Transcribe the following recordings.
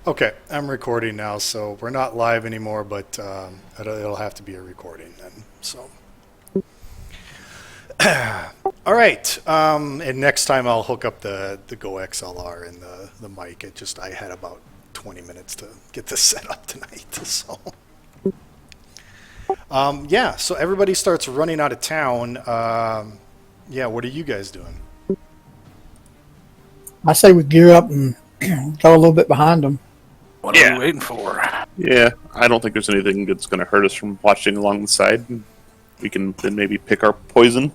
Okay, I'm recording now, so we're not live anymore, but it'll have to be a recording then. So, all right. And next time I'll hook up the Go XLR and the mic. I had about 20 minutes to get this set up tonight. So, yeah. So everybody starts running out of town. Yeah. What are you guys doing? I say we gear up and go a little bit behind them. What are we waiting for? Yeah, I don't think there's anything that's going to hurt us from watching along the side. We can then maybe pick our poison.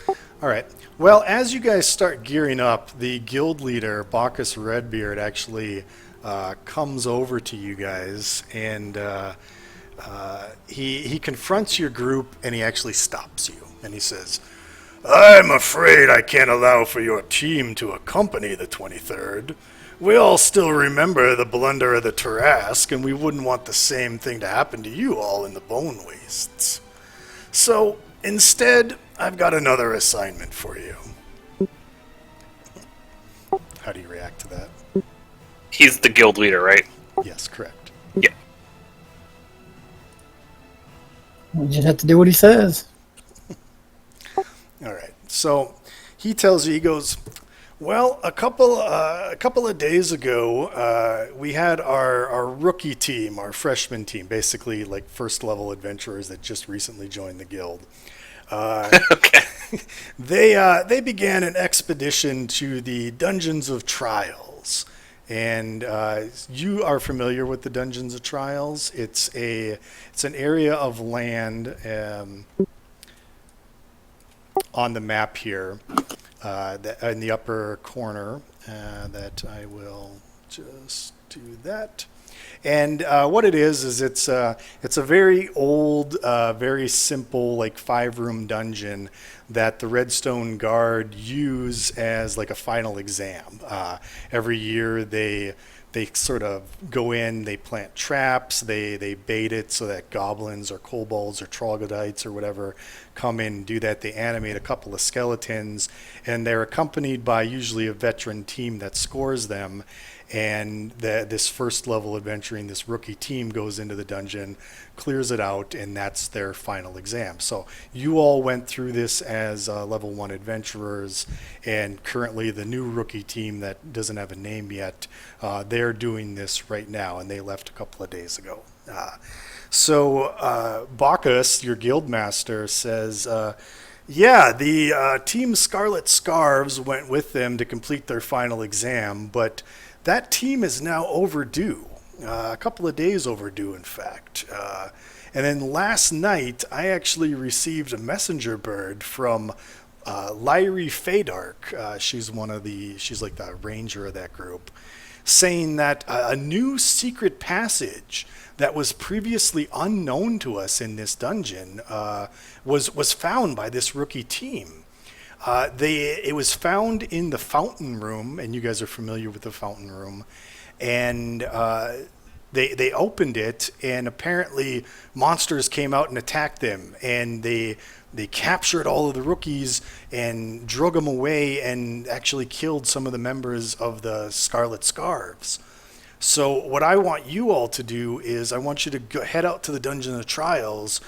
All right. Well, as you guys start gearing up, the guild leader, Bacchus Redbeard, actually comes over to you guys and he confronts your group and he actually stops you and he says, "I'm afraid I can't allow for your team to accompany the 23rd. We all still remember the blunder of the Tarrasque, and we wouldn't want the same thing to happen to you all in the Bone Wastes. So, instead, I've got another assignment for you." How do you react to that? He's the guild leader, right? Yes, correct. Yeah. We just have to do what he says. All right. So he tells you, he goes, "Well, a couple of days ago, we had our rookie team, our freshman team, basically like first level adventurers that just recently joined the guild. Okay. They began an expedition to the Dungeons of Trials." And you are familiar with the Dungeons of Trials. It's an area of land on the map here, in the upper corner. That I will just do that. And what it is it's a very old, very simple, like 5-room dungeon that the Redstone Guard use as like a final exam. Every year they sort of go in, they plant traps, they bait it so that goblins or kobolds or troglodytes or whatever come in and do that. They animate a couple of skeletons, and they're accompanied by usually a veteran team that scores them. And this first level adventuring, this rookie team goes into the dungeon, clears it out, and that's their final exam. So you all went through this as level 1 adventurers, and currently the new rookie team that doesn't have a name yet, they're doing this right now, and they left a couple of days ago. So Bacchus, your guild master, says, "Yeah, the Team Scarlet Scarves went with them to complete their final exam, but that team is now overdue, a couple of days overdue, in fact. And then last night, I actually received a messenger bird from Lyrie Fadark. She's like the ranger of that group, saying that a new secret passage that was previously unknown to us in this dungeon was found by this rookie team. It was found in the fountain room, and you guys are familiar with the fountain room. And they opened it, and apparently monsters came out and attacked them, and they captured all of the rookies and drug them away, and actually killed some of the members of the Scarlet Scarves. So what I want you all to do is I want you to head out to the Dungeon of Trials,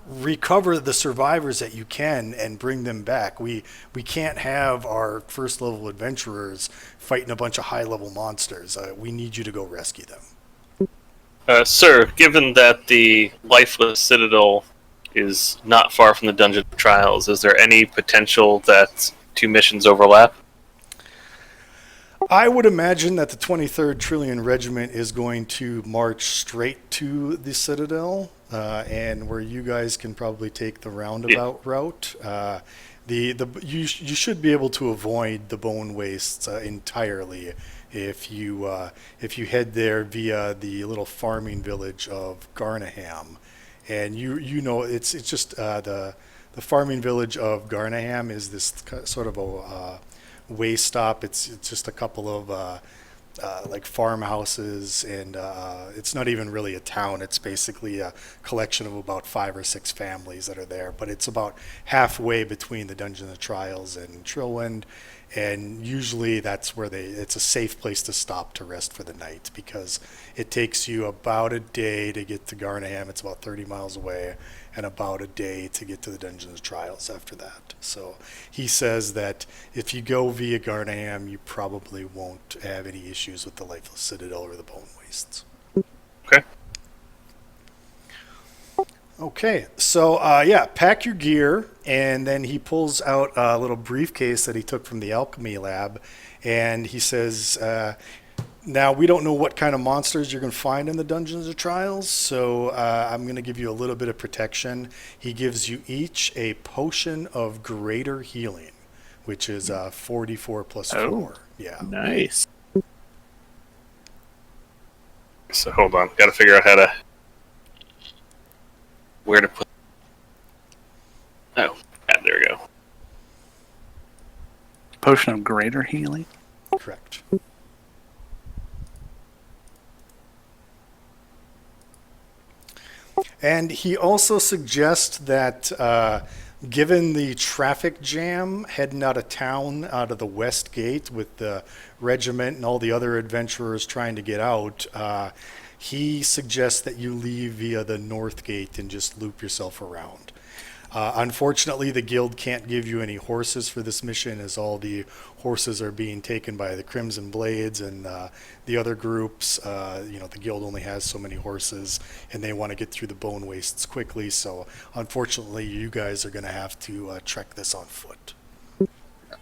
recover the survivors that you can, and bring them back. We can't have our first level adventurers fighting a bunch of high level monsters. We need you to go rescue them." Sir, given that the Lifeless Citadel is not far from the Dungeon of Trials, is there any potential that two missions overlap? I would imagine that the 23rd Trillion Regiment is going to march straight to the Citadel, and where you guys can probably take the roundabout route. You should be able to avoid the Bone Wastes entirely if you head there via the little farming village of Garnaham, and you know it's just the farming village of Garnaham is this sort of a way stop. It's just a couple of like farmhouses, and it's not even really a town. It's basically a collection of about 5 or 6 families that are there. But it's about halfway between the Dungeon of Trials and Trillwind, And usually that's where it's a safe place to stop to rest for the night, because it takes you about a day to get to Garnham. It's about 30 miles away, and about a day to get to the Dungeons and Trials after that. So he says that if you go via Garnham, you probably won't have any issues with the Lifeless Citadel or the Bone Wastes. Okay. Okay, so pack your gear, and then he pulls out a little briefcase that he took from the alchemy lab, and he says, now we don't know what kind of monsters you're going to find in the Dungeons or Trials, so I'm going to give you a little bit of protection. He gives you each a potion of greater healing, which is 44 plus 4. Yeah. Nice. So hold on, got to figure out where to put. Oh, yeah, there we go. Potion of greater healing. Correct. And he also suggests that given the traffic jam heading out of town, out of the West Gate, with the regiment and all the other adventurers trying to get out, he suggests that you leave via the North Gate and just loop yourself around. Unfortunately, the guild can't give you any horses for this mission, as all the horses are being taken by the Crimson Blades and the other groups. The guild only has so many horses, and they want to get through the Bone Wastes quickly. So, unfortunately, you guys are going to have to trek this on foot.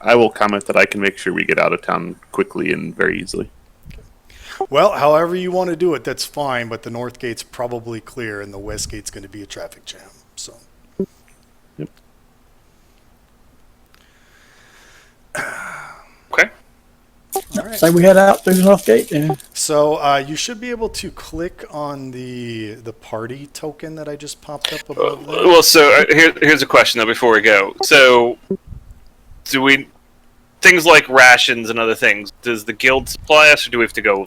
I will comment that I can make sure we get out of town quickly and very easily. Well, however you want to do it, that's fine, but the North Gate's probably clear, and the West Gate's going to be a traffic jam. So. Yep. Okay. All right. Say we head out through the North Gate then. So you should be able to click on the party token that I just popped up above there. Well, so here's a question though before we go. So, do we things like rations and other things? Does the guild supply us, or do we have to go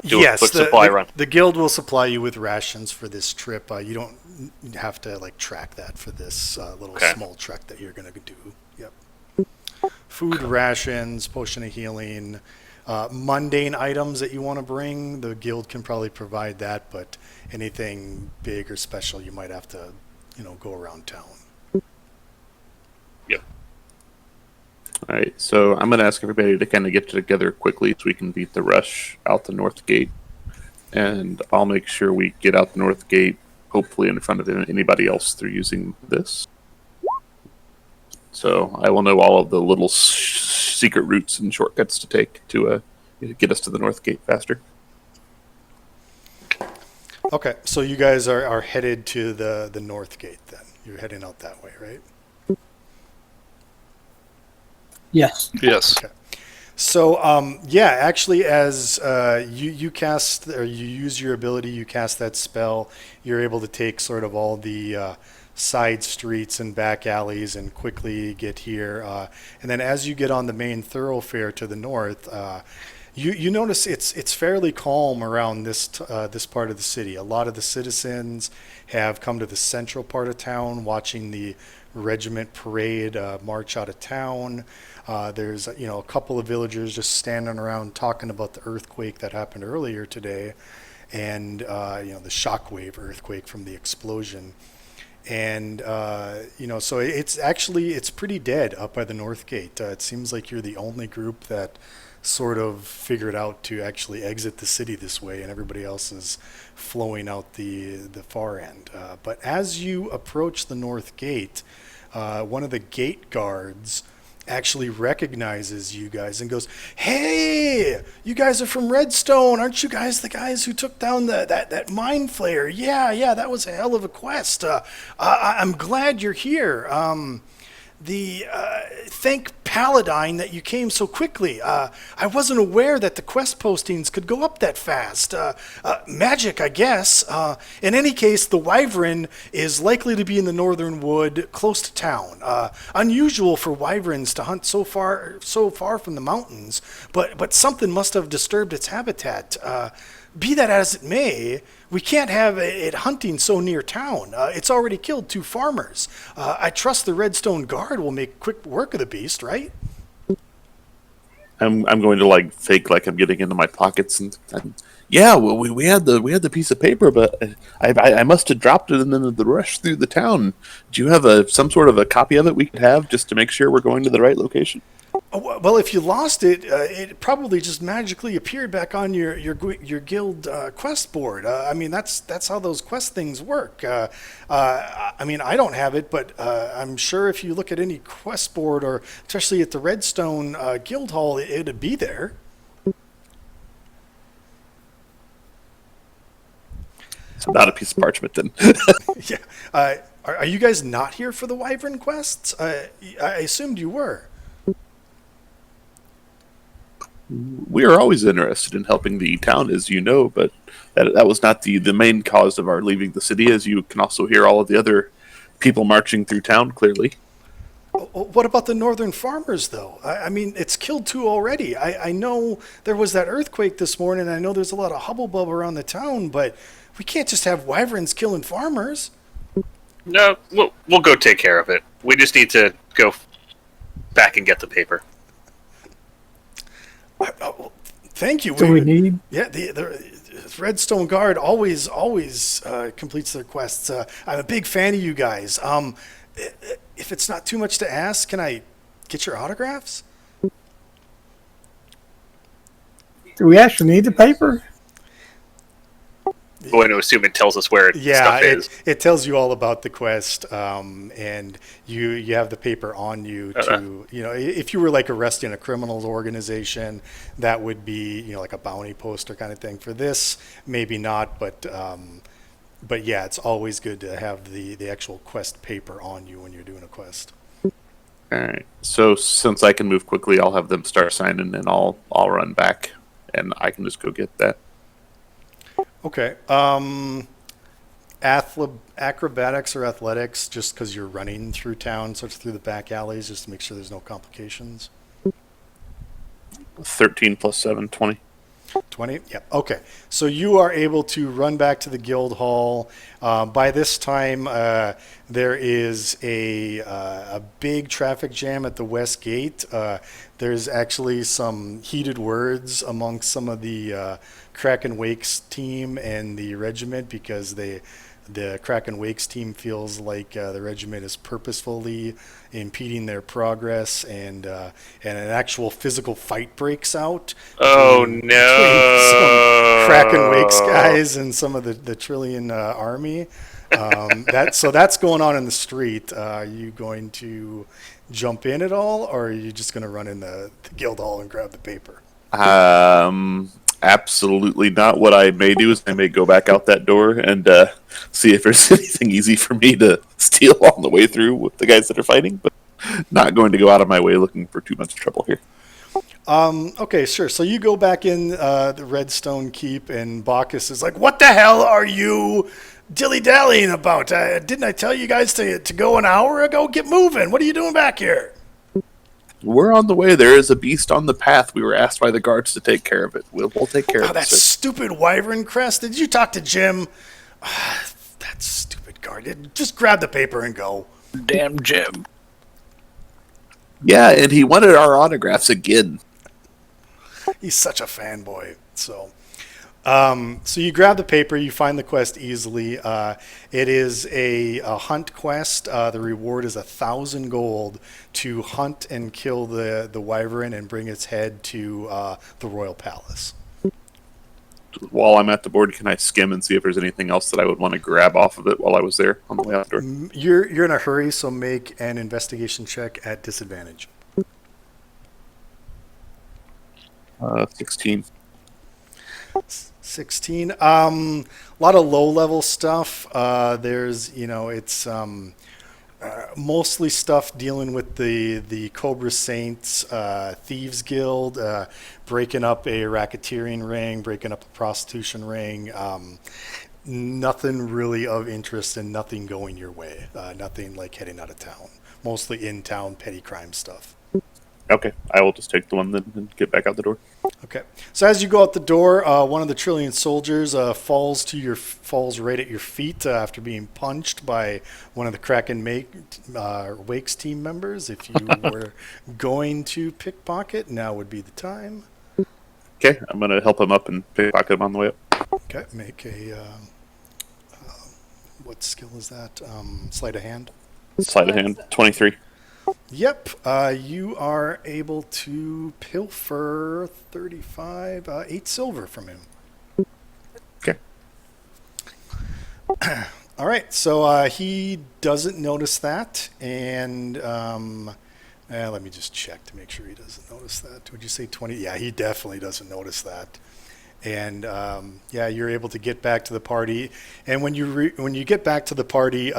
do a quick supply run? The guild will supply you with rations for this trip. You don't have to track that for this little small trek that you're going to do. Yep. Food, rations, potion of healing, mundane items that you want to bring. The guild can probably provide that, but anything big or special, you might have to, go around town. Yep. All right, so I'm going to ask everybody to kind of get together quickly so we can beat the rush out the North Gate. And I'll make sure we get out the North Gate, hopefully in front of anybody else through using this. So I will know all of the little secret routes and shortcuts to take to get us to the North Gate faster. Okay, so you guys are headed to the North Gate then. You're heading out that way, right? Yes. Yes. Okay. So, actually, as you cast, or you use your ability, you cast that spell, you're able to take sort of all the side streets and back alleys and quickly get here. And then as you get on the main thoroughfare to the north, you notice it's fairly calm around this part of the city. A lot of the citizens have come to the central part of town, watching the regiment parade march out of town. There's a couple of villagers just standing around talking about the earthquake that happened earlier today, and the shockwave earthquake from the explosion. And so it's pretty dead up by the North Gate. It seems like you're the only group that sort of figured out to actually exit the city this way, and everybody else is flowing out the far end. But as you approach the North Gate, one of the gate guards actually recognizes you guys and goes, "Hey, you guys are from Redstone, aren't you guys the guys who took down that mind flayer? Yeah, that was a hell of a quest. I'm glad you're here. Thank Paladine that you came so quickly. I wasn't aware that the quest postings could go up that fast. Magic, I guess. In any case, the Wyvern is likely to be in the Northern Wood, close to town. Unusual for Wyverns to hunt so far from the mountains, but something must have disturbed its habitat. Be that as it may, we can't have it hunting so near town. It's already killed 2 farmers. I trust the Redstone Guard will make quick work of the beast, right?" I'm going to like fake like I'm getting into my pockets and yeah, well, we had the piece of paper, but I must have dropped it in the rush through the town. Do you have some sort of a copy of it we could have just to make sure we're going to the right location? Oh, well, if you lost it, it probably just magically appeared back on your guild quest board. I mean, that's how those quest things work. I mean, I don't have it, but I'm sure if you look at any quest board, or especially at the Redstone Guild Hall, it'd be there. It's not a piece of parchment then. Yeah. Are you guys not here for the Wyvern quests? I assumed you were. We are always interested in helping the town, as you know, but that was not the main cause of our leaving the city, as you can also hear all of the other people marching through town, clearly. What about the northern farmers, though? I mean, it's killed 2 already. I know there was that earthquake this morning. I know there's a lot of hubble-bubble around the town, but we can't just have wyverns killing farmers. No, we'll go take care of it. We just need to go back and get the paper. Thank you. So we need. Yeah, the Redstone Guard always completes their quests. I'm a big fan of you guys. If it's not too much to ask, can I get your autographs? Do we actually need the paper? I'm going to assume it tells us where Yeah, stuff is. it tells you all about the quest, and you have the paper on you to, if you were like arresting a criminals organization, that would be, like a bounty poster kind of thing. For this, maybe not, but yeah, it's always good to have the actual quest paper on you when you're doing a quest. All right. So since I can move quickly, I'll have them start signing, and I'll run back, and I can just go get that. Okay. Acrobatics or athletics, just because you're running through town, so it's through the back alleys, just to make sure there's no complications. 13 plus 7, 20. 20? Yep. Okay. So you are able to run back to the guild hall. By this time, there is a big traffic jam at the west gate. There's actually some heated words amongst some of the Kraken Wakes team and the regiment, because the Kraken Wakes team feels like the regiment is purposefully impeding their progress, and an actual physical fight breaks out. Oh between no! some Kraken Wakes guys and some of the Trillion army. So that's going on in the street. Are you going to jump in at all, or are you just going to run in the guild hall and grab the paper? Absolutely not. What I may do is I may go back out that door and see if there's anything easy for me to steal on the way through with the guys that are fighting, but not going to go out of my way looking for too much trouble here. Okay, sure. So you go back in the Redstone Keep, and Bacchus is like, "What the hell are you dilly-dallying about? Didn't I tell you guys to go an hour ago? Get moving. What are you doing back here?" We're on the way. There is a beast on the path. We were asked by the guards to take care of it. We'll take care of it. That sir. stupid wyvern crest. Did you talk to Jim? That stupid guard. Just grab the paper and go. Damn Jim. Yeah, and he wanted our autographs again. He's such a fanboy. So you grab the paper, you find the quest easily. It is a hunt quest. The reward is 1,000 gold to hunt and kill the wyvern and bring its head to the royal palace. While I'm at the board, can I skim and see if there's anything else that I would want to grab off of it while I was there on the way out the door? You're in a hurry, so make an investigation check at disadvantage. 16. 16. A lot of low-level stuff. There's, it's mostly stuff dealing with the Cobra Saints Thieves Guild, breaking up a racketeering ring, breaking up a prostitution ring. Nothing really of interest and nothing going your way. Nothing like heading out of town. Mostly in-town petty crime stuff. Okay, I will just take the one then and get back out the door. Okay. So as you go out the door, one of the Trillion soldiers falls right at your feet after being punched by one of the Kraken Wakes team members. If you were going to pickpocket, now would be the time. Okay, I'm gonna help him up and pickpocket him on the way up. Okay. Make a what skill is that? Sleight of hand. Sleight of hand, 23. Yep, you are able to pilfer 8 silver from him. Okay. All right, so he doesn't notice that, and let me just check to make sure he doesn't notice that. Would you say 20? Yeah, he definitely doesn't notice that. And yeah, you're able to get back to the party. And when you get back to the party,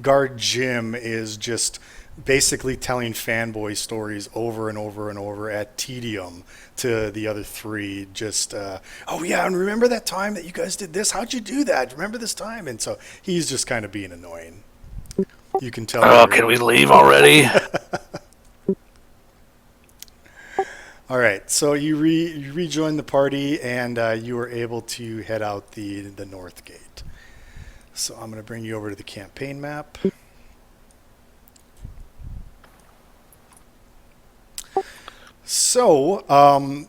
Guard Jim is just basically telling fanboy stories over and over and over at tedium to the other three. Just, oh yeah, and remember that time that you guys did this? How'd you do that? Remember this time? And so he's just kind of being annoying. You can tell. Oh, can we leave already? All right, so you rejoin the party, and you are able to head out the north gate. So I'm going to bring you over to the campaign map. So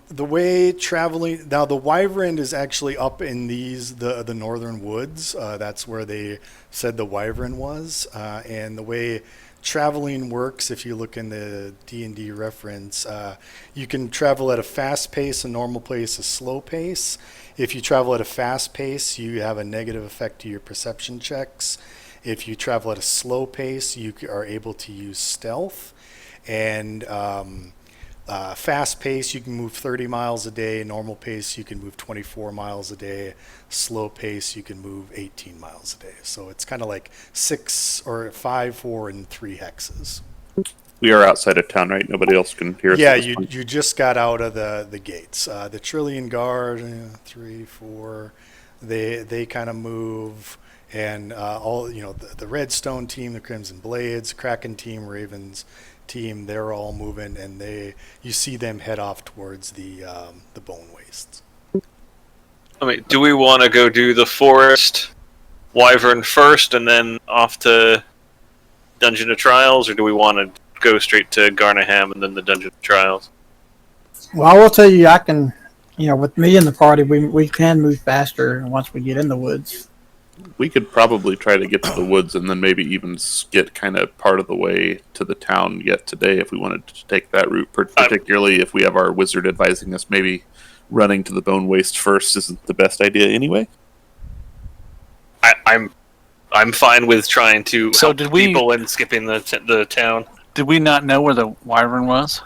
the way traveling now, the Wyvern is actually up in the northern woods. That's where they said the Wyvern was, and the way traveling works, if you look in the D&D reference, you can travel at a fast pace, a normal pace, a slow pace. If you travel at a fast pace, you have a negative effect to your perception checks. If you travel at a slow pace, you are able to use stealth. And fast pace, you can move 30 miles a day. Normal pace, you can move 24 miles a day. Slow pace, you can move 18 miles a day. So it's kind of like 6 or 5, 4, and 3 hexes. We are outside of town, right? Nobody else can hear us. Yeah, at this you point. just got out of the gates. The Trillion Guard, 3, 4, they kind of move, and all the Redstone team, the Crimson Blades, Kraken team, Ravens team, they're all moving, and you see them head off towards the Bone Wastes. I mean, do we want to go do the forest Wyvern first and then off to Dungeon of Trials, or do we want to go straight to Garnaham and then the Dungeon of Trials? Well, I will tell you, I can, with me in the party, we can move faster once we get in the woods. We could probably try to get to the woods and then maybe even get kind of part of the way to the town yet today if we wanted to take that route, particularly if we have our wizard advising us. Maybe running to the Bone Waste first isn't the best idea anyway. I'm fine with trying to So help did we- people and skipping the town. Did we not know where the Wyvern was?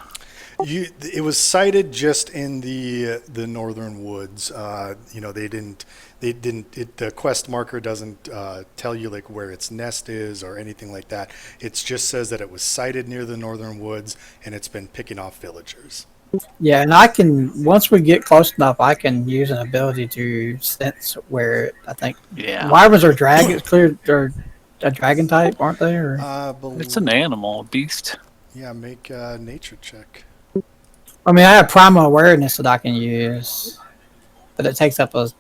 It was sighted just in the northern woods. The quest marker doesn't tell you like where its nest is or anything like that. It just says that it was sighted near the northern woods, and it's been picking off villagers. Yeah, and I can, once we get close enough, I can use an ability to sense where I think Yeah. Wyverns are they're a dragon type, aren't they? Or It's an animal, a beast. Yeah, make a nature check. I mean, I have primal awareness that I can use, but it takes up hang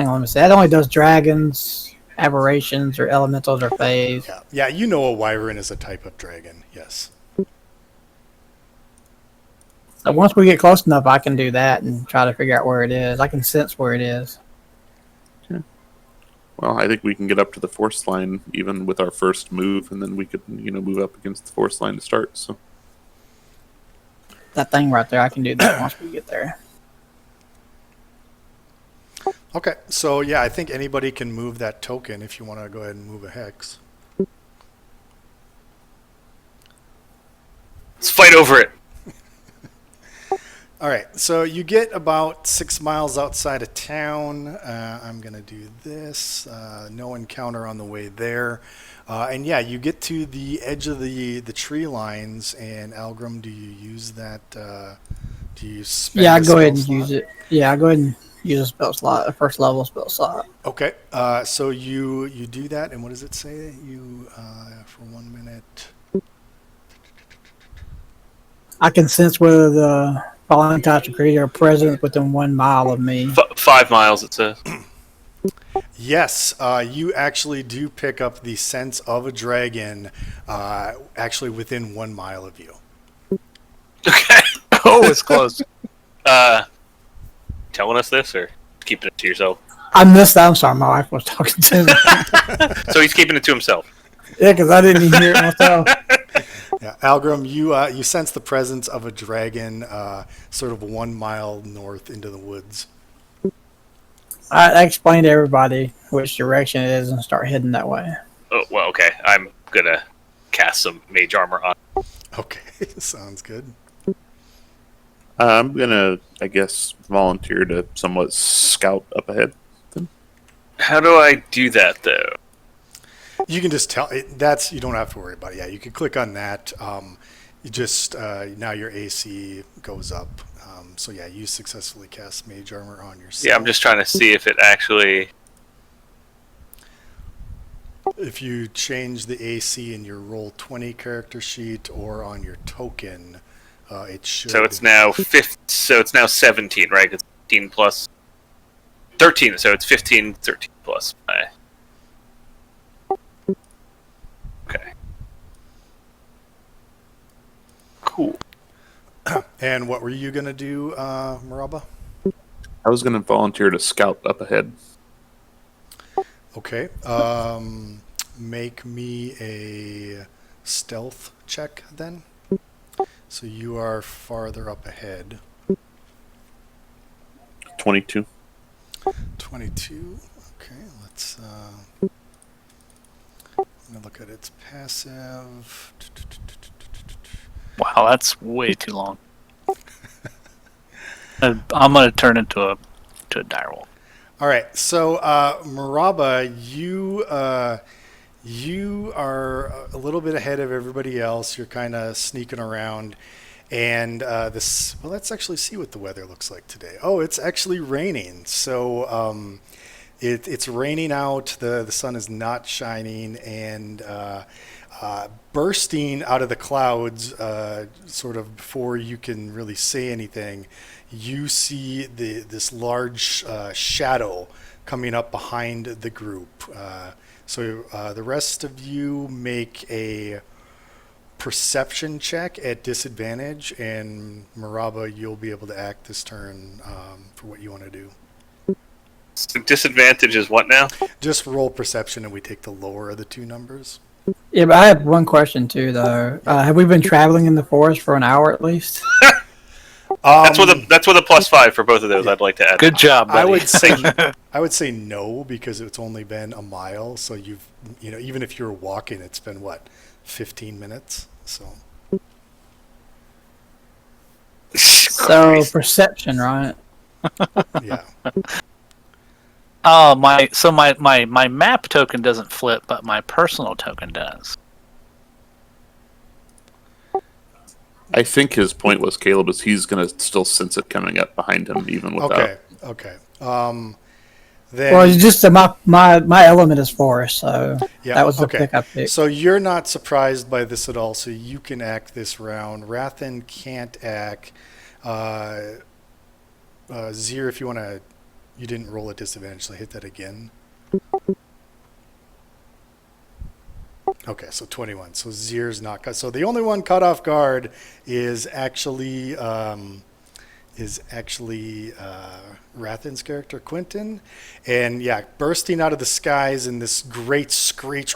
on, let me see. That only does dragons, aberrations, or elementals, or fays. Yeah, a wyvern is a type of dragon. Yes. So once we get close enough, I can do that and try to figure out where it is. I can sense where it is. Well, I think we can get up to the force line even with our first move, and then we could, move up against the force line to start. So That thing right there, I can do that once we get there. Okay, so yeah, I think anybody can move that token if you want to go ahead and move a hex. Let's fight over it. All right, so you get about 6 miles outside of town. I'm going to do this. No encounter on the way there. And yeah, you get to the edge of the tree lines, and Algrim, do you use that? Do you spend Yeah, a I go ahead and spell use slot? it. Yeah, I go ahead and use a spell slot, a first level spell slot. Okay, so you do that, and what does it say? You for 1 minute. I can sense whether the following types of creatures are present within 1 mile of me. 5 miles, it says. Yes, you actually do pick up the sense of a dragon, actually within 1 mile of you. Okay. Oh, it's close. Telling us this or keeping it to yourself? I missed that. I'm sorry, my wife was talking to me. So he's keeping it to himself. Yeah, because I didn't even hear it myself. Yeah, Algrim, you sense the presence of a dragon, sort of 1 mile north into the woods. I explained to everybody which direction it is and start heading that way. Oh, well, okay. I'm gonna cast some mage armor on. Okay, sounds good. I'm gonna, I guess, volunteer to somewhat scout up ahead. How do I do that, though? You can just tell that's you don't have to worry about it. Yeah, you can click on that. You just now your AC goes up. So yeah, you successfully cast mage armor on yourself. Yeah, I'm just trying to see if it actually. If you change the AC in your Roll20 character sheet or on your token, it should. So it's now 17, right? It's 15 plus 13. So it's 15, 13 plus. Okay. Cool. And what were you gonna do, Maraba? I was gonna volunteer to scout up ahead. Okay. Make me a stealth check then. So you are farther up ahead. 22. 22. Okay, let's. I'm gonna look at its passive. Wow, that's way too long. I'm gonna turn into a direwolf. All right, so Maraba, you are a little bit ahead of everybody else. You're kind of sneaking around, and this. Well, let's actually see what the weather looks like today. Oh, it's actually raining. So it's raining out. The sun is not shining, and bursting out of the clouds, sort of before you can really say anything, you see this large shadow coming up behind the group. So the rest of you make a perception check at disadvantage, and Maraba, you'll be able to act this turn for what you want to do. So disadvantage is what now? Just roll perception, and we take the lower of the two numbers. Yeah, but I have one question too, though. Have we been traveling in the forest for an hour at least? That's with a +5 for both of those. I'd like to add. Good job, buddy. I would say no, because it's only been a mile. So even if you're walking, it's been what, 15 minutes. So So perception, right? yeah. Oh, my map token doesn't flip, but my personal token does. I think his point was, Caleb, is he's gonna still sense it coming up behind him, even without. Okay. Well, it's just that my element is forest, so Yeah, that was the okay. pick I picked. So you're not surprised by this at all. So you can act this round. Rathan can't act. Zir, if you want to, you didn't roll a disadvantage, so hit that again. Okay, so 21. So Zir's not cut. So the only one caught off guard is actually Rathan's character, Quentin. And yeah, bursting out of the skies in this great screech,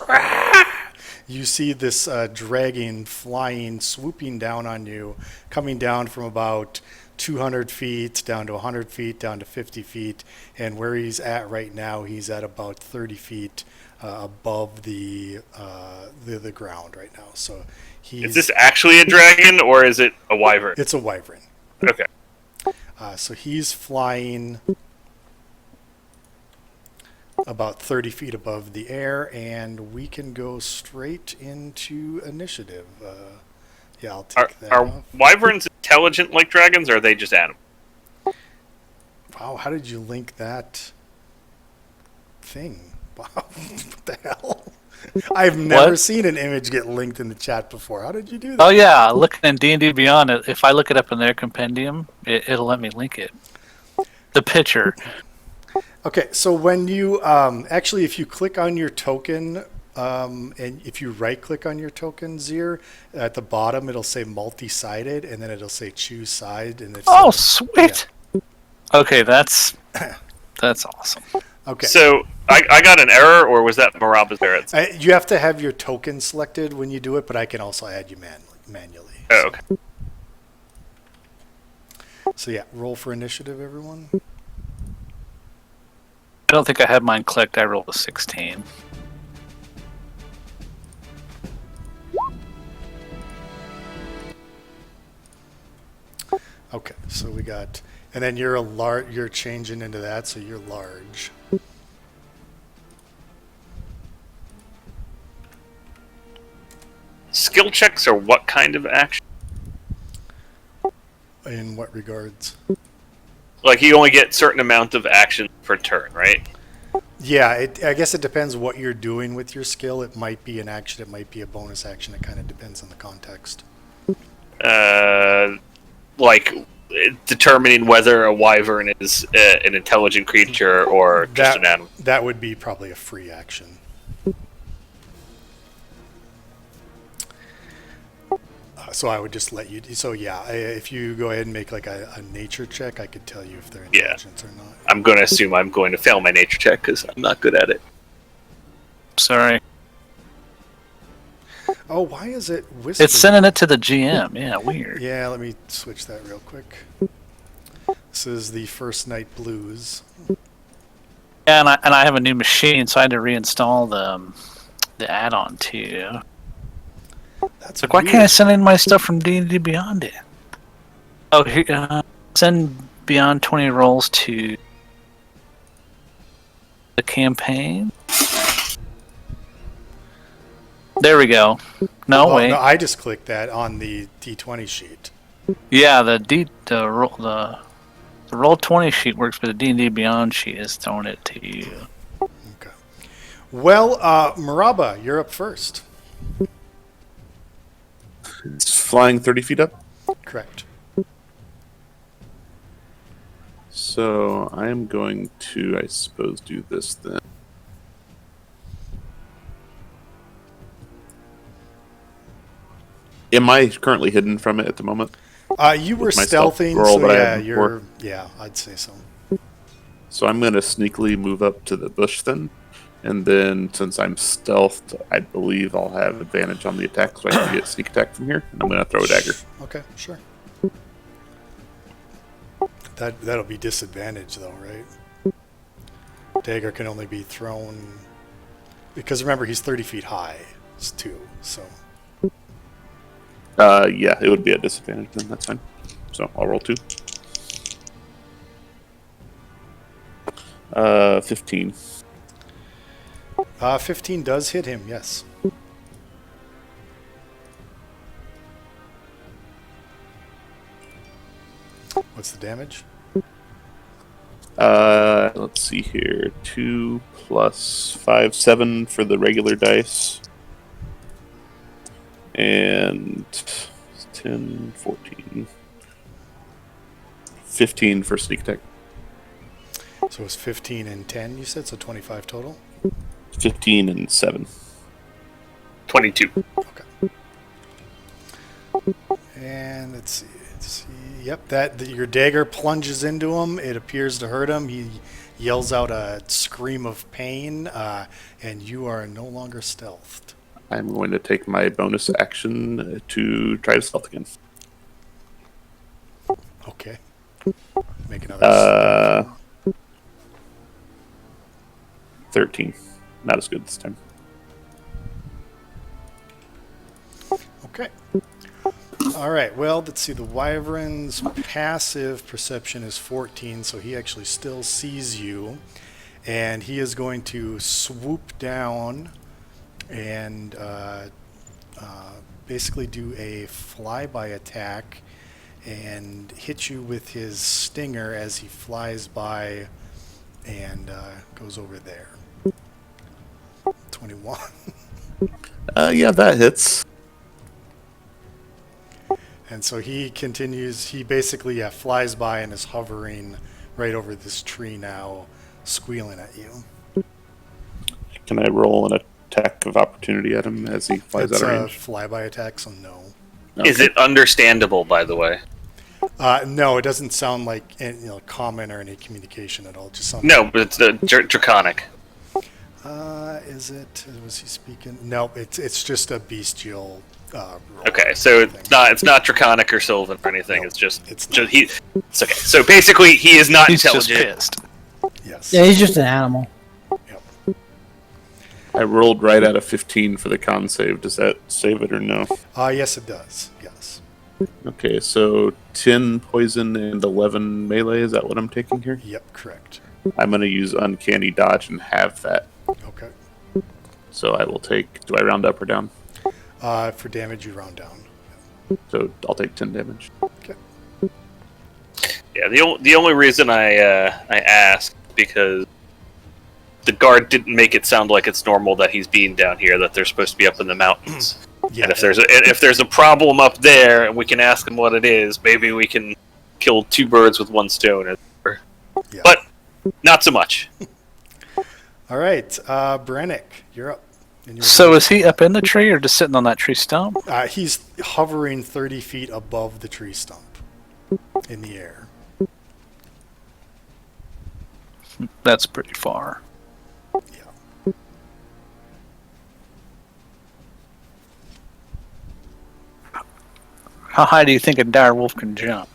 you see this dragon flying, swooping down on you, coming down from about 200 feet down to 100 feet, down to 50 feet. And where he's at right now, he's at about 30 feet above the ground right now. So Is this actually a dragon or is it a wyvern? It's a wyvern. Okay. So he's flying about 30 feet above the air, and we can go straight into initiative. Yeah, I'll take that Are off. wyverns intelligent like dragons, or are they just animals? Wow, how did you link that thing? Wow, what the hell? I've never What? seen an image get linked in the chat before. How did you do that? Oh yeah, looking in D&D Beyond, if I look it up in their compendium, it'll let me link it. The picture. Okay, so when you actually, if you click on your token, and if you right-click on your token, Zier, at the bottom it'll say multi-sided, and then it'll say choose side. And Oh, sweet. Okay, that's awesome. Okay. So I got an error, or was that Maraba's error? You have to have your token selected when you do it, but I can also add you manually. Oh, okay. So yeah, roll for initiative, everyone. I don't think I had mine clicked. I rolled a 16. Okay, so we got, and then you're you're changing into that, so you're large. Skill checks are what kind of action? In what regards? Like you only get certain amount of action per turn, right? Yeah, I guess it depends what you're doing with your skill. It might be an action, it might be a bonus action. It kind of depends on the context. Like determining whether a wyvern is an intelligent creature or just an animal. That would be probably a free action. So I would just let you. So yeah, if you go ahead and make like a nature check, I could tell you if they're intelligent or not. I'm going to assume I'm going to fail my nature check because I'm not good at it. Sorry. Oh, why is it whisper? It's sending it to the GM. Yeah, weird. Yeah, let me switch that real quick. This is the First Night Blues. Yeah, and I have a new machine, so I had to reinstall the add-on too. That's Like, why weird. can't I send in my stuff from D&D Beyond it? Oh, here, send Beyond 20 rolls to the campaign. There we go. No, Oh, wait. no, I just clicked that on the D20 sheet. Yeah, the roll 20 sheet works, but the D&D Beyond sheet is throwing it to you. Okay. Well, Maraba, you're up first. It's flying 30 feet up. Correct. So I am going to, I suppose, do this then. Am I currently hidden from it at the moment? You were With my stealth stealthing, roll so that I yeah, had before? you're. Yeah, I'd say so. So I'm going to sneakily move up to the bush then. And then since I'm stealthed, I believe I'll have advantage on the attack, so I can get sneak attack from here. And I'm going to throw a dagger. Okay, sure. That'll be disadvantage though, right? Dagger can only be thrown because remember he's 30 feet high. It's 2, so Yeah, it would be a disadvantage then. That's fine. So I'll roll 2. 15. 15 does hit him. Yes. What's the damage? Let's see here. 2 plus 5, 7 for the regular dice. And 10, 14, 15 for sneak attack. So it's 15 and 10. You said so 25 total. 15 and 7. 22. Okay. And let's see. Yep, your dagger plunges into him. It appears to hurt him. He yells out a scream of pain, and you are no longer stealthed. I'm going to take my bonus action to try to stealth again. Okay. Make another. 13. Not as good this time. Okay. All right. Well, let's see. The wyvern's passive perception is 14, so he actually still sees you, and he is going to swoop down and basically do a flyby attack and hit you with his stinger as he flies by and goes over there. 21. Yeah, that hits. And so he continues, he basically flies by and is hovering right over this tree now, squealing at you. Can I roll an attack of opportunity at him as he flies It's out of a range? flyby attack, so no. Is it understandable, by the way? No, it doesn't sound like any, common or any communication at all. It just sounds No, but it's draconic. Is it? Was he speaking? No, it's just a bestial. Roll Okay, so thing. it's not draconic or Sylvan or anything. No, It's just it's just he. It's okay. So basically, he is not He's just intelligent. pissed. Yes. Yeah, he's just an animal. Yep. I rolled right at a 15 for the con save. Does that save it or no? Yes, it does. Yes. Okay, so 10 poison and 11 melee. Is that what I'm taking here? Yep. Correct. I'm going to use uncanny dodge and have that. Okay. So I will take. Do I round up or down? For damage, you round down. So I'll take 10 damage. Okay. Yeah, the only reason I asked because the guard didn't make it sound like it's normal that he's being down here, that they're supposed to be up in the mountains. Yeah. And if there's a problem up there, and we can ask him what it is, maybe we can kill two birds with one stone. Yeah. But not so much. All right, Brannick, you're up. And you're So is he up in the tree or just sitting on that tree stump? he's hovering 30 feet above the tree stump in the air. That's pretty far. Yeah. How high do you think a dire wolf can jump?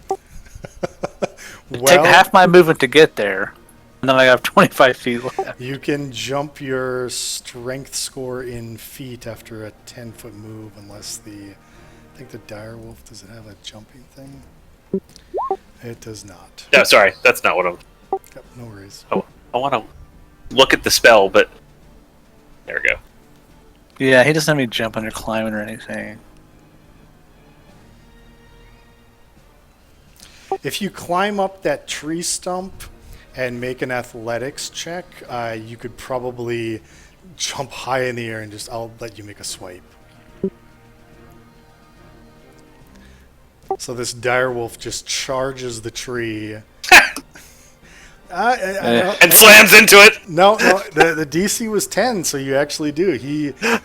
Take Well, half my movement to get there, and then I have 25 feet left. you can jump your strength score in feet after a 10-foot move, unless I think the dire wolf, does it have a jumping thing? It does not. No, sorry, that's not what I'm. Yep, no worries. I want to look at the spell, but there we go. Yeah, he doesn't have any jumping or climbing or anything. If you climb up that tree stump and make an athletics check, you could probably jump high in the air and I'll let you make a swipe. So this direwolf just charges the tree. And slams into it. No, the DC was 10, so you actually do.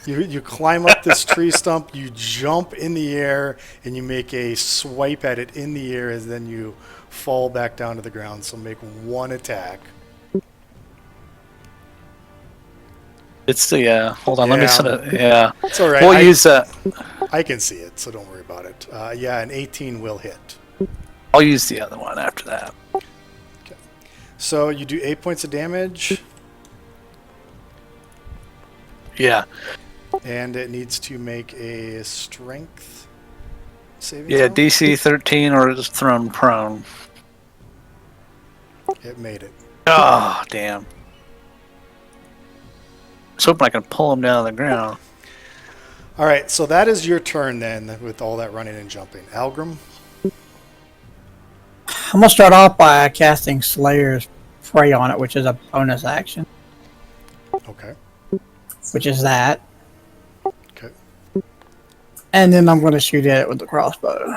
You climb up this tree stump, you jump in the air, and you make a swipe at it in the air, as then you fall back down to the ground. So make one attack. It's the hold on, let me Yeah. set it. Yeah, It's all right. we'll use that. I can see it, so don't worry about it. Yeah, an 18 will hit. I'll use the other one after that. So you do 8 points of damage, Yeah, and it needs to make a strength saving yeah. throw. DC 13 or it's thrown prone. It made it. Oh damn! I was hoping I can pull him down to the ground. All right, so that is your turn then, with all that running and jumping. Algrim? I'm gonna start off by casting Slayer's Prey on it, which is a bonus action, Okay. which is that. Okay. And then I'm gonna shoot at it with the crossbow.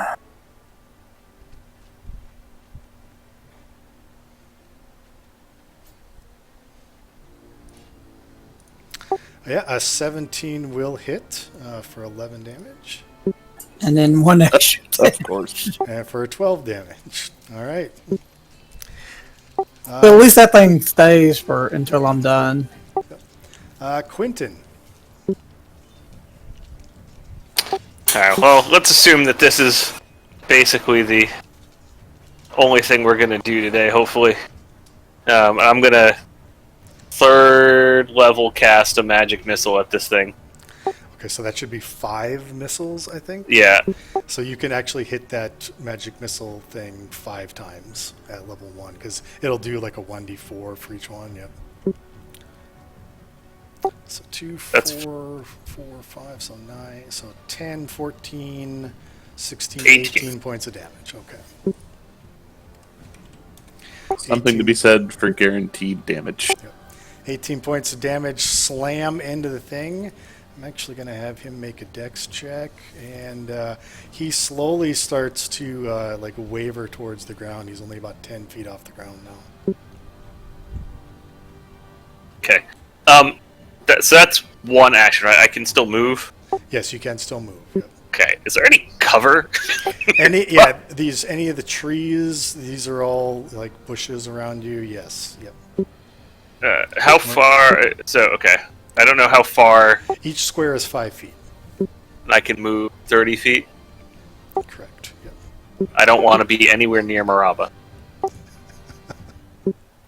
Yeah, a 17 will hit for 11 damage, And then one extra. Of course. and for 12 damage. All right. But at least that thing stays for until I'm done. Quentin. Alright, well, let's assume that this is basically the only thing we're going to do today, hopefully. I'm going to third level cast a magic missile at this thing. Okay, so that should be 5 missiles, I think. Yeah, So you can actually hit that magic missile thing 5 times at level 1, because it'll do like a 1d4 for each one. Yep. So 2, 4, That's- 4, 5, so 9, so 10, 14, 16, 18. 18 points of damage. Okay. Something to be said for guaranteed damage. 18 points of damage slam into the thing. I'm actually going to have him make a dex check, and he slowly starts to like waver towards the ground. He's only about 10 feet off the ground now. Okay. So that's one action, right? I can still move. Yes, you can still move. Yep. Okay. Is there any cover? Any of the trees, these are all like bushes around you. Yes. Yep. How far? So okay. I don't know how far Each square is 5 feet. I can move. 30 feet. Correct. Yep. I don't want to be anywhere near Maraba.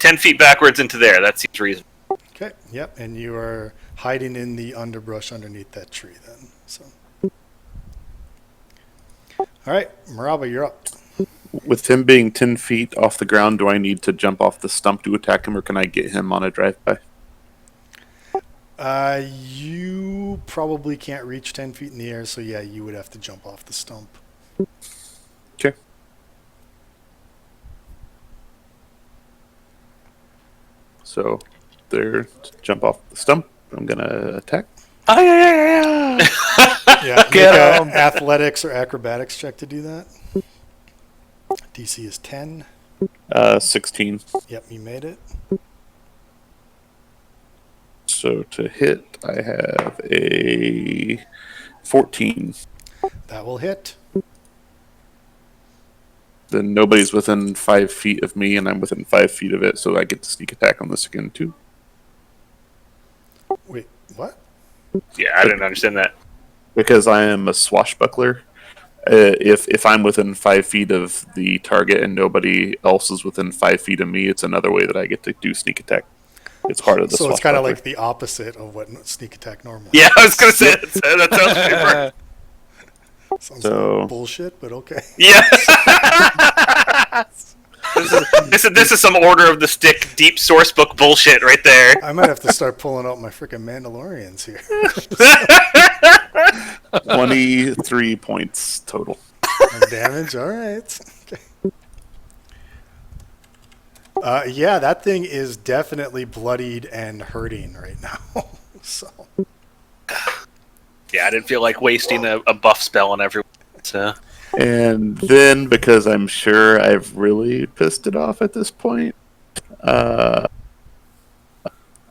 10 feet backwards into there. That seems reasonable. Okay. Yep. And you are hiding in the underbrush underneath that tree then. So. All right, Maraba, you're up. With him being 10 feet off the ground, do I need to jump off the stump to attack him, or can I get him on a drive-by? You probably can't reach 10 feet in the air, so yeah, you would have to jump off the stump. Okay. So, there, to jump off the stump. I'm gonna attack. Yeah, make Get a 'em. athletics or acrobatics check to do that. DC is 10. 16. Yep, you made it. So to hit, I have a 14. That will hit. Then nobody's within 5 feet of me, and I'm within 5 feet of it, so I get to sneak attack on this again too. Wait, what? Yeah, I didn't understand that. Because I am a swashbuckler. If I'm within 5 feet of the target and nobody else is within 5 feet of me, it's another way that I get to do sneak attack. It's part of the So it's kind of swashbuckler. like the opposite of what sneak attack normally. Yeah, I was gonna say that sounds paper. Sounds So- like bullshit, but okay. Yeah. This is some Order of the Stick deep source book bullshit right there. I might have to start pulling out my freaking Mandalorians here. 23 points total. Damage, all right. Okay. Yeah, that thing is definitely bloodied and hurting right now. So Yeah, I didn't feel like wasting a buff spell on everyone. So And then, because I'm sure I've really pissed it off at this point, I'm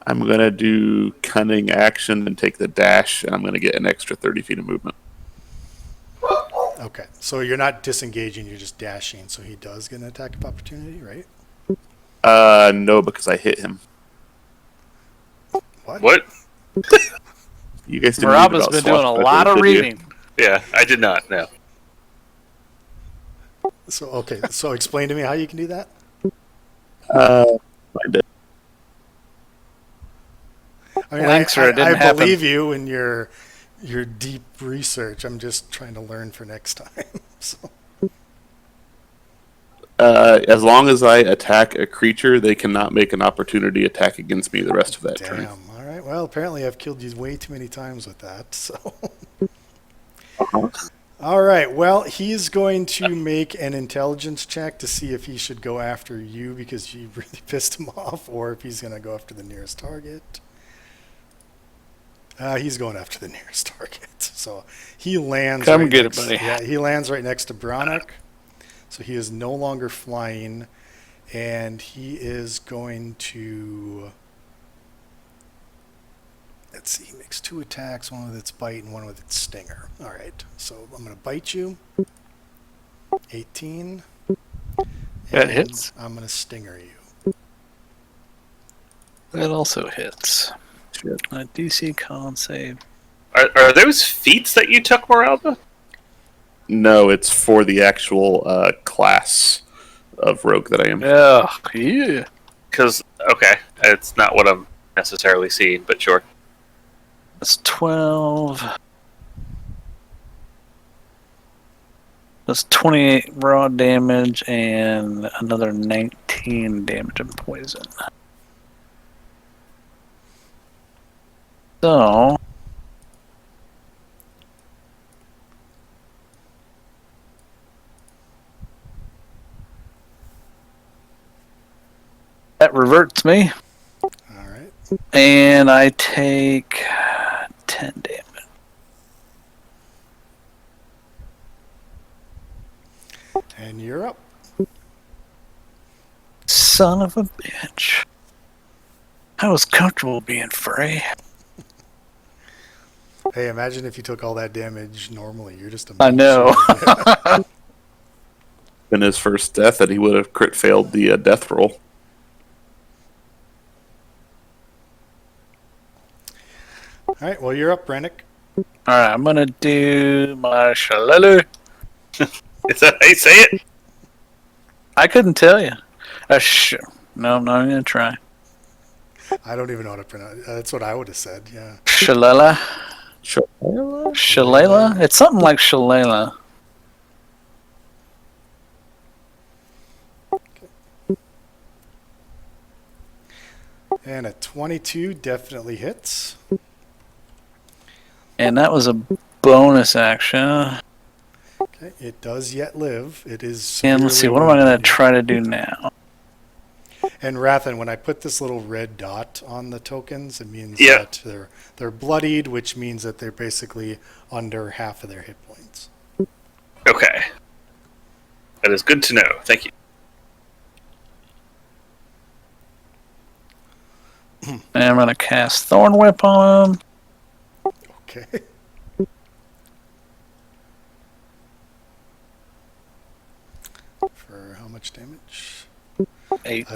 going to do cunning action and take the dash, and I'm going to get an extra 30 feet of movement. okay, so you're not disengaging; you're just dashing. So he does get an attack of opportunity, right? No, because I hit him. what? You guys didn't read Maraba's about been doing a swashbucklers, lot of did you? reading. Yeah, I did not. No. So okay, so explain to me how you can do that. Find it. I mean, Links or it didn't I happen. believe you in your deep research. I'm just trying to learn for next time. So As long as I attack a creature, they cannot make an opportunity attack against me the rest of that turn. damn. All right. Well, apparently I've killed you way too many times with that. So. All right. Well, he's going to make an intelligence check to see if he should go after you because you really pissed him off, or if he's going to go after the nearest target. He's going after the nearest target. So he lands. Come right get it, next- buddy. Yeah, he lands right next to Brannock. So he is no longer flying, and he is going to. Let's see, he makes 2 attacks, one with its bite and one with its stinger. All right, so I'm going to bite you. 18. That and hits. I'm going to stinger you. That also hits. Shit. A DC con save. Are those feats that you took, Moralba? No, it's for the actual class of rogue that I am. Yeah. Because okay, it's not what I'm necessarily seeing, but sure. That's 12. That's 28 raw damage and another 19 damage and poison. So. That reverts me, All right. and I take 10 damage. And you're up. Son of a bitch. I was comfortable being free. Hey, imagine if you took all that damage normally. You're just a I know. shield. In his first death, that he would have crit failed the death roll. All right, well, you're up, Brannick. Alright, I'm gonna do my shillelagh. Is that how you say it? I couldn't tell you. No, I'm not gonna try. I don't even know how to pronounce it. That's what I would have said, yeah. Shillelagh? Sure. Shillelagh? It's something like shillelagh. And a 22 definitely hits. And that was a bonus action. Okay, it does yet live. It is. And let's see, severely what am I gonna wounded. try to do now? And Rathan, when I put this little red dot on the tokens, it means Yeah. that they're bloodied, which means that they're basically under half of their hit points. Okay. That is good to know. Thank you. And I'm gonna cast Thorn Whip on him. Okay. For how much damage? 8.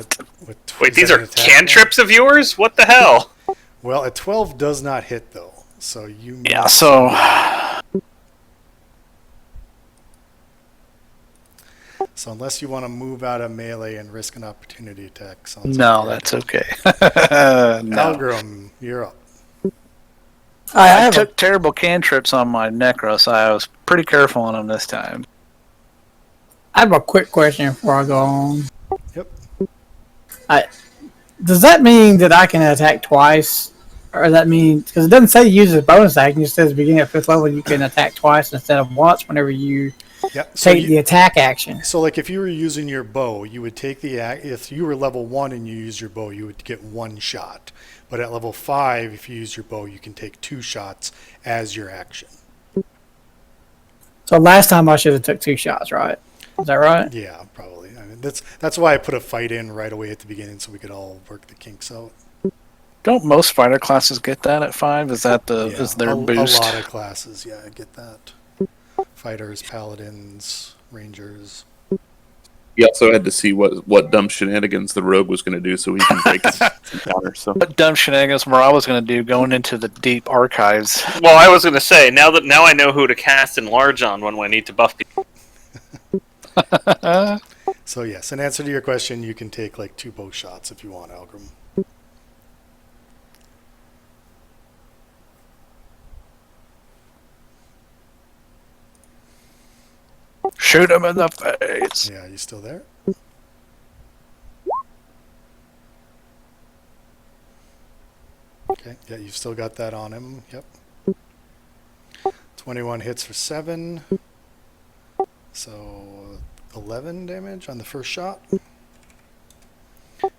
Wait, is these that are an attack cantrips of yours? What the hell? roll? Well, a 12 does not hit though, so you. Yeah, miss. so So unless you want to move out of melee and risk an opportunity attack, sounds no, like that's okay. No. Algrim, you're up. I took terrible cantrips on my Necro, so I was pretty careful on them this time. I have a quick question before I go on. Yep. Does that mean that I can attack twice? Or does that mean, because it doesn't say you use a bonus action, it just says beginning at 5th level you can attack twice instead of once whenever you Yeah. So take the attack action. So, like, if you were using your bow, you would take if you were level 1 and you use your bow, you would get 1 shot. But at level 5, if you use your bow, you can take 2 shots as your action. So last time I should have took 2 shots, right? Is that right? Yeah, probably. I mean, that's why I put a fight in right away at the beginning so we could all work the kinks out. Don't most fighter classes get that at 5? Is that is their boost? A lot of classes, yeah, get that. Fighters, paladins, rangers. He also had to see what dumb shenanigans the rogue was going to do so he can break his counter. So What dumb shenanigans were I was going to do going into the deep archives? Well, I was going to say, now I know who to cast Enlarge on when I need to buff people. So yes, in answer to your question, you can take like 2 bow shots if you want, Algrim. Shoot him in the face. Yeah, you still there? Okay, yeah, you've still got that on him. Yep. 21 hits for 7. So 11 damage on the first shot.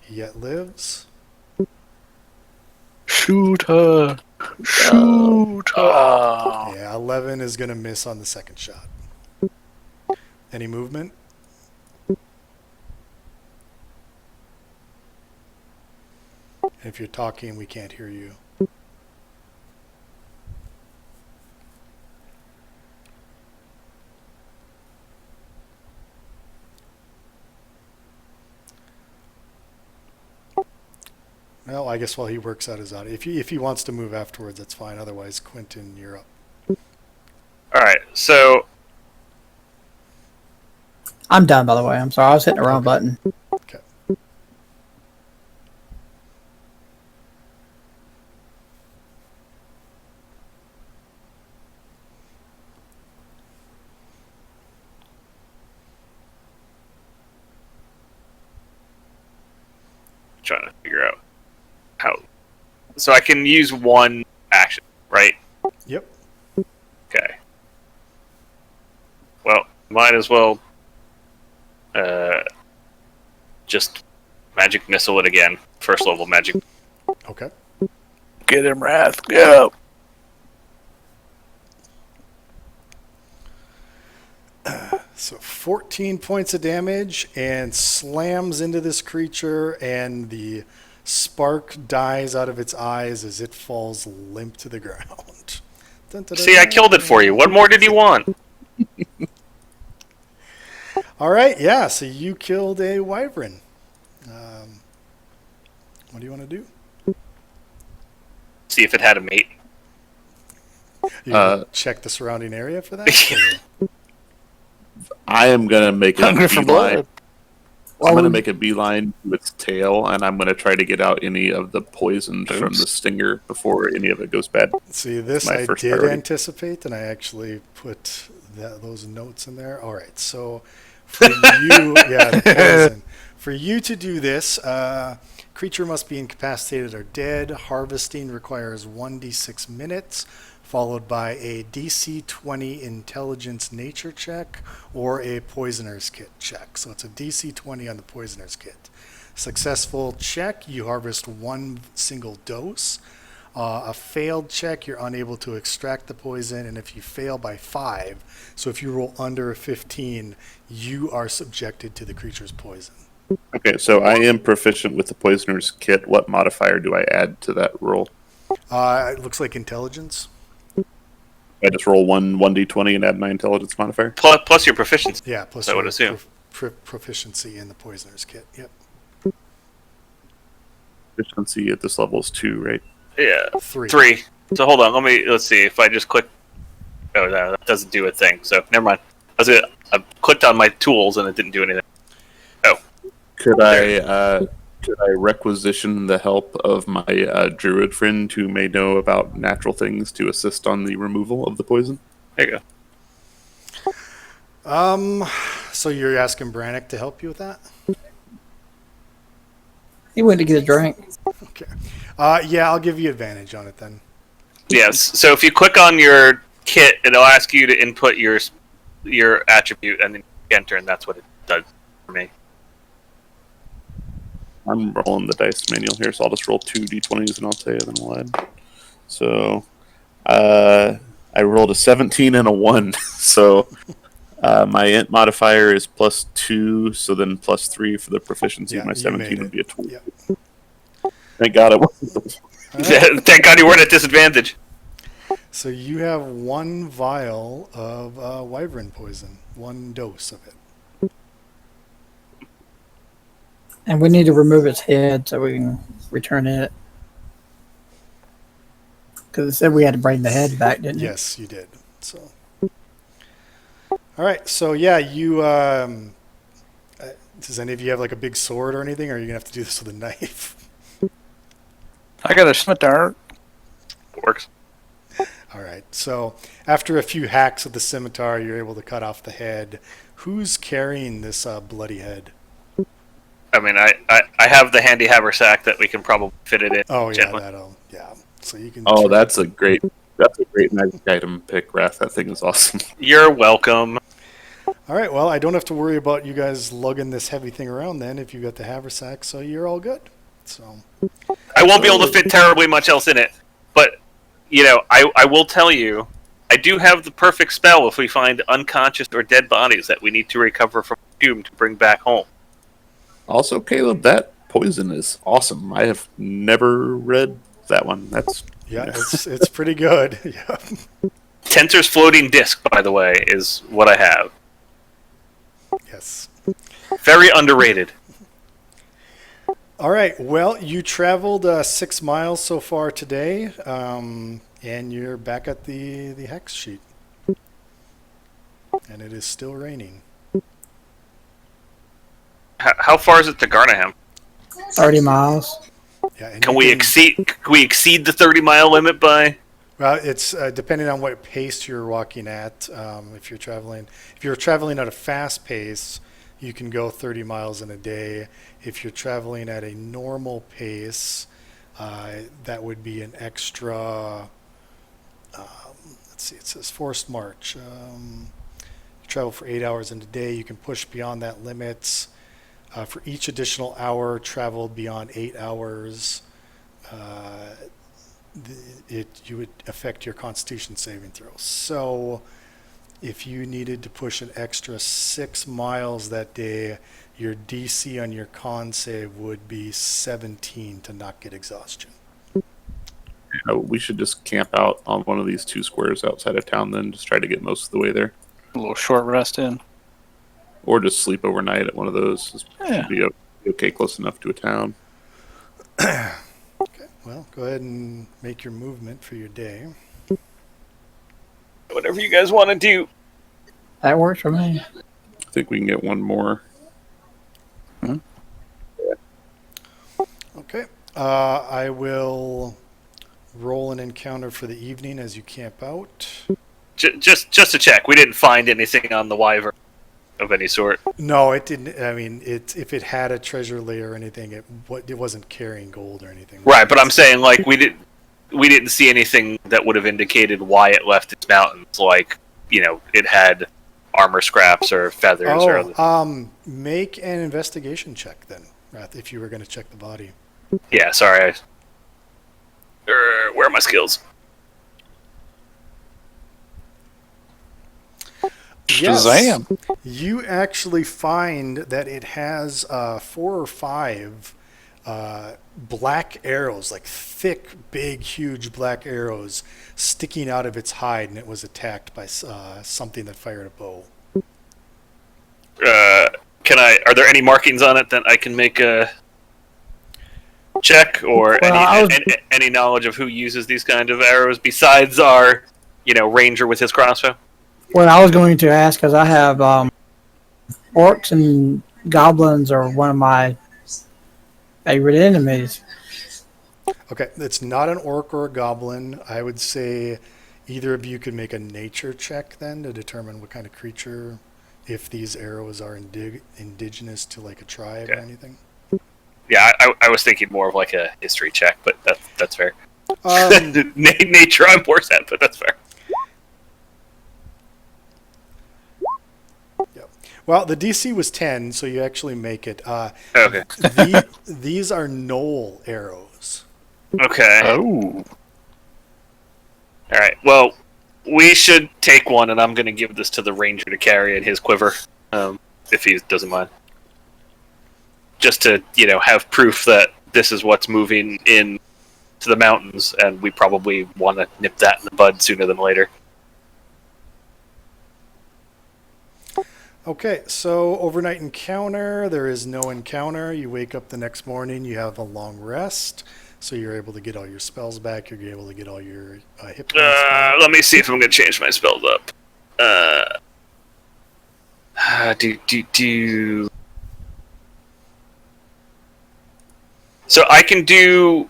He yet lives. Shoot her. Shoot her. Yeah, 11 is going to miss on the second shot. Any movement? If you're talking, we can't hear you. Well, I guess while he works out his audio, if he wants to move afterwards, that's fine. Otherwise, Quentin, you're up. Alright, so I'm done, by the way. I'm sorry. I was hitting the wrong button. Okay. trying to figure out how. So I can use one action, right? Yep. Okay. Well, might as well just magic missile it again. First level magic. Okay. Get him, Wrath. Go. So 14 points of damage and slams into this creature, and the spark dies out of its eyes as it falls limp to the ground. Dun, dun, dun, See, I killed it for you. What more did you want? All right, yeah, so you killed a wyvern. What do you want to do? See if it had a mate. You gonna check the surrounding area for that? Or- I am gonna make a Hungry for beeline. blood. I'm gonna make a beeline to its tail, and I'm gonna try to get out any of the poison from Oops. the stinger before any of it goes bad. See, this My I first did priority. anticipate, and I actually put those notes in there. All right, so for you, yeah, the poison. For you to do this, creature must be incapacitated or dead. Harvesting requires 1d6 minutes, followed by a DC 20 intelligence nature check or a poisoner's kit check. So it's a DC 20 on the poisoner's kit. Successful check, you harvest one single dose. A failed check, you're unable to extract the poison, and if you fail by 5, so if you roll under a 15, you are subjected to the creature's poison. Okay, so I am proficient with the poisoner's kit. What modifier do I add to that roll? It looks like intelligence. I just roll 1d20 and add my intelligence modifier. Plus your proficiency. Yeah, plus I would your assume. proficiency in the poisoner's kit. Yep. Proficiency at this level is 2, right? Yeah. 3. 3. So hold on. Let's see. If I just click. Oh, no, that doesn't do a thing. So never mind. I clicked on my tools and it didn't do anything. Could I requisition the help of my druid friend who may know about natural things to assist on the removal of the poison? There you go. So you're asking Brannick to help you with that? He went to get a drink. Okay. Yeah, I'll give you advantage on it then. Yes. So if you click on your kit, it'll ask you to input your attribute and then you enter, and that's what it does for me. I'm rolling the dice manual here, so I'll just roll 2 d20s and I'll tell you, then we'll add. So, I rolled a 17 and a 1. So, my int modifier is +2, so then +3 for the proficiency. Yeah, My you 17 made would it. be a 20. Yep. Thank God it wasn't. All right. Thank God you weren't at disadvantage. So you have 1 vial of wyvern poison, 1 dose of it. And we need to remove its head so we can return it. Because it said we had to bring the head back, didn't it? Yes, you did. So, all right. So yeah, you. Does any of you have like a big sword or anything, or are you gonna have to do this with a knife? I got a scimitar. Works. All right. So after a few hacks with the scimitar, you're able to cut off the head. Who's carrying this bloody head? I mean, I have the handy haversack that we can probably fit it in. Oh yeah, gently. yeah. So you can. Oh, that's a great magic item pick, Wrath. That thing is awesome. You're welcome. All right. Well, I don't have to worry about you guys lugging this heavy thing around then if you got the haversack, so you're all good. So. I won't be able to fit terribly much else in it, but I will tell you, I do have the perfect spell if we find unconscious or dead bodies that we need to recover from the tomb to bring back home. Also, Caleb, that poison is awesome. I have never read that one. That's Yeah, it's pretty good. Yeah. Tensor's floating disc, by the way, is what I have. Yes. Very underrated. All right. Well, you traveled 6 miles so far today, and you're back at the hex sheet, and it is still raining. How far is it to Garnaham? 30 miles. Yeah. And Can you we exceed the 30-mile limit by? Well, it's depending on what pace you're walking at. If you're traveling at a fast pace, you can go 30 miles in a day. If you're traveling at a normal pace, that would be an extra. Let's see. It says forced march. You travel for 8 hours in a day. You can push beyond that limit. For each additional hour traveled beyond 8 hours, you would affect your Constitution saving throw. So if you needed to push an extra 6 miles that day, your DC on your con save would be 17 to not get exhaustion. We should just camp out on one of these 2 squares outside of town, then just try to get most of the way there, A little short rest in. or just sleep overnight at one of those. This Yeah. should be okay, close enough to a town. Okay, well, go ahead and make your movement for your day. Whatever you guys want to do. That works for me. I think we can get one more. Okay, I will roll an encounter for the evening as you camp out. Just to check, we didn't find anything on the wyvern of any sort. No, it didn't. I mean, if it had a treasure layer or anything, it wasn't carrying gold or anything. Right, but I'm saying like we didn't see anything that would have indicated why it left its mountains. Like, you know, it had armor scraps or feathers or other. Make an investigation check then, Wrath, if you were going to check the body. Yeah, sorry. Where are my skills? Shazam! You actually find that it has 4 or 5 black arrows, like thick, big, huge black arrows sticking out of its hide, and it was attacked by something that fired a bow. Are there any markings on it that I can make a check, or Well, any knowledge of who uses these kind of arrows besides our, ranger with his crossbow? Well, I was going to ask because I have orcs and goblins are one of my favorite enemies. Okay, it's not an orc or a goblin. I would say either of you could make a nature check then to determine what kind of creature, if these arrows are indigenous to like a tribe or Okay. anything. Yeah, I was thinking more of like a history check, but that's fair. Um, Nature, I'm worse at, but that's fair. well, the DC was 10, so you actually make it. Okay. These are knoll arrows. Okay. Oh. All right. Well, we should take one, and I'm going to give this to the ranger to carry in his quiver, if he doesn't mind. Just to, have proof that this is what's moving in to the mountains, and we probably want to nip that in the bud sooner than later. Okay, so overnight encounter. There is no encounter. You wake up the next morning. You have a long rest, so you're able to get all your spells back. You're able to get all your hit points back. Let me see if I'm going to change my spells up. So I can do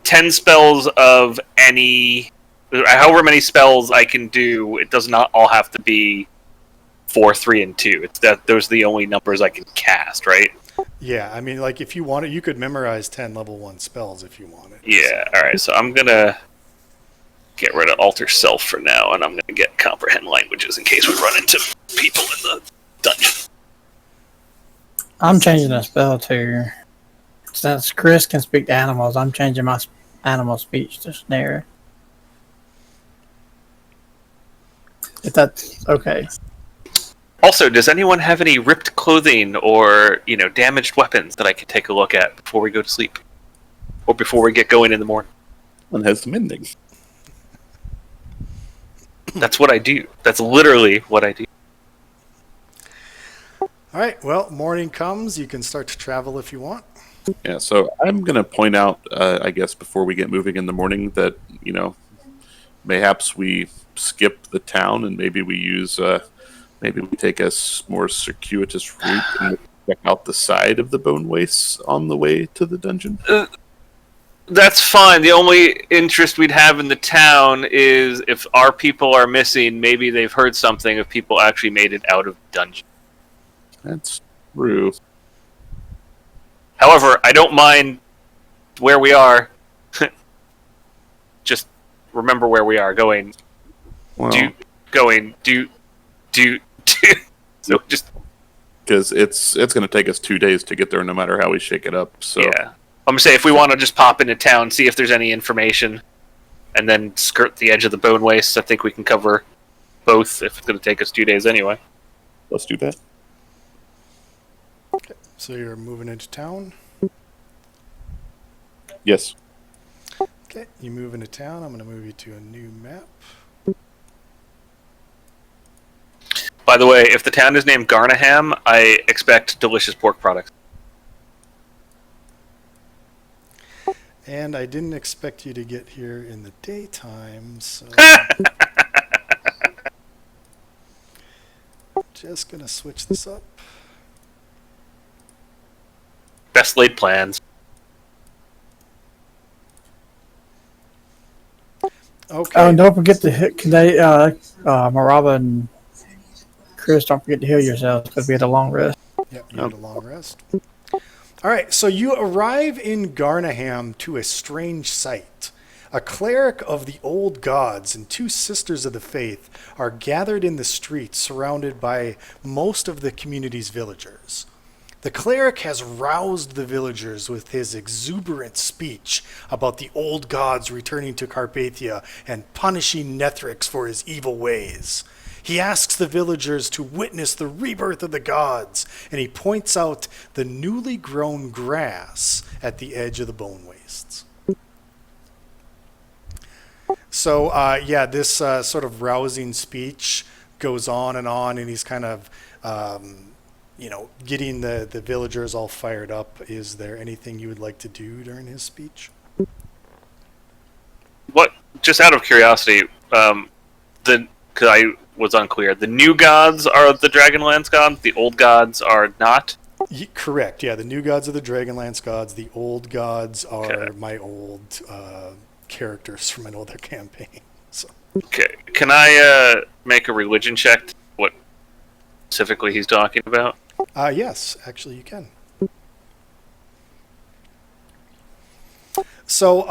10 spells of any, however many spells I can do. It does not all have to be 4, 3, and 2. It's that those are the only numbers I can cast, right? Yeah, I mean, like if you wanted, you could memorize 10 level 1 spells if you wanted. Yeah. All right. So I'm gonna get rid of Alter Self for now, and I'm gonna get Comprehend Languages in case we run into people in the dungeon. I'm changing the spell to, since Chris can speak to animals, I'm changing my animal speech to snare. If that's okay. Also, does anyone have any ripped clothing or, damaged weapons that I can take a look at before we go to sleep? Or before we get going in the morning? One has some mending. That's what I do. That's literally what I do. All right, well, morning comes. You can start to travel if you want. Yeah, so I'm going to point out, I guess, before we get moving in the morning that, mayhaps we skip the town and maybe we use, maybe we take a more circuitous route and check out the side of the bone wastes on the way to the dungeon. That's fine. The only interest we'd have in the town is if our people are missing, maybe they've heard something if people actually made it out of the dungeon. That's true. However, I don't mind where we are. Just remember where we are. Going. Well, So just because it's going to take us 2 days to get there no matter how we shake it up. So yeah. I'm gonna say if we want to just pop into town, see if there's any information, and then skirt the edge of the bone waste. I think we can cover both if it's going to take us 2 days anyway. Let's do that. So you're moving into town. Yes. Okay, you move into town. I'm going to move you to a new map. By the way, if the town is named Garnaham, I expect delicious pork products. And I didn't expect you to get here in the daytime, so just going to switch this up. Best laid plans. Okay. Oh, and don't forget to hit. Can they, Maraba and Chris, don't forget to heal yourselves because we had a long rest. Yep, you had a long rest. All right, so you arrive in Garnaham to a strange sight. A cleric of the old gods and 2 sisters of the faith are gathered in the streets surrounded by most of the community's villagers. The cleric has roused the villagers with his exuberant speech about the old gods returning to Carpathia and punishing Nethrix for his evil ways. He asks the villagers to witness the rebirth of the gods, and he points out the newly grown grass at the edge of the bone wastes. So, this sort of rousing speech goes on, and he's kind of, getting the villagers all fired up. Is there anything you would like to do during his speech? What? Just out of curiosity, because I was unclear. The new gods are the Dragonlance gods. The old gods are not. Correct. Yeah, the new gods are the Dragonlance gods. The old gods are Okay. my old characters from an older campaign. So. Okay. Can I make a religion check? To what specifically he's talking about? Yes, actually, you can. So,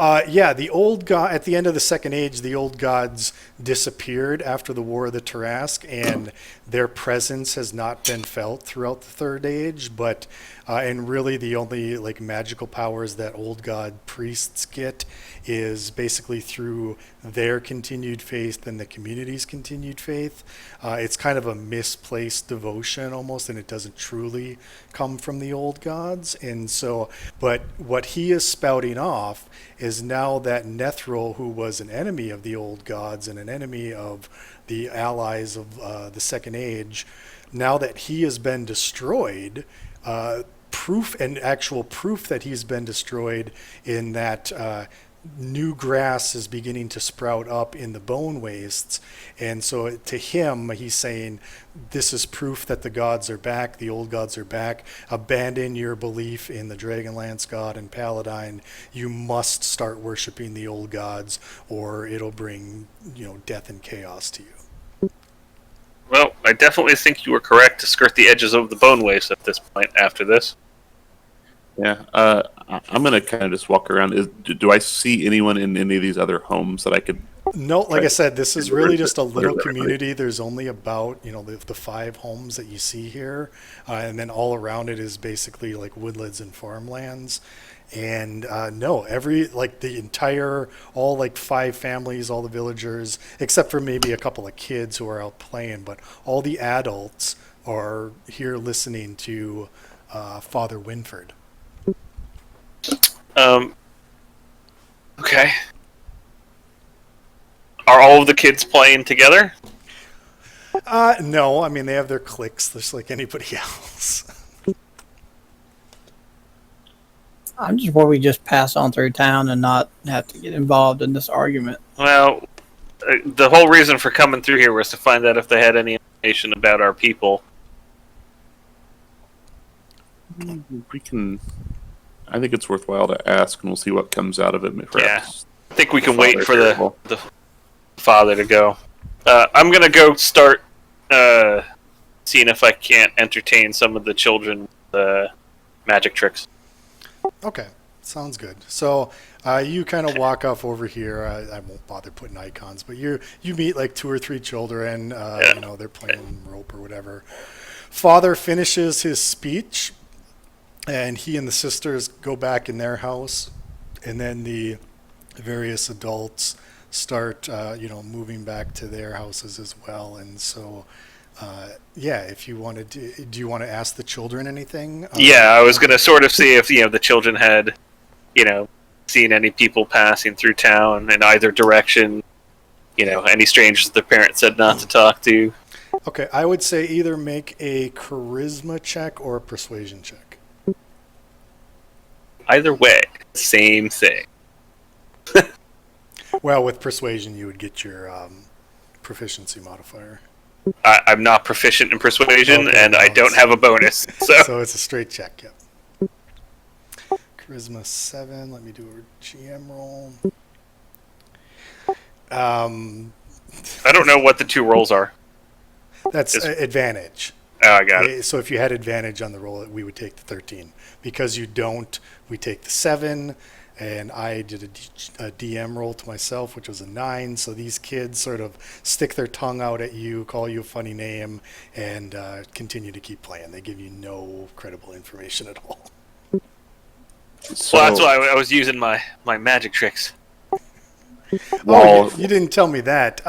the old god at the end of the Second Age, the old gods disappeared after the War of the Tarrasque, and their presence has not been felt throughout the Third Age. But and really, the only magical powers that old god priests get is basically through their continued faith and the community's continued faith. It's kind of a misplaced devotion almost, and it doesn't truly come from the old gods. And so, but what he is spouting off is now that Nethril, who was an enemy of the old gods and an enemy of the allies of the Second Age, now that he has been destroyed, actual proof that he's been destroyed in that new grass is beginning to sprout up in the bone wastes. And so to him, he's saying, this is proof that the gods are back, the old gods are back. Abandon your belief in the Dragonlance god and Paladine. You must start worshiping the old gods, or it'll bring, death and chaos to you. Well, I definitely think you were correct to skirt the edges of the bone waste at this point after this. Yeah. I'm going to kind of just walk around. Do I see anyone in any of these other homes that I could... No, like I said, this is really just a little Whatever. community. There's only about, the 5 homes that you see here. And then all around it is basically like woodlands and farmlands. And no, all 5 families, all the villagers, except for maybe a couple of kids who are out playing, but all the adults are here listening to Father Winford. Okay. Are all of the kids playing together? No, I mean, they have their cliques just like anybody else. I'm just worried we just pass on through town and not have to get involved in this argument. Well, the whole reason for coming through here was to find out if they had any information about our people. We can... I think it's worthwhile to ask, and we'll see what comes out of it. Perhaps I think we can Father wait for Terrible. the father to go. I'm going to go start seeing if I can't entertain some of the children with magic tricks. Okay, sounds good. So you kind of walk off over here. I won't bother putting icons, but you meet 2 or 3 children. They're playing rope or whatever. Father finishes his speech, and he and the sisters go back in their house, and then the various adults start, moving back to their houses as well. And so, yeah, if you wanted to, do you want to ask the children anything? Yeah, I was going to sort of see if the children had, seen any people passing through town in either direction. Any strangers that their parents said not to talk to. Okay, I would say either make a charisma check or a persuasion check. Either way, same thing. Well, with persuasion, you would get your proficiency modifier. I'm not proficient in persuasion, Okay, and I no, don't have a bonus. So So it's a straight check, yep. Charisma 7. Let me do a GM roll. I don't know what the two rolls are. That's advantage. Oh, I got it. So if you had advantage on the roll, we would take the 13. Because you don't, we take the 7. And I did a DM roll to myself, which was a 9. So these kids sort of stick their tongue out at you, call you a funny name, and continue to keep playing. They give you no credible information at all. So, Well, that's why I was using my magic tricks. Oh, you didn't tell me that.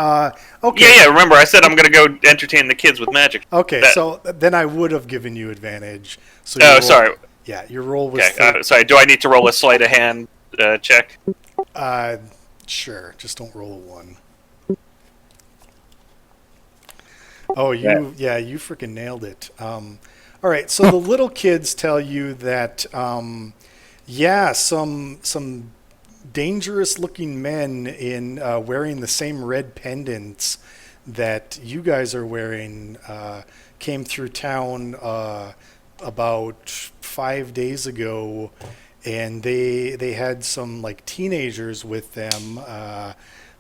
Okay. Yeah. Remember, I said I'm going to go entertain the kids with magic. Okay, That- so then I would have given you advantage. So Oh, your roll- sorry. Yeah, your roll was. Okay. Sorry. Do I need to roll a sleight of hand check? Sure. Just don't roll a 1. Oh, you freaking nailed it. All right, so the little kids tell you that, some dangerous-looking men in wearing the same red pendants that you guys are wearing came through town about 5 days ago, and they had some like teenagers with them,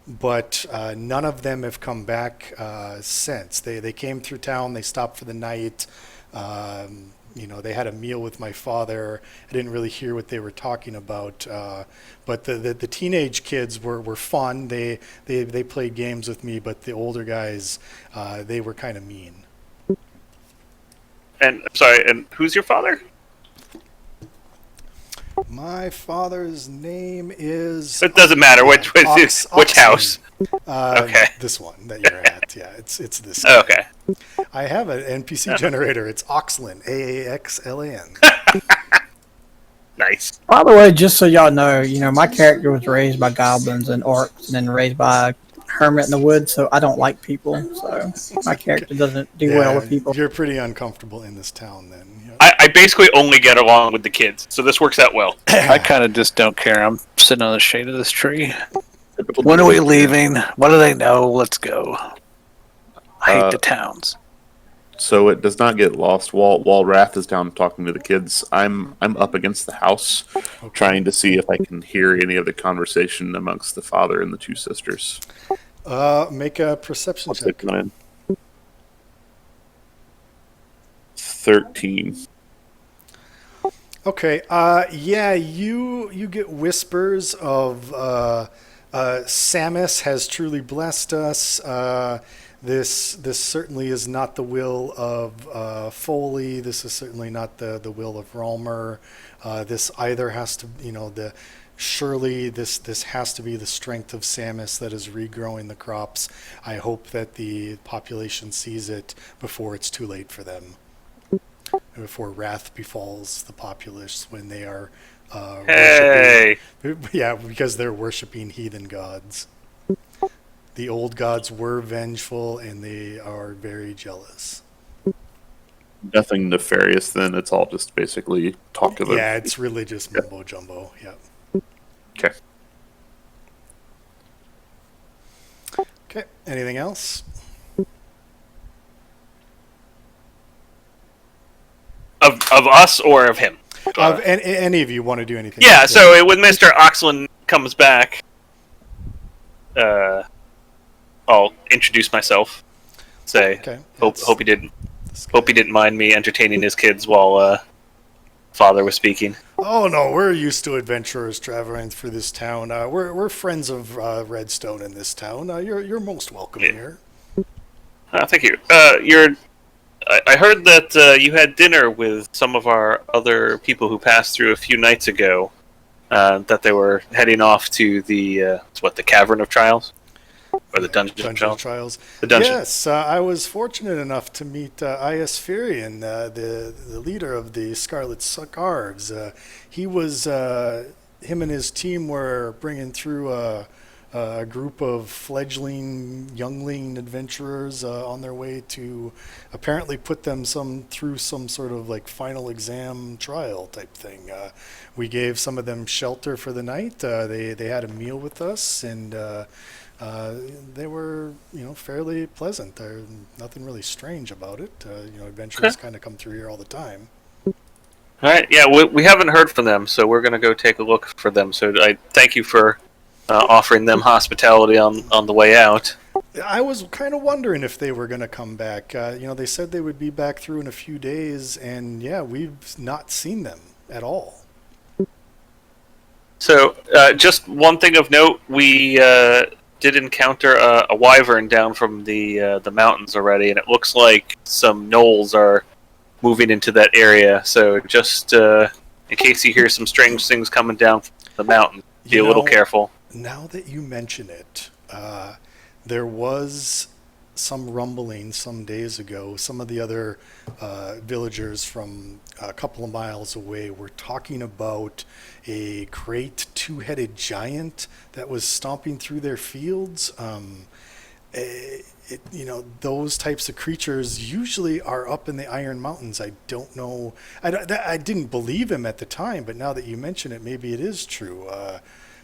but none of them have come back since. They came through town. They stopped for the night. They had a meal with my father. I didn't really hear what they were talking about, but the teenage kids were fun. They played games with me, but the older guys, they were kind of mean. And sorry. And who's your father? My father's name is. It doesn't matter. Which Oxley. house? Okay. This one that you're at. Yeah, it's this. Okay. I have an NPC generator. It's Oxlan, AAXLAN. Nice. By the way, just so y'all know, my character was raised by goblins and orcs, and then raised by a hermit in the woods. So I don't like people. So my character doesn't do well with people. You're pretty uncomfortable in this town, then. I basically only get along with the kids, so this works out well. I kind of just don't care. I'm sitting on the shade of this tree. When are we leaving? What do they know? Let's go. I hate the towns. So it does not get lost. While Wrath is down talking to the kids, I'm up against the house, trying to see if I can hear any of the conversation amongst the father and the two sisters. Make a perception What's check. it coming in? 13. Okay. Yeah, you get whispers of Samus has truly blessed us. This certainly is not the will of Foley. This is certainly not the will of Ralmer. This either has to, surely this has to be the strength of Samus that is regrowing the crops. I hope that the population sees it before it's too late for them. Before wrath befalls the populace when they are Hey. worshiping. Yeah, because they're worshiping heathen gods. The old gods were vengeful, and they are very jealous. Nothing nefarious then. It's all just basically talk of it. Yeah, it's religious mumbo jumbo. Yeah. Okay. Okay. Anything else? Of us or of him? Of any of you want to do anything? Yeah, so when Mr. Oxlin comes back, I'll introduce myself. Say, Okay. hope he didn't mind me entertaining his kids while father was speaking. Oh no, we're used to adventurers traveling through this town. We're friends of Redstone in this town. You're most welcome Yeah. here. Thank you. I heard that you had dinner with some of our other people who passed through a few nights ago. that they were heading off to the Cavern of Trials, or the Dungeon of Trials. Trials. The dungeon. Yes, I was fortunate enough to meet Iaspherion, the leader of the Scarlet Scarves. Him and his team were bringing through a group of fledgling youngling adventurers on their way to apparently put them through some sort of like final exam trial type thing. We gave some of them shelter for the night. They had a meal with us, and they were, fairly pleasant. There's nothing really strange about it. Adventurers kind of come through here all the time. All right, yeah, we haven't heard from them, so we're going to go take a look for them. So I thank you for offering them hospitality on the way out. I was kind of wondering if they were going to come back. They said they would be back through in a few days, and yeah, we've not seen them at all. So just one thing of note, we did encounter a wyvern down from the mountains already, and it looks like some gnolls are moving into that area. So just in case you hear some strange things coming down from the mountain, be a little careful. Now that you mention it, there was some rumbling some days ago. Some of the other villagers from a couple of miles away were talking about a great two-headed giant that was stomping through their fields. Those types of creatures usually are up in the Iron Mountains. I don't know. I didn't believe him at the time, but now that you mention it, maybe it is true.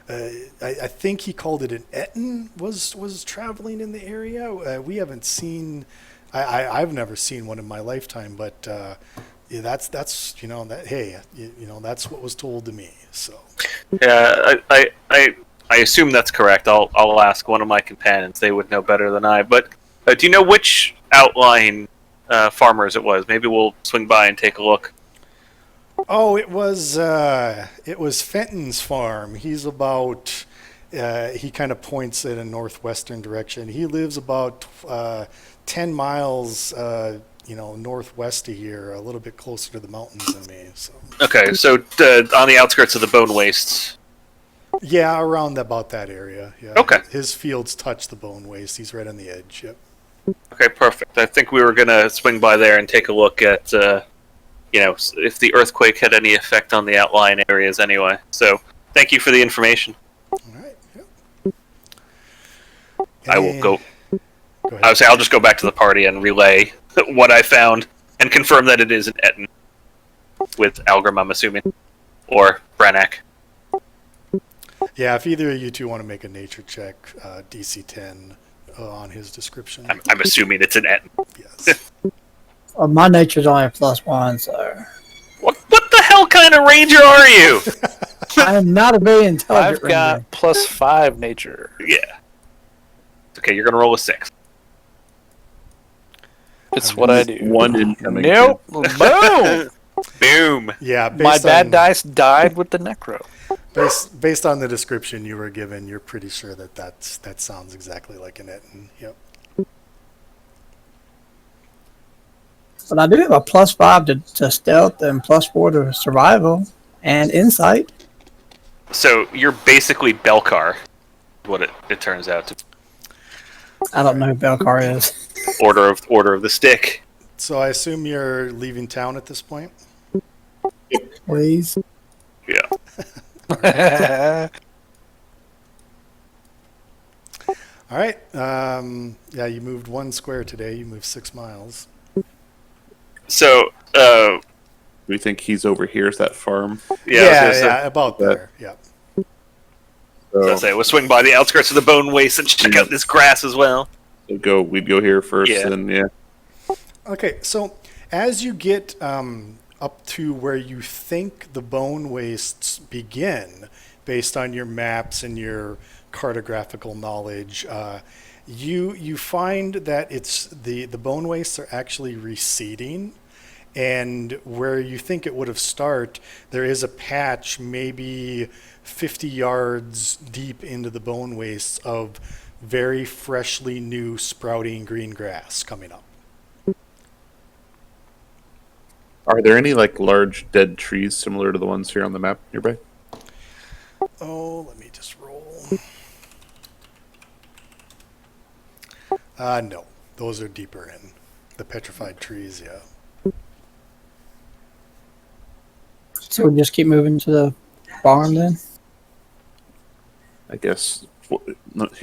I think he called it an Etten was traveling in the area. We haven't seen. I've never seen one in my lifetime, but that's that's what was told to me. So yeah, I assume that's correct. I'll ask one of my companions. They would know better than I. But do you know which outlying farmers it was? Maybe we'll swing by and take a look. Oh, it was Fenton's farm. He's about. He kind of points in a northwestern direction. He lives about 10 miles, northwest of here, a little bit closer to the mountains than me. So. Okay, so on the outskirts of the Bone Wastes. Yeah, around about that area. Yeah. Okay. His fields touch the Bone Waste. He's right on the edge. Yep. Okay, perfect. I think we were gonna swing by there and take a look at, if the earthquake had any effect on the outlying areas anyway. So, thank you for the information. All right. Yep. I will go. Go I would ahead. say I'll just go back to the party and relay what I found and confirm that it is an Etten with Algrim, I'm assuming, or Brannak. Yeah, if either of you two want to make a nature check, DC 10 on his description. I'm assuming it's an Etten. Yes. Well, my nature's only a +1, so What the hell kind of ranger are you? I am not a very intelligent I've got ranger. +5 nature. Yeah. Okay, you're gonna roll a 6. It's what I do. One incoming. Nope. Boom. Boom. Yeah, My bad dice died with the necro. Based on the description you were given, you're pretty sure that sounds exactly like an Etten. Yep. But I do have a +5 to stealth and +4 to survival and insight. So you're basically Belcar, what it turns out to. I don't know who Belcar is. Order of the Stick. So I assume you're leaving town at this point? Please. Yeah. All right. Yeah, you moved 1 square today. You moved 6 miles. So, We think he's over here. Is that farm? Yeah, about there. Yeah. I'll say we'll swing by the outskirts of the Bone Waste and check out this grass as well. So we'd go here first, Yeah. and yeah. Okay, so as you get up to where you think the Bone Wastes begin, based on your maps and your cartographical knowledge, you find that it's the Bone Wastes are actually receding, and where you think it would have started, there is a patch maybe 50 yards deep into the Bone Wastes of very freshly new sprouting green grass coming up. Are there any like large dead trees similar to the ones here on the map nearby? Oh, let me just roll. No. Those are deeper in. The petrified trees, yeah. So we just keep moving to the barn then. I guess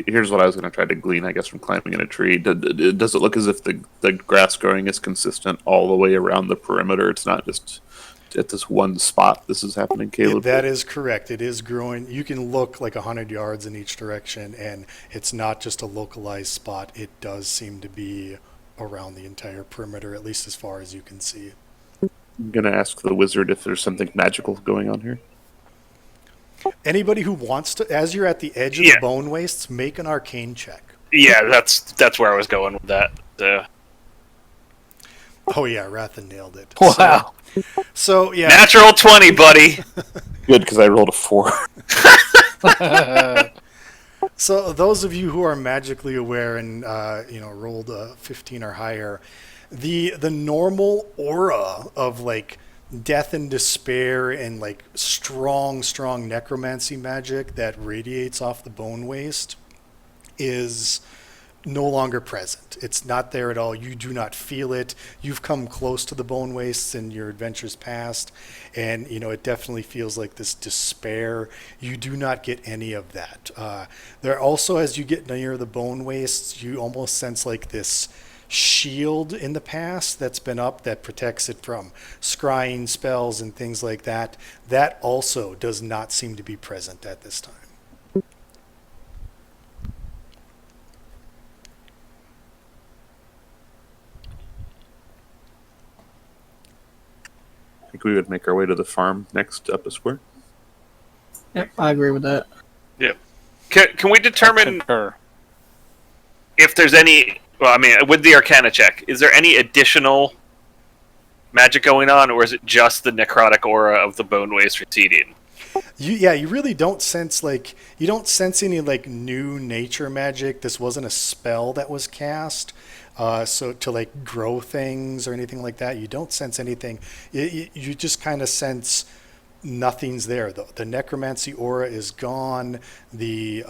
here's what I was going to try to glean. I guess from climbing in a tree, does it look as if the grass growing is consistent all the way around the perimeter? It's not just at this one spot. This is happening, Caleb. That is correct. It is growing. You can look like 100 yards in each direction, and it's not just a localized spot. It does seem to be around the entire perimeter, at least as far as you can see. I'm going to ask the wizard if there's something magical going on here. Anybody who wants to, as you're at the edge of Yeah. the bone wastes, make an arcane check. Yeah, that's where I was going with that. Oh yeah, Rathan nailed it. Wow. So yeah, Natural 20, buddy. Good, because I rolled a 4. so those of you who are magically aware and rolled a 15 or higher, the normal aura of like death and despair and like strong necromancy magic that radiates off the bone waste is no longer present. It's not there at all. You do not feel it. You've come close to the bone wastes in your adventures past, and it definitely feels like this despair. You do not get any of that. There also, as you get near the bone wastes, you almost sense like this shield in the past that's been up that protects it from scrying spells and things like that. That also does not seem to be present at this time. I think we would make our way to the farm next up a square. Yep, I agree with that. Can we determine Concur. if there's any? Well, I mean, with the Arcana check, is there any additional magic going on, or is it just the necrotic aura of the bone waste receding? You really don't sense any like new nature magic. This wasn't a spell that was cast, so to like grow things or anything like that. You don't sense anything. You just kind of sense nothing's there. The necromancy aura is gone. The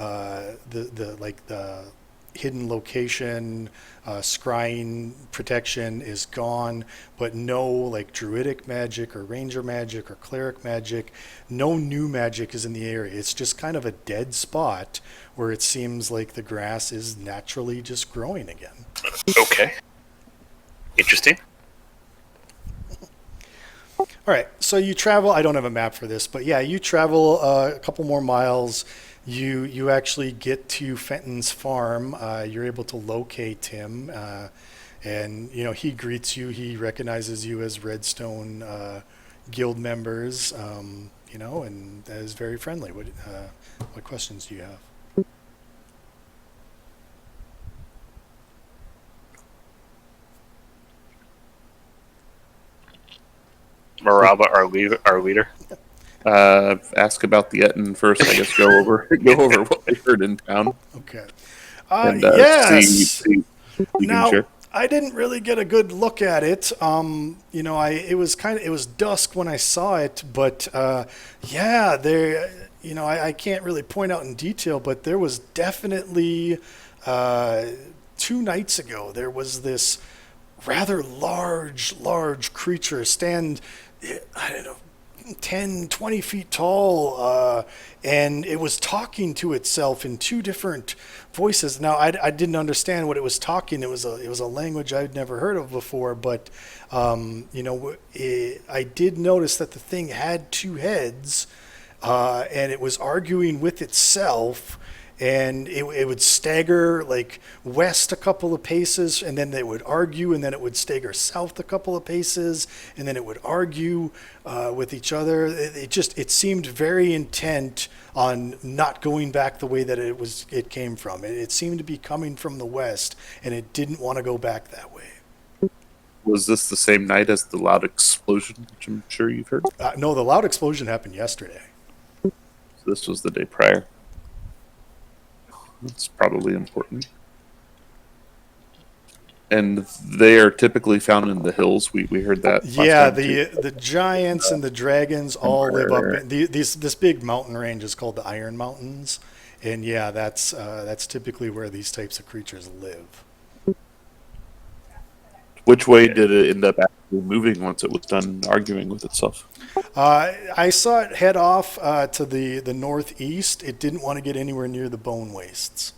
hidden location, scrying protection is gone, but no like druidic magic or ranger magic or cleric magic. No new magic is in the area. It's just kind of a dead spot where it seems like the grass is naturally just growing again. Okay. Interesting. All right, so you travel. I don't have a map for this, but yeah, you travel a couple more miles. You actually get to Fenton's farm. You're able to locate him, and he greets you. He recognizes you as Redstone guild members, and is very friendly. What questions do you have? Maraba, our leader. Ask about the Etten first. I guess go over what we heard in town. Okay. And Yes. see you Now, can share. I didn't really get a good look at it. It was dusk when I saw it, but yeah, there. I can't really point out in detail, but there was definitely 2 nights ago there was this rather large creature I don't know, 10, 20 feet tall, and it was talking to itself in 2 different voices. Now, I didn't understand what it was talking. It was a language I'd never heard of before, but I did notice that the thing had 2 heads, and it was arguing with itself. And it would stagger like west a couple of paces, and then they would argue, and then it would stagger south a couple of paces, and then it would argue with each other. It seemed very intent on not going back the way that it came from. It seemed to be coming from the west, and it didn't want to go back that way. Was this the same night as the loud explosion, which I'm sure you've heard? No, the loud explosion happened yesterday. So this was the day prior. That's probably important. And they are typically found in the hills. We heard that. last Yeah, time, too. the giants and the dragons all live up in this big mountain range is called the Iron Mountains, and yeah, that's typically where these types of creatures live. Which way did it end up actually moving once it was done arguing with itself? I saw it head off to the northeast. It didn't want to get anywhere near the bone wastes.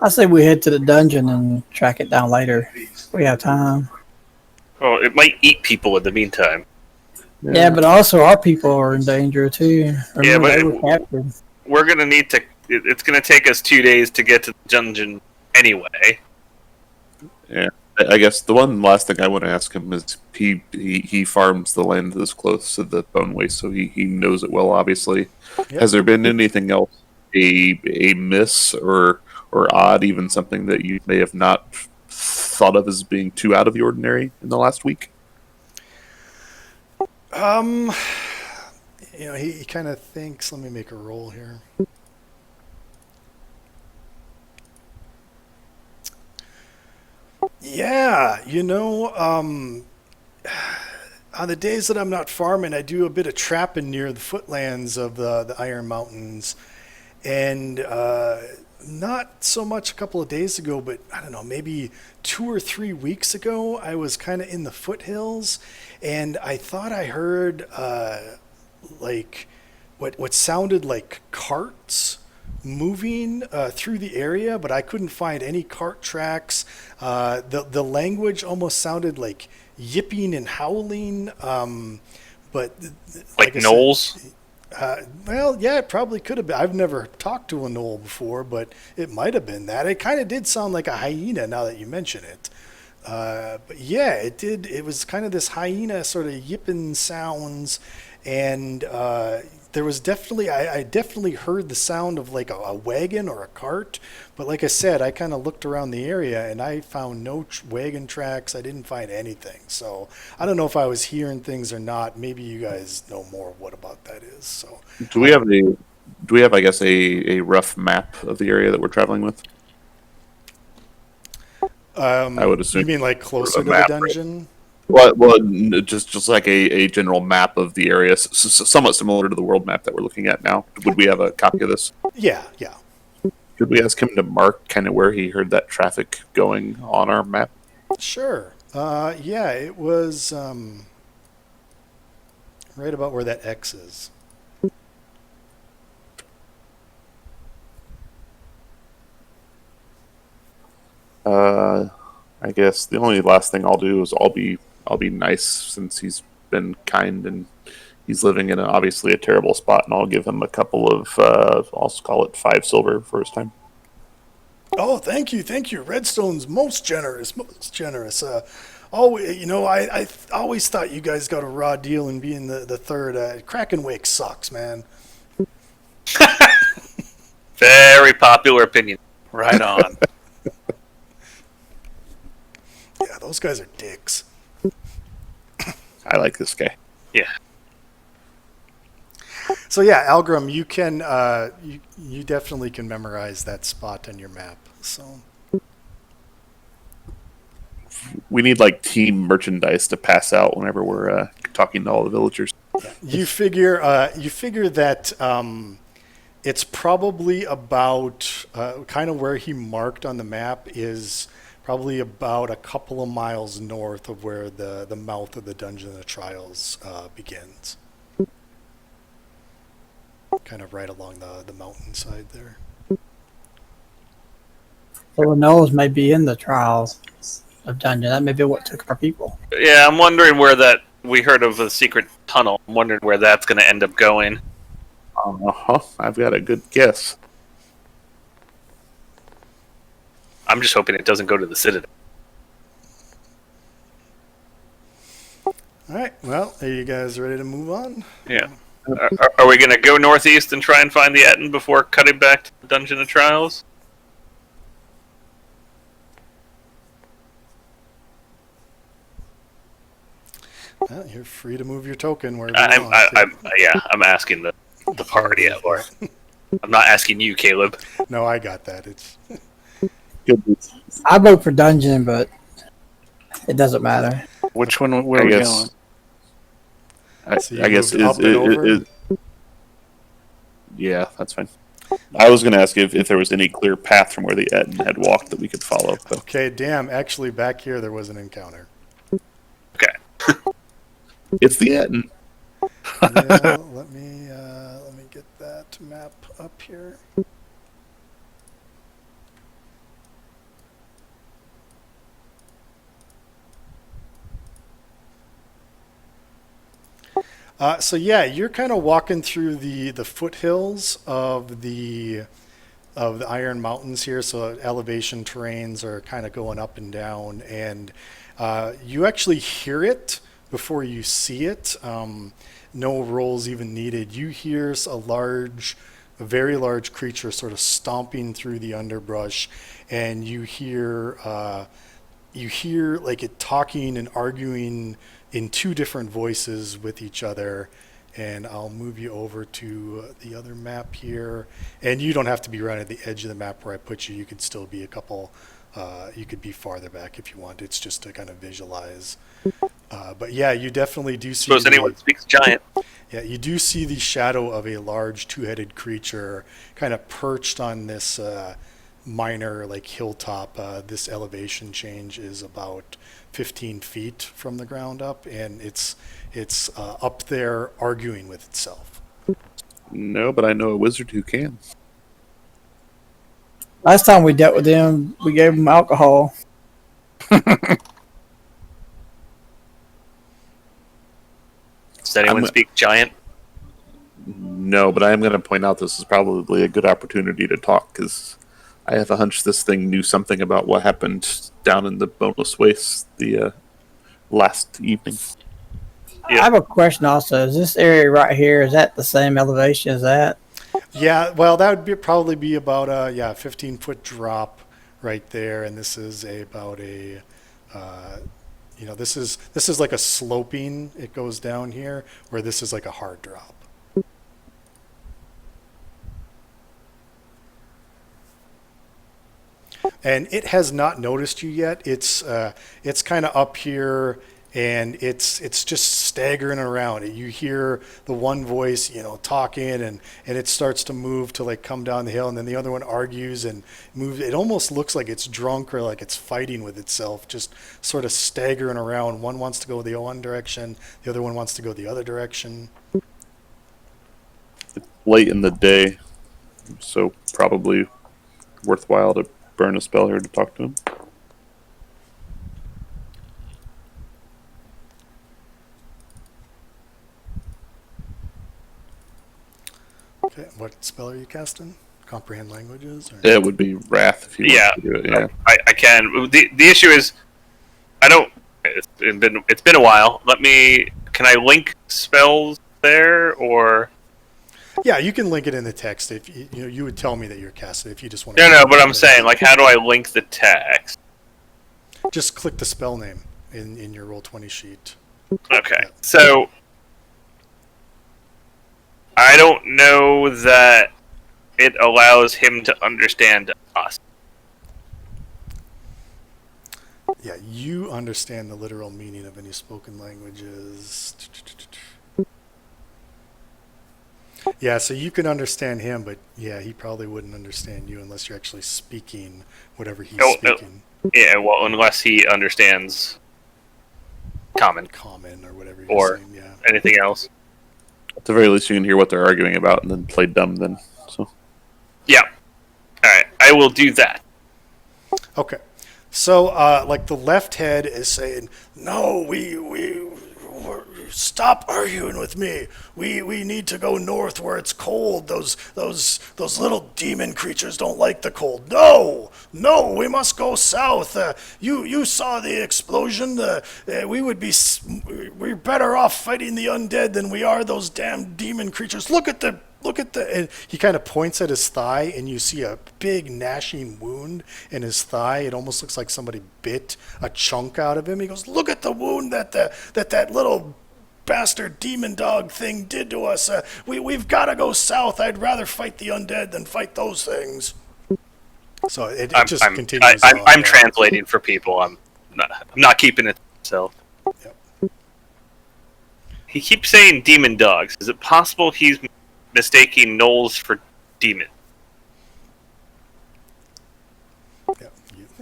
I say we head to the dungeon and track it down later. We have time. Oh, it might eat people in the meantime. Yeah, but also our people are in danger too. Yeah, but they were captured. We're gonna need to. It's gonna take us 2 days to get to the dungeon anyway. I guess the one last thing I want to ask him is he farms the land this close to the bone waste, so he knows it well. Obviously, Yep. has there been anything else a miss or odd, even something that you may have not thought of as being too out of the ordinary in the last week? He kind of thinks. Let me make a roll here. Yeah, on the days that I'm not farming, I do a bit of trapping near the footlands of the Iron Mountains, and not so much a couple of days ago, but I don't know, maybe 2 or 3 weeks ago, I was kind of in the foothills, and I thought I heard like what sounded like carts moving through the area, but I couldn't find any cart tracks. The language almost sounded like yipping and howling, but Like I said, gnolls. well, yeah, it probably could have been. I've never talked to a gnoll before, but it might have been that. It kind of did sound like a hyena now that you mention it. But yeah, it did. It was kind of this hyena sort of yipping sounds, and there was definitely, I definitely heard the sound of like a wagon or a cart. But like I said, I kind of looked around the area and I found no wagon tracks. I didn't find anything. So I don't know if I was hearing things or not. Maybe you guys know more what about that is. So Do we have I guess a rough map of the area that we're traveling with? I would assume you mean like closer a to the map, right? dungeon? Just like a general map of the area, somewhat similar to the world map that we're looking at now. Would we have a copy of this? Yeah, yeah. Could we ask him to mark kind of where he heard that traffic going on our map? Sure. Yeah, it was right about where that X is. I guess the only last thing I'll do is I'll be nice since he's been kind and he's living in obviously a terrible spot, and I'll give him a couple of I'll call it 5 silver for his time. Oh, thank you. Redstone's most generous. Always, I always thought you guys got a raw deal in being the third. Krakenwake sucks, man. Very popular opinion. Right on. Yeah, those guys are dicks. I like this guy. Yeah. So yeah, Algrim, you can you definitely can memorize that spot on your map. So We need like team merchandise to pass out whenever we're talking to all the villagers. you figure that it's probably about kind of where he marked on the map is probably about a couple of miles north of where the mouth of the Dungeon of Trials begins. Kind of right along the mountainside there. So who knows, maybe in the trial of dungeon. That may be what took our people. Yeah, I'm wondering where that. We heard of a secret tunnel. I'm wondering where that's going to end up going. I've got a good guess. I'm just hoping it doesn't go to the Citadel. All right. Well, are you guys ready to move on? Yeah. Are we going to go northeast and try and find the Etten before cutting back to the Dungeon of Trials? Well, you're free to move your token wherever you want. I'm asking the party at work. I'm not asking you, Caleb. No, I got that. It's Good. I vote for dungeon, but it doesn't matter. Which one? Where I are we guess. going? So you I guess moved up and over? yeah, that's fine. I was going to ask if there was any clear path from where the Etten had walked that we could follow. But Okay, damn. Actually, back here there was an encounter. Okay. it's the Etten. Yeah, let me get that map up here. So yeah, you're kind of walking through the foothills of the Iron Mountains here. So elevation terrains are kind of going up and down, and you actually hear it before you see it. No rolls even needed. You hear a very large creature sort of stomping through the underbrush, and you hear like it talking and arguing in two different voices with each other. And I'll move you over to the other map here. And you don't have to be right at the edge of the map where I put you. You could still be you could be farther back if you want. It's just to kind of visualize. But yeah, you definitely do see. Suppose anyone speaks giant. Yeah, you do see the shadow of a large two-headed creature kind of perched on this minor like hilltop. This elevation change is about 15 feet from the ground up, and it's up there arguing with itself. No, but I know a wizard who can. Last time we dealt with him, we gave him alcohol. Does anyone I'm- speak giant? No, but I am going to point out this is probably a good opportunity to talk because I have a hunch this thing knew something about what happened down in the Boneless Waste the last evening. Yeah. I have a question also. Is this area right here, is that the same elevation as that? Yeah, well, that would probably be about a 15-foot drop right there, and this is about a this is like a sloping. It goes down here, where this is like a hard drop. And it has not noticed you yet. It's kind of up here, and it's just staggering around. You hear the one voice, talking, and it starts to move to like come down the hill, and then the other one argues and moves. It almost looks like it's drunk or like it's fighting with itself, just sort of staggering around. One wants to go the one direction, the other one wants to go the other direction. It's late in the day, so probably worthwhile to burn a spell here to talk to him. Okay, what spell are you casting? Comprehend languages? Or? It would be Wrath if you Yeah. want to do it. Yeah. I can. The issue is, I don't. It's been a while. Can I link spells there, or Yeah, you can link it in the text if you would tell me that you're casting if you just want to. no? But I'm saying, like, how do I link the text? Just click the spell name in your Roll20 sheet. Okay, so I don't know that it allows him to understand us. Yeah, you understand the literal meaning of any spoken languages. Yeah, so you can understand him, but yeah, he probably wouldn't understand you unless you're actually speaking whatever he's speaking. Yeah, well, unless he understands common Common or whatever you're Or- saying, yeah. anything else. At the very least, you can hear what they're arguing about and then play dumb. Then, so Yeah. All right, I will do that. Okay. So, like the left head is saying, "No, we stop arguing with me. We need to go north where it's cold. Those little demon creatures don't like the cold. No, we must go south. You saw the explosion. We're better off fighting the undead than we are those damn demon creatures. Look at the." And he kind of points at his thigh, and you see a big gnashing wound in his thigh. It almost looks like somebody bit a chunk out of him. He goes, "Look at the wound that little bastard demon dog thing did to us. We've got to go south. I'd rather fight the undead than fight those things. So it just continues on. I'm translating for people. I'm not keeping it to myself. Yep. He keeps saying demon dogs. Is it possible he's mistaking gnolls for demons? Yeah,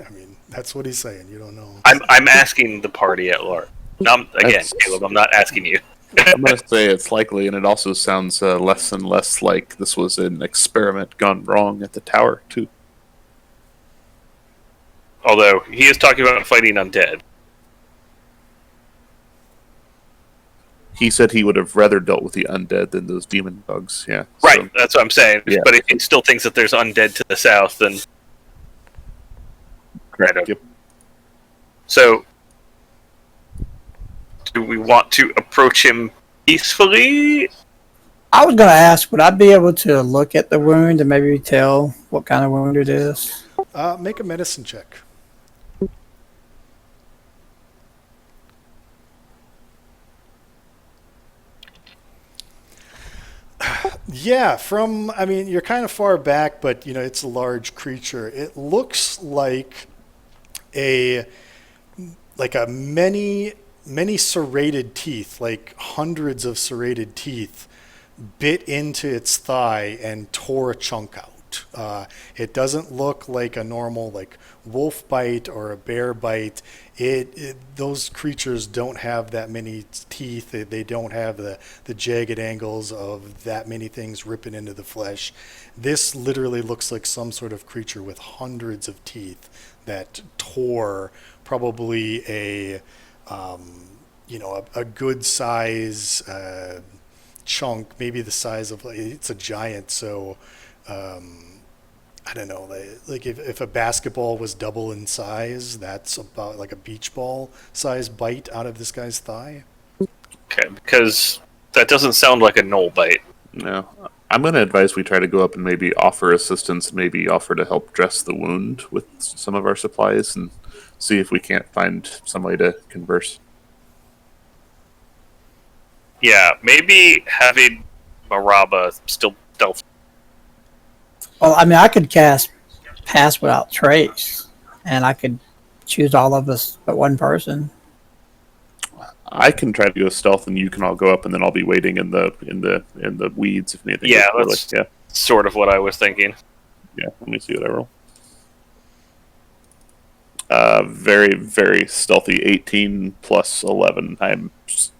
I mean, that's what he's saying. You don't know. I'm asking the party at large. Again, Caleb, I'm not asking you. I'm going to say it's likely, and it also sounds less and less like this was an experiment gone wrong at the tower, too. Although, he is talking about fighting undead. He said he would have rather dealt with the undead than those demon bugs, yeah. Right, So, that's what I'm saying. Yeah. But if he still thinks that there's undead to the south, then... Right. Yep. So, do we want to approach him peacefully? I was going to ask, would I be able to look at the wound and maybe tell what kind of wound it is? Make a medicine check. Yeah, I mean, you're kind of far back, but, it's a large creature. It looks like a many serrated teeth, like hundreds of serrated teeth, bit into its thigh and tore a chunk out. It doesn't look like a normal wolf bite or a bear bite. Those creatures don't have that many teeth. They don't have the jagged angles of that many things ripping into the flesh. This literally looks like some sort of creature with hundreds of teeth that tore probably a good size chunk, maybe the size of, it's a giant, so I don't know, like if a basketball was double in size, that's about like a beach ball size bite out of this guy's thigh. Okay, because that doesn't sound like a gnoll bite. No. I'm going to advise we try to go up and maybe offer assistance, maybe offer to help dress the wound with some of our supplies and see if we can't find some way to converse. Yeah, maybe having Maraba still stealth. Well, I mean, I could cast Pass Without Trace, and I could choose all of us but one person. I can try to go stealth, and you can all go up, and then I'll be waiting in the weeds if anything. Yeah, goes poorly. that's sort of what I was thinking. Yeah. Let me see what I roll. Very, very stealthy. 18 plus 11. I'm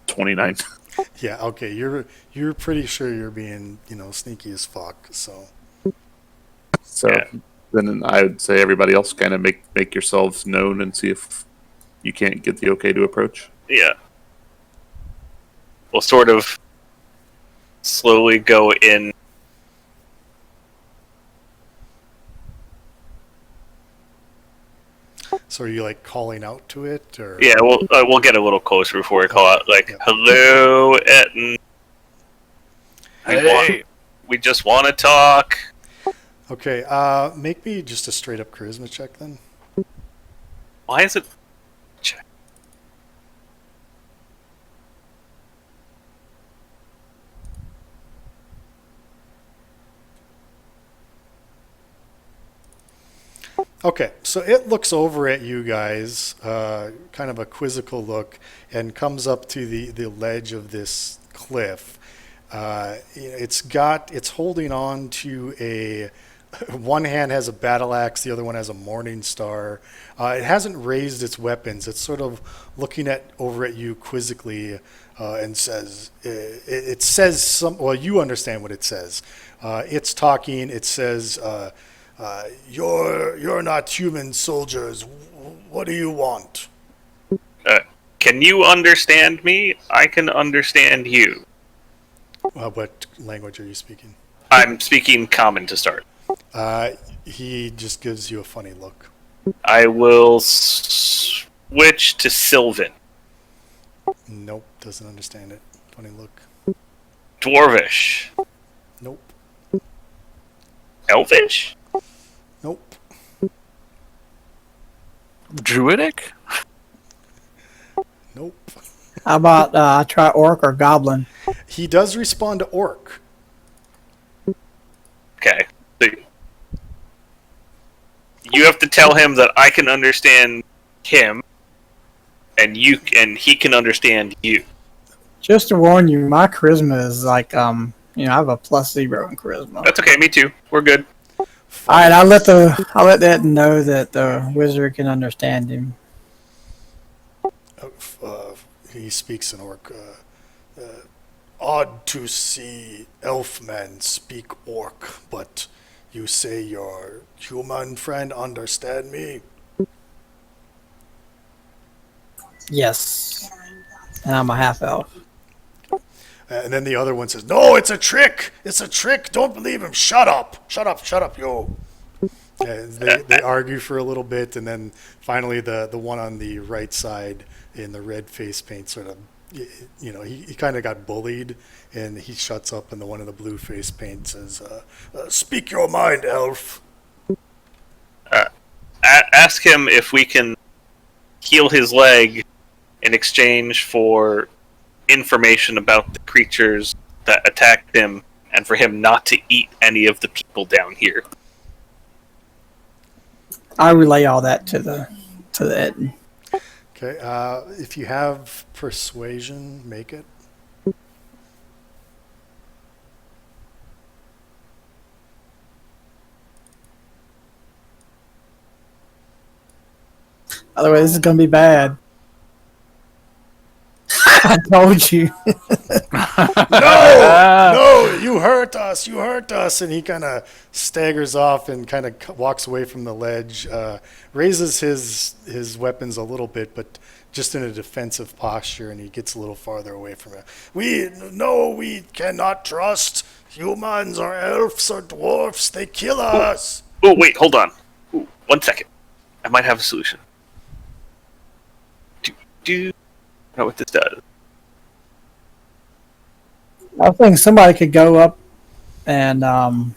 29. Yeah, okay, you're pretty sure you're being, sneaky as fuck, so. So Yeah. then I would say everybody else kind of make yourselves known and see if you can't get the okay to approach. Yeah. We'll sort of slowly go in. So are you calling out to it, or? Yeah, we'll get a little closer before we call out. Yep. Hello, Etten. We just want to talk. Okay, make me just a straight up charisma check then. Why is it? Okay, so it looks over at you guys, kind of a quizzical look, and comes up to the ledge of this cliff. It's holding on to one hand has a battle axe, the other one has a morning star. It hasn't raised its weapons. It's sort of looking over at you quizzically, and says, it says well, you understand what it says. It's talking. It says, you're not human soldiers. What do you want? Can you understand me? I can understand you. What language are you speaking? I'm speaking common to start. He just gives you a funny look. I will switch to Sylvan. Nope, doesn't understand it. Funny look. Dwarvish. Nope. Elvish? Nope. Druidic? Nope. How about I try orc or goblin? He does respond to orc. Okay. So you have to tell him that I can understand him, and he can understand you. Just to warn you, my charisma is like I have a +0 in charisma. That's okay. Me too. We're good. All right, I'll let that know that the wizard can understand him. He speaks in orc. Odd to see elfmen speak orc, but you say your human friend understand me? Yes, and I'm a half elf. And then the other one says, "No, it's a trick! It's a trick! Don't believe him! Shut up! Shut up! Shut up, yo!" And they argue for a little bit, and then finally the one on the right side in the red face paint sort of, he kind of got bullied, and he shuts up, and the one in the blue face paint says, "Speak your mind, elf." Ask him if we can heal his leg in exchange for information about the creatures that attacked him, and for him not to eat any of the people down here. I relay all that to the Etin. Okay, if you have persuasion, make it. Otherwise, this is gonna be bad. I told you. No, you hurt us, and he kind of staggers off and kind of walks away from the ledge, raises his weapons a little bit, but just in a defensive posture, and he gets a little farther away from it. We cannot trust humans or elves or dwarfs. They kill us. Oh, wait, hold on. Ooh, 1 second. I might have a solution. I know what this does. I think somebody could go up and, well,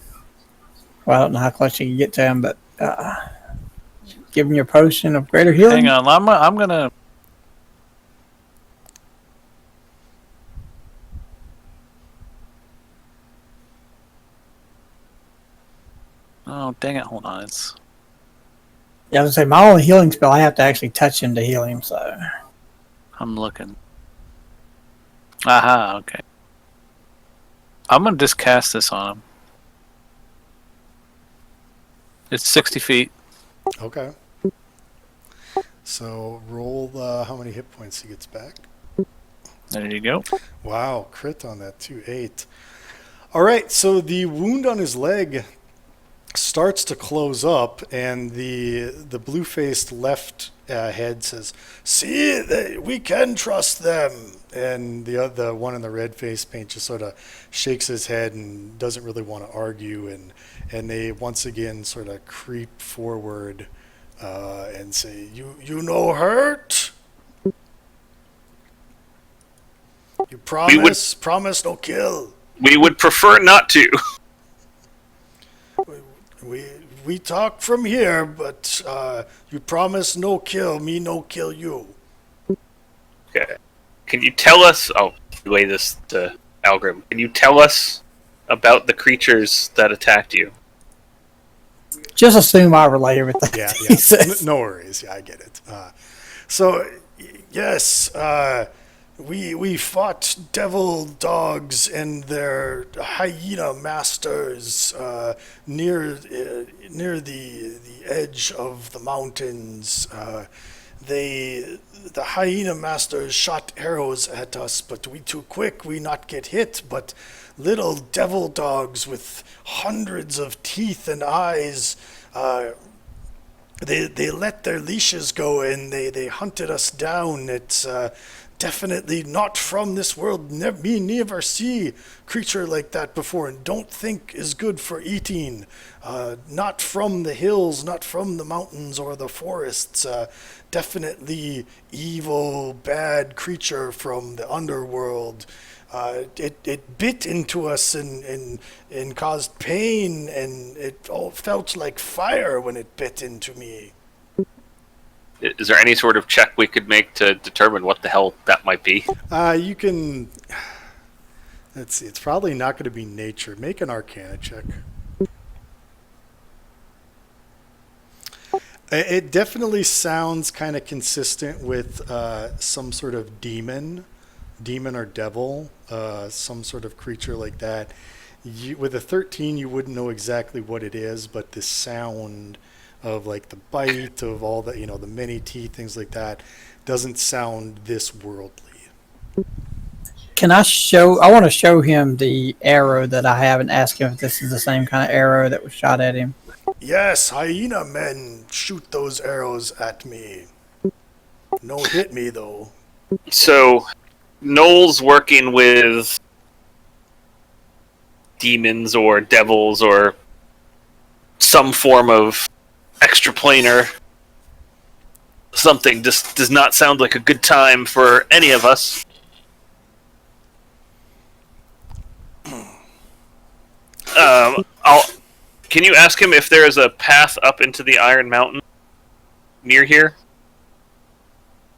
I don't know how close you can get to him, but give him your potion of greater healing. Hang on, I'm gonna. Oh, dang it! Hold on, it's. Yeah, I was gonna say my only healing spell. I have to actually touch him to heal him. So I'm looking. Aha, okay. I'm gonna just cast this on him. It's 60 feet. Okay. So roll how many hit points he gets back. There you go. Wow, crit on that too. 8. All right, so the wound on his leg starts to close up, and the blue-faced left head says, "See, we can trust them." And the one in the red face paint just sort of shakes his head and doesn't really want to argue, and they once again sort of creep forward and say, "You no hurt? You promise no kill." We would prefer not to. We talk from here, but you promise no kill, me no kill you. Okay. Can you tell us... I'll relay this to Algrim. Can you tell us about the creatures that attacked you? just assume I relay everything. Yeah, he says. no worries. Yeah, I get it. So, yes, we fought devil dogs and their hyena masters near the edge of the mountains. The hyena masters shot arrows at us, but we too quick, we not get hit, but little devil dogs with hundreds of teeth and eyes, they let their leashes go and they hunted us down. It's definitely not from this world. Me never see creature like that before, and don't think is good for eating. Not from the hills, not from the mountains or the forests. Definitely evil, bad creature from the underworld. It bit into us and caused pain, and it all felt like fire when it bit into me. Is there any sort of check we could make to determine what the hell that might be? You can. Let's see. It's probably not going to be nature. Make an Arcana check. It definitely sounds kind of consistent with some sort of demon or devil, some sort of creature like that. With a 13, you wouldn't know exactly what it is, but the sound of like the bite of all the the many teeth, things like that, doesn't sound this worldly. Can I show? I want to show him the arrow that I have and ask him if this is the same kind of arrow that was shot at him. Yes, hyena men shoot those arrows at me. No hit me though. So, Noel's working with demons or devils or some form of extraplanar something. Just does not sound like a good time for any of us. Can you ask him if there is a path up into the Iron Mountain near here?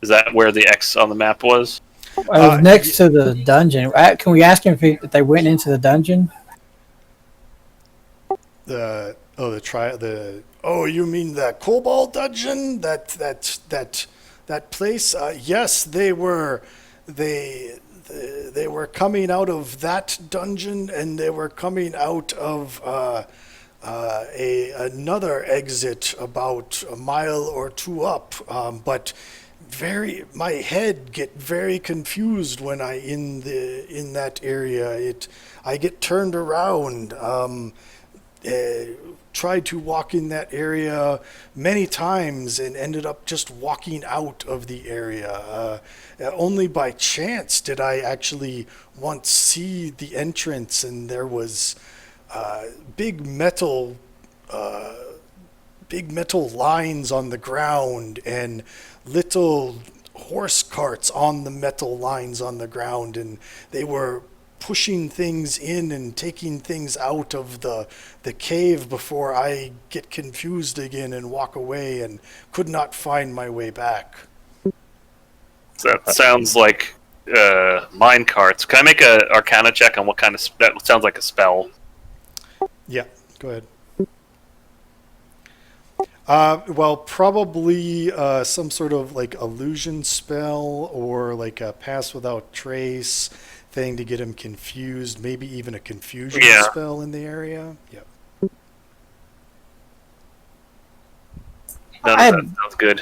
Is that where the X on the map was? Next to the dungeon. Can we ask him if they went into the dungeon? You mean the Cobalt dungeon? That place? Yes, they were coming out of that dungeon, and they were coming out of another exit about a mile or two up. But my head get very confused when I in that area. I get turned around. Tried to walk in that area many times and ended up just walking out of the area. Only by chance did I actually once see the entrance, and there was big metal lines on the ground and little horse carts on the metal lines on the ground, and they were pushing things in and taking things out of the cave before I get confused again and walk away and could not find my way back. That sounds like mine carts. Can I make a Arcana check on what kind of... That sounds like a spell. Yeah, go ahead. Probably some sort of like illusion spell or like a pass without trace thing to get him confused. Maybe even a confusion spell in the area. Yep. That sounds good.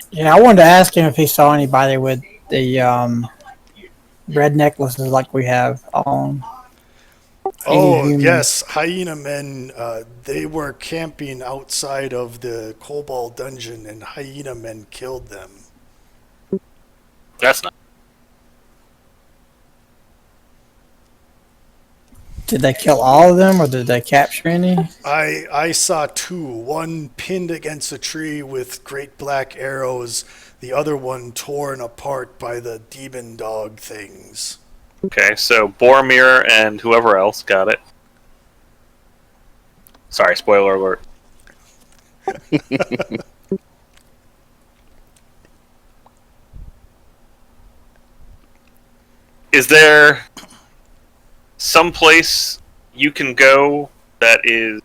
Yeah, I wanted to ask him if he saw anybody with the red necklaces like we have on. Yes, hyena men. They were camping outside of the Cobalt dungeon, and hyena men killed them. That's not... Did they kill all of them, or did they capture any? I saw two. One pinned against a tree with great black arrows. The other one torn apart by the demon dog things. Okay, so Boromir and whoever else got it. Sorry, spoiler alert. Is there some place you can go that is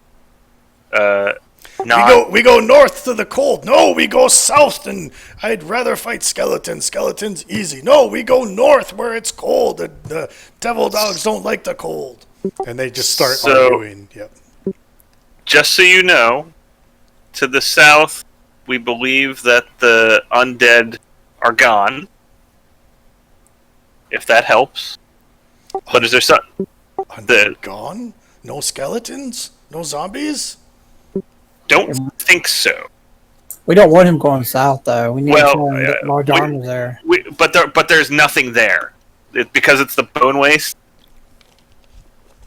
not... We go north to the cold. No, we go south, and I'd rather fight skeletons. Skeletons easy. No, we go north where it's cold. The devil dogs don't like the cold. And they just start arguing. Yep. Just so you know, to the south, we believe that the undead are gone. If that helps. But is there some... Undead gone? No skeletons? No zombies? Don't think so. We don't want him going south, though. We need to get large armies there. But there's nothing there. Because it's the Bone Waste.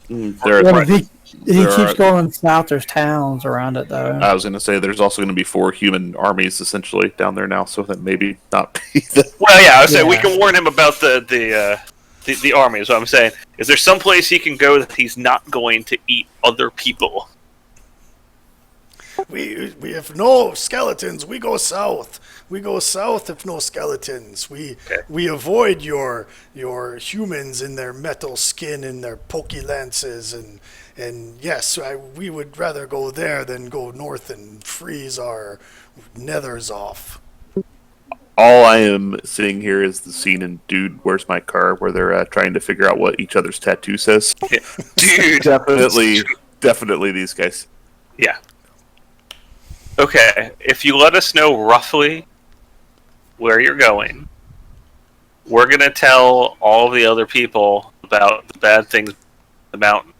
If he keeps going south, there's towns around it, though. I was going to say there's also going to be 4 human armies essentially down there now, so that maybe not be the... Well, yeah, I was saying we can warn him about the army, is what I'm saying. Is there some place he can go that he's not going to eat other people? We if no skeletons, we go south. We go south if no skeletons. We avoid your humans in their metal skin and their pokey lances and yes, we would rather go there than go north and freeze our nethers off. All I am seeing here is the scene in Dude, Where's My Car, where they're trying to figure out what each other's tattoo says. Dude, Definitely these guys. yeah. Okay, if you let us know roughly where you're going, we're gonna tell all the other people about the bad things in the mountain.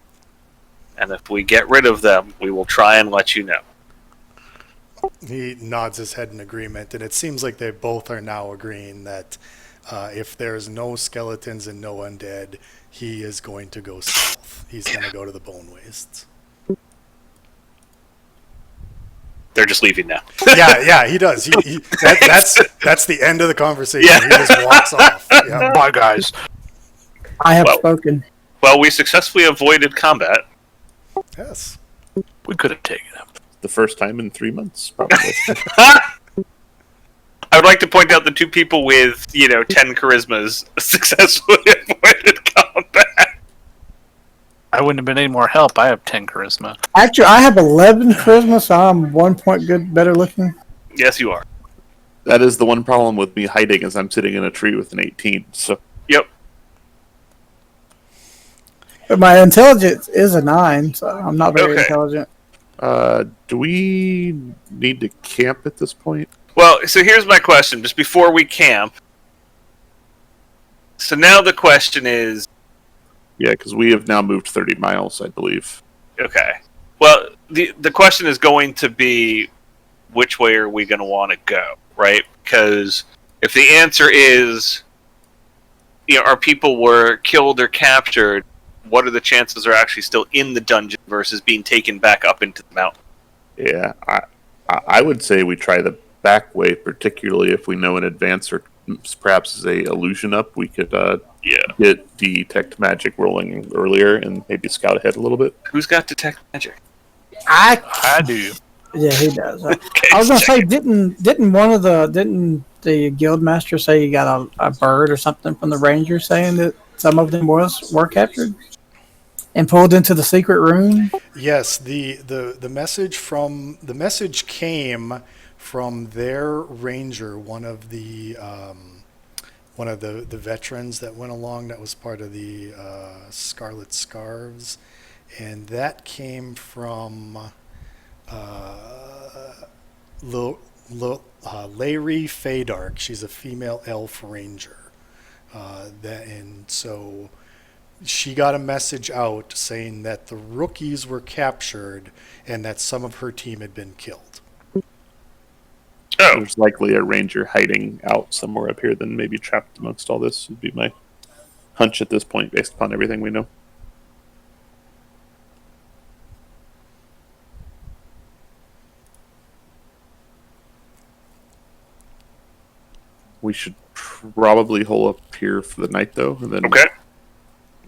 And if we get rid of them, we will try and let you know. He nods his head in agreement, and it seems like they both are now agreeing that if there's no skeletons and no undead, he is going to go south. He's going to go to the Bone Wastes. They're just leaving now. Yeah, he does. That's the end of the conversation. Yeah. He just walks off. Yeah. Bye, guys. I have Well- spoken. Well, we successfully avoided combat. Yes. We could have taken him. The first time in 3 months, probably. I would like to point out the two people with, 10 charismas successfully avoided combat. I wouldn't have been any more help. I have 10 charisma. Actually, I have 11 charisma, so I'm 1 point better looking. Yes, you are. That is the one problem with me hiding, is I'm sitting in a tree with an 18. So Yep. But my intelligence is a 9, so I'm not very Okay. intelligent. do we need to camp at this point? Well, so here's my question, just before we camp. So now the question is, Yeah, because we have now moved 30 miles, I believe. okay. Well, the question is going to be, which way are we going to want to go, right? Because if the answer is, our people were killed or captured, what are the chances they're actually still in the dungeon versus being taken back up into the mountain? Yeah, I would say we try the back way, particularly if we know in advance, or perhaps as a illusion up, we could Yeah. get detect magic rolling earlier and maybe scout ahead a little bit. Who's got detect magic? I do. Yeah, he does. Okay, I was gonna say, check. didn't the guild master say you got a bird or something from the ranger saying that some of them were captured and pulled into the secret room? Yes, the message came from their ranger, one of the veterans that went along, that was part of the Scarlet Scarves, and that came from Larry Fadark. She's a female elf ranger, so she got a message out saying that the rookies were captured and that some of her team had been killed. Oh, There's likely a ranger hiding out somewhere up here, then maybe trapped amongst all this, would be my hunch at this point, based upon everything we know. We should probably hole up here for the night, though, and then okay.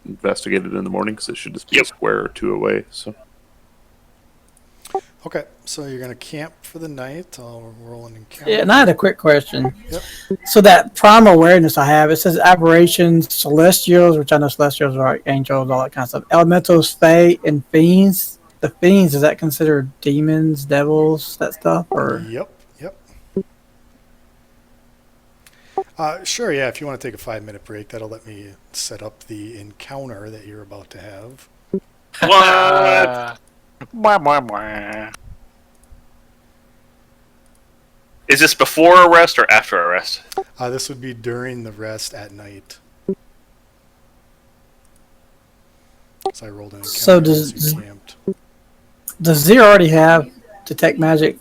investigate it in the morning, because it should just be Yep. a square or two away. So Okay, so you're going to camp for the night. I'll roll an encounter. Yeah, and I had a quick question. Yep. So that primal awareness I have, it says aberrations, celestials, which I know celestials are like angels, all that kind of stuff. Elementals, fae, and fiends. The fiends, is that considered demons, devils, that stuff, or? Yep. Sure, yeah, if you want to take a 5-minute break, that'll let me set up the encounter that you're about to have. What? Blah, blah, blah. Is this before arrest or after arrest? This would be during the rest at night. So I rolled an encounter So as you camped. Does Zero already have detect magic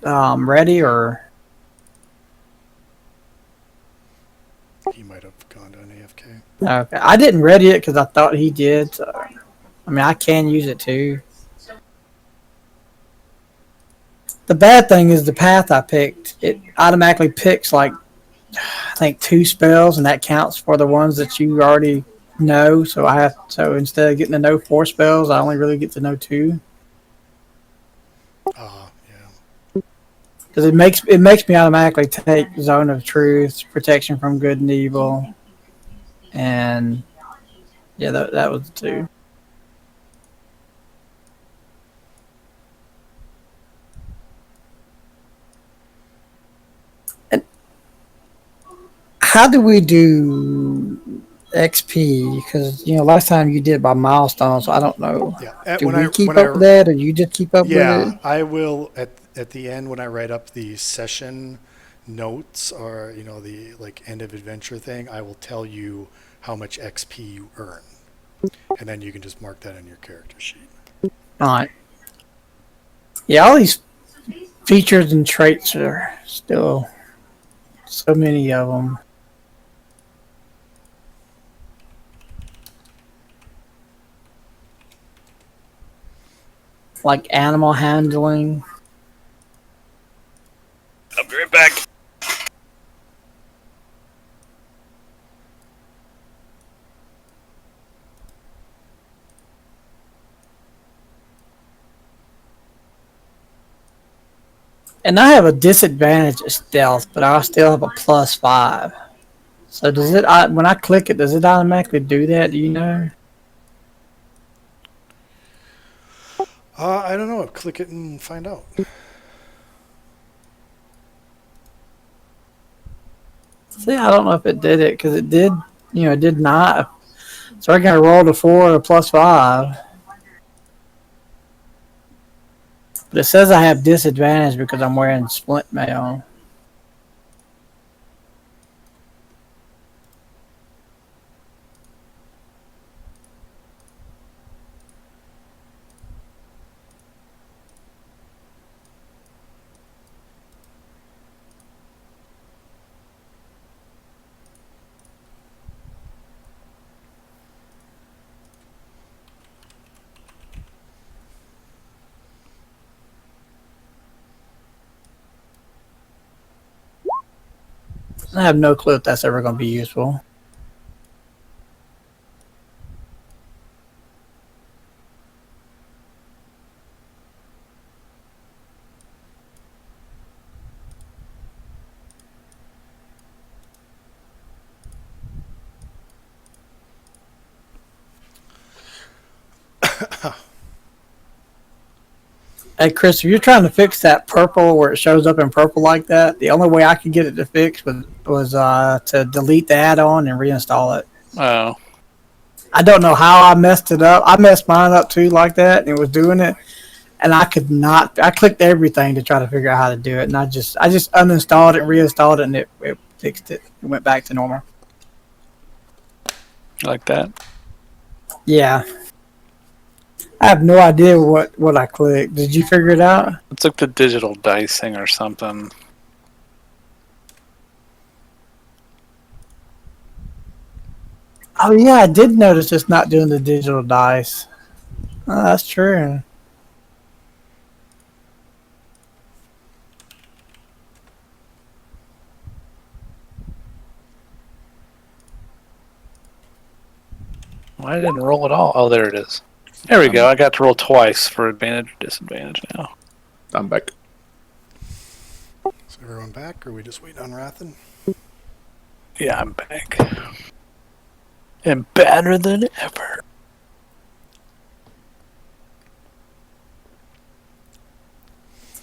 ready, or? He might have gone to an AFK. Okay, I didn't ready it because I thought he did. So, I mean, I can use it too. The bad thing is the path I picked. It automatically picks like I think 2 spells, and that counts for the ones that you already know. So instead of getting to know 4 spells, I only really get to know 2. Yeah. Because it makes me automatically take Zone of Truth, Protection from Good and Evil, and yeah, that was the two. And how do we do XP? Because last time you did by milestones, so I don't know. Yeah. Do we keep up with that, or you just keep up with Yeah, it? I will at the end when I write up the session notes or the like end of adventure thing. I will tell you how much XP you earn, and then you can just mark that on your character sheet. All right. Yeah, all these features and traits are still so many of them. Like animal handling. I'll be right back. And I have a disadvantage of stealth, but I still have a +5. So does it? When I click it, does it automatically do that? Do you know? I don't know. Click it and find out. See, I don't know if it did it because it did. It did not. So I got rolled a 4 or a +5. But it says I have disadvantage because I'm wearing splint mail. I have no clue if that's ever going to be useful. Hey, Chris, if you're trying to fix that purple where it shows up in purple like that, the only way I could get it to fix was to delete the add-on and reinstall it. Oh, I don't know how I messed it up. I messed mine up too like that, and it was doing it, and I could not. I clicked everything to try to figure out how to do it, and I just uninstalled it, reinstalled it, and it fixed it. It went back to normal. like that. Yeah. I have no idea what I clicked. Did you figure it out? It's like the digital dicing or something. Oh yeah, I did notice it's not doing the digital dice. Oh, that's true. Why didn't roll at all? Oh, there it is. There we go. I got to roll twice for advantage or disadvantage now. I'm back. Is everyone back, or are we just waiting on Rathen? Yeah, I'm back. And better than ever.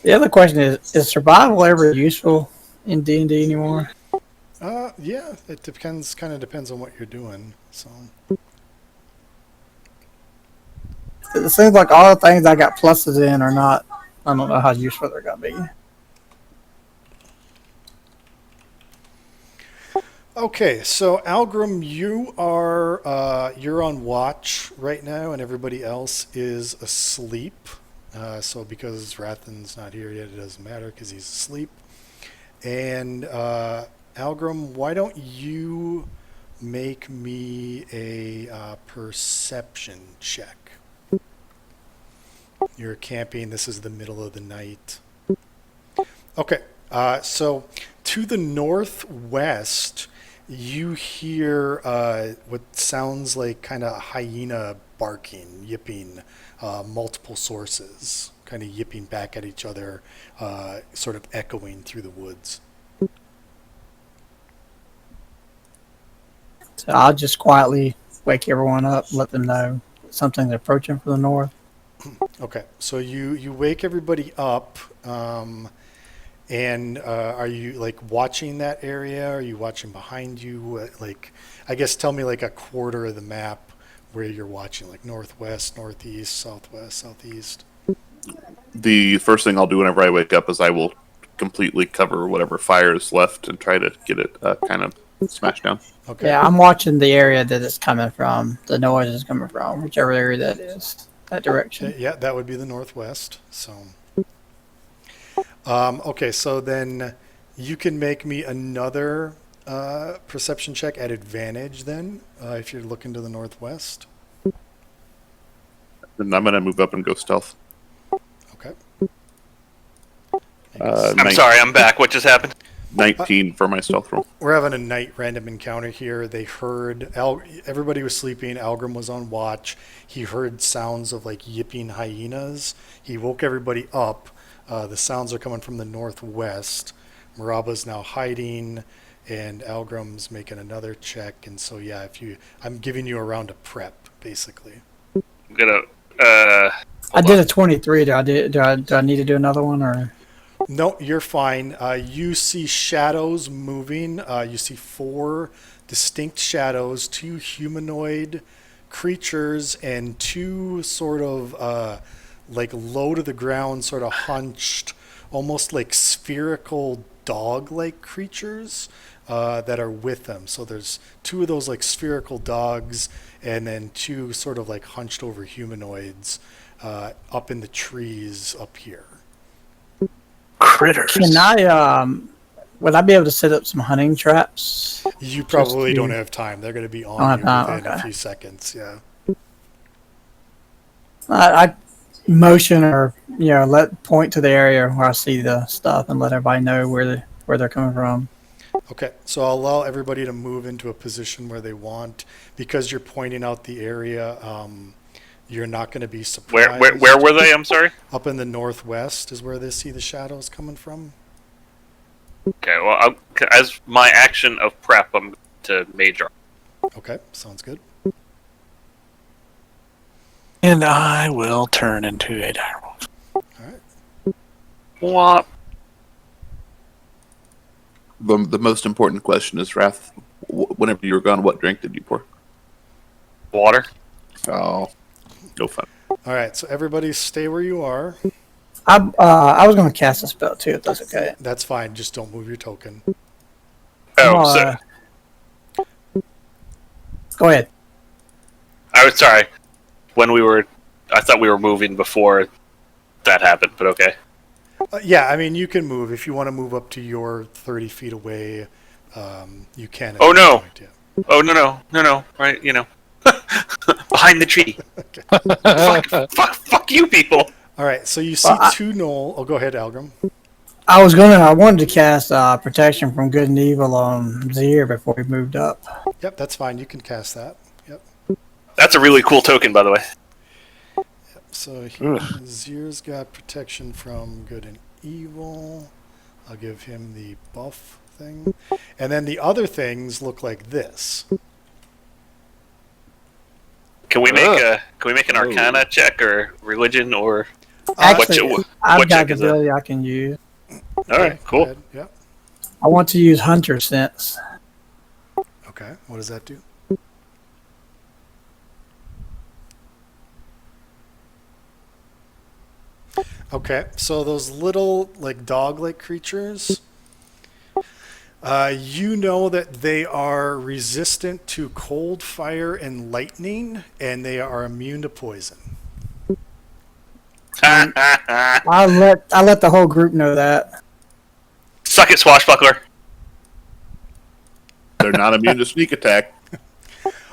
The other question is survival ever useful in D&D anymore? Yeah, it depends. Kind of depends on what you're doing. So It seems like all the things I got pluses in are not. I don't know how useful they're gonna be. okay, so Algrim, you're on watch right now, and everybody else is asleep. So because Rathen's not here yet, it doesn't matter because he's asleep. And Algrim, why don't you make me a perception check? You're camping. This is the middle of the night. Okay. So to the northwest, you hear what sounds like kind of hyena barking, yipping, multiple sources kind of yipping back at each other, sort of echoing through the woods. So I'll just quietly wake everyone up, let them know something's approaching from the north. Okay, so you wake everybody up, and are you like watching that area? Are you watching behind you? Like, I guess tell me like a quarter of the map where you're watching, like northwest, northeast, southwest, southeast. The first thing I'll do whenever I wake up is I will completely cover whatever fire is left and try to get it kind of smashed down. Okay. Yeah, I'm watching the area that it's coming from. The noise is coming from, whichever area that is, that direction. Yeah, that would be the northwest. So, okay, so then you can make me another perception check at advantage then, if you're looking to the northwest. And I'm going to move up and go stealth. Okay. I'm sorry, I'm back. What just happened? 19 for my stealth roll. We're having a night random encounter here. They heard everybody was sleeping. Algrim was on watch. He heard sounds of like yipping hyenas. He woke everybody up. The sounds are coming from the northwest. Maraba's now hiding, and Algrim's making another check. And so yeah, I'm giving you a round of prep basically. I'm gonna. I did a 23. Do I need to do another one or? No, you're fine. You see shadows moving. You see 4 distinct shadows, 2 humanoid creatures, and 2 sort of like low to the ground, sort of hunched, almost like spherical dog-like creatures that are with them. So there's 2 of those like spherical dogs, and then 2 sort of like hunched over humanoids up in the trees up here. Critters. Can I would I be able to set up some hunting traps? You probably to- don't have time. They're going to be on Don't have you time, within a okay. few seconds. Yeah. I motion or let point to the area where I see the stuff and let everybody know where they're coming from. Okay. So I'll allow everybody to move into a position where they want, because you're pointing out the area. You're not going to be surprised. Where were they? I'm sorry. Up in the northwest is where they see the shadows coming from. Okay. Well, as my action of prep, I'm to major. Okay. Sounds good. And I will turn into a direwolf. All right. What? The most important question is, Wrath, whenever you were gone, what drink did you pour? Water. Oh, no fun. All right. So everybody stay where you are. I was going to cast a spell too, if that's okay. That's fine. Just don't move your token. Oh, so Go ahead. I was sorry. I thought we were moving before that happened, but okay. Yeah. I mean, you can move if you want to move up to your 30 feet away. You can. at Oh, this no. point, yeah. Oh no! Right, behind the tree. Okay. Fuck you, people. All right. So you see Well, 2 gnoll. Oh, go ahead, Algrim. I wanted to cast protection from good and evil on Zir before we moved up. Yep. That's fine. You can cast that. Yep. That's a really cool token, by the way. So Zir's got protection from good and evil. I'll give him the buff thing. And then the other things look like this. Can we make an Arcana check or religion or Actually, what I've got check the is that? ability I can use. All right, Go cool. ahead. Yep. I want to use Hunter Sense. Okay. What does that do? Okay. So those little like dog-like creatures, you know that they are resistant to cold, fire, and lightning, and they are immune to poison. I let the whole group know that. Suck it, swashbuckler. They're not immune to sneak attack.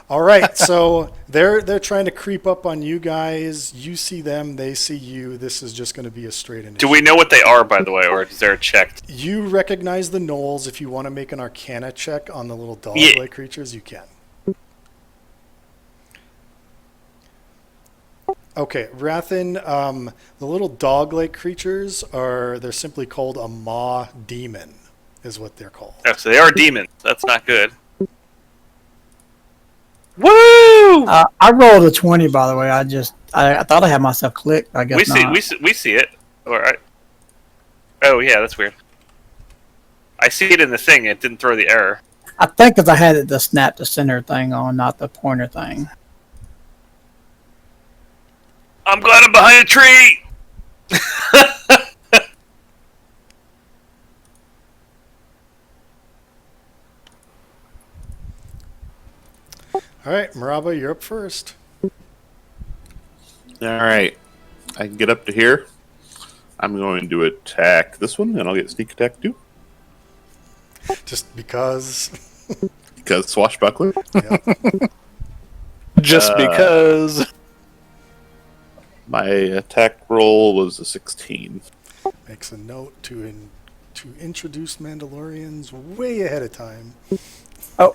All right, so they're trying to creep up on you guys. You see them, they see you. This is just going to be a straight initiative. Do we know what they are, by the way, or is there a check? You recognize the gnolls. If you want to make an Arcana check on the little dog-like creatures, you can. Okay, Rathan, the little dog-like creatures they're simply called a maw demon, is what they're called. Oh, so they are demons. That's not good. Woo! I rolled a 20, by the way. I thought I had myself clicked. I guess we see, not. we see it. All right. Oh yeah, that's weird. I see it in the thing. It didn't throw the error. I think because I had the snap to center thing on, not the pointer thing. I'm glad I'm behind a tree. All right, Maraba, you're up first. All right. I can get up to here. I'm going to attack this one, and I'll get sneak attack too. Just because. Because swashbuckler. Yeah. Just because. My attack roll was a 16. Makes a note to introduce Mandalorians way ahead of time.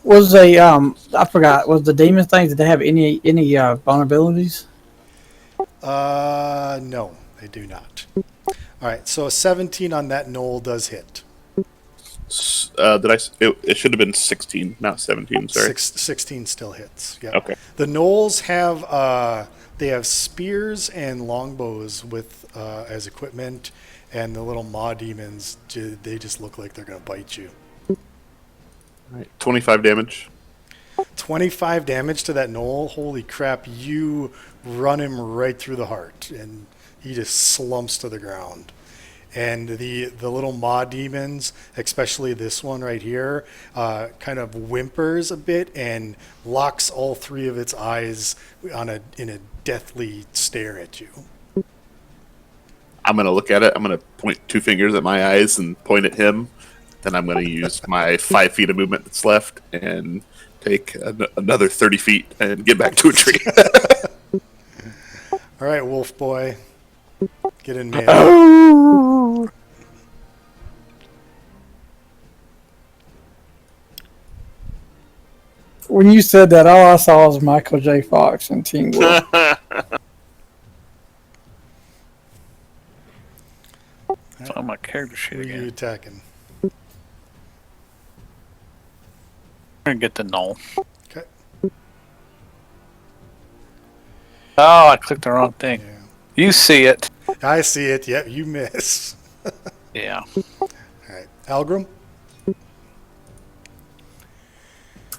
Was I forgot, was the demon thing, did they have any vulnerabilities? No, they do not. All right, so a 17 on that knoll does hit. It should have been 16, not 17. Sorry. 16 still hits. Yeah. Okay. The gnolls have spears and longbows with as equipment, and the little maw demons they just look like they're gonna bite you. All right. 25 damage. 25 damage to that gnoll. Holy crap! You run him right through the heart, and he just slumps to the ground. And the little maw demons, especially this one right here, kind of whimpers a bit and locks all three of its eyes in a deathly stare at you. I'm going to look at it. I'm going to point 2 fingers at my eyes and point at him. Then I'm going to use my 5 feet of movement that's left and take another 30 feet and get back to a tree. All right, Wolf Boy, get in melee. When you said that, all I saw was Michael J. Fox and Teen Wolf. It's on my character sheet Who are you again. attacking? I'm gonna get the null. Okay. Oh, I clicked the wrong thing. Yeah. You see it. I see it. Yep, you miss. Yeah. All right, Algrim.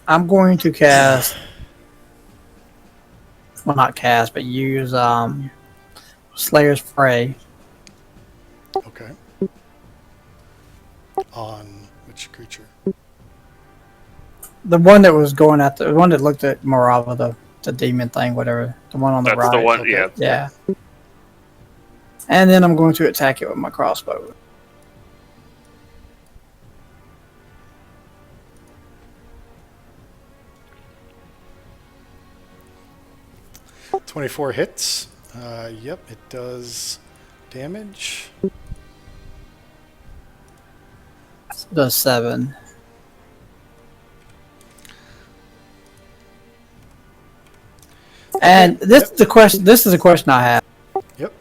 I'm going to cast, well, not cast, but use Slayer's Prey. Okay. On which creature? The one that was going at the one that looked at Morava, the demon thing, whatever. The one on the That's right. the one. okay. Yeah. Yeah. And then I'm going to attack it with my crossbow. – 24 hits. Yep, it does damage. Does 7. And this is the question. This is a question I have. Yep.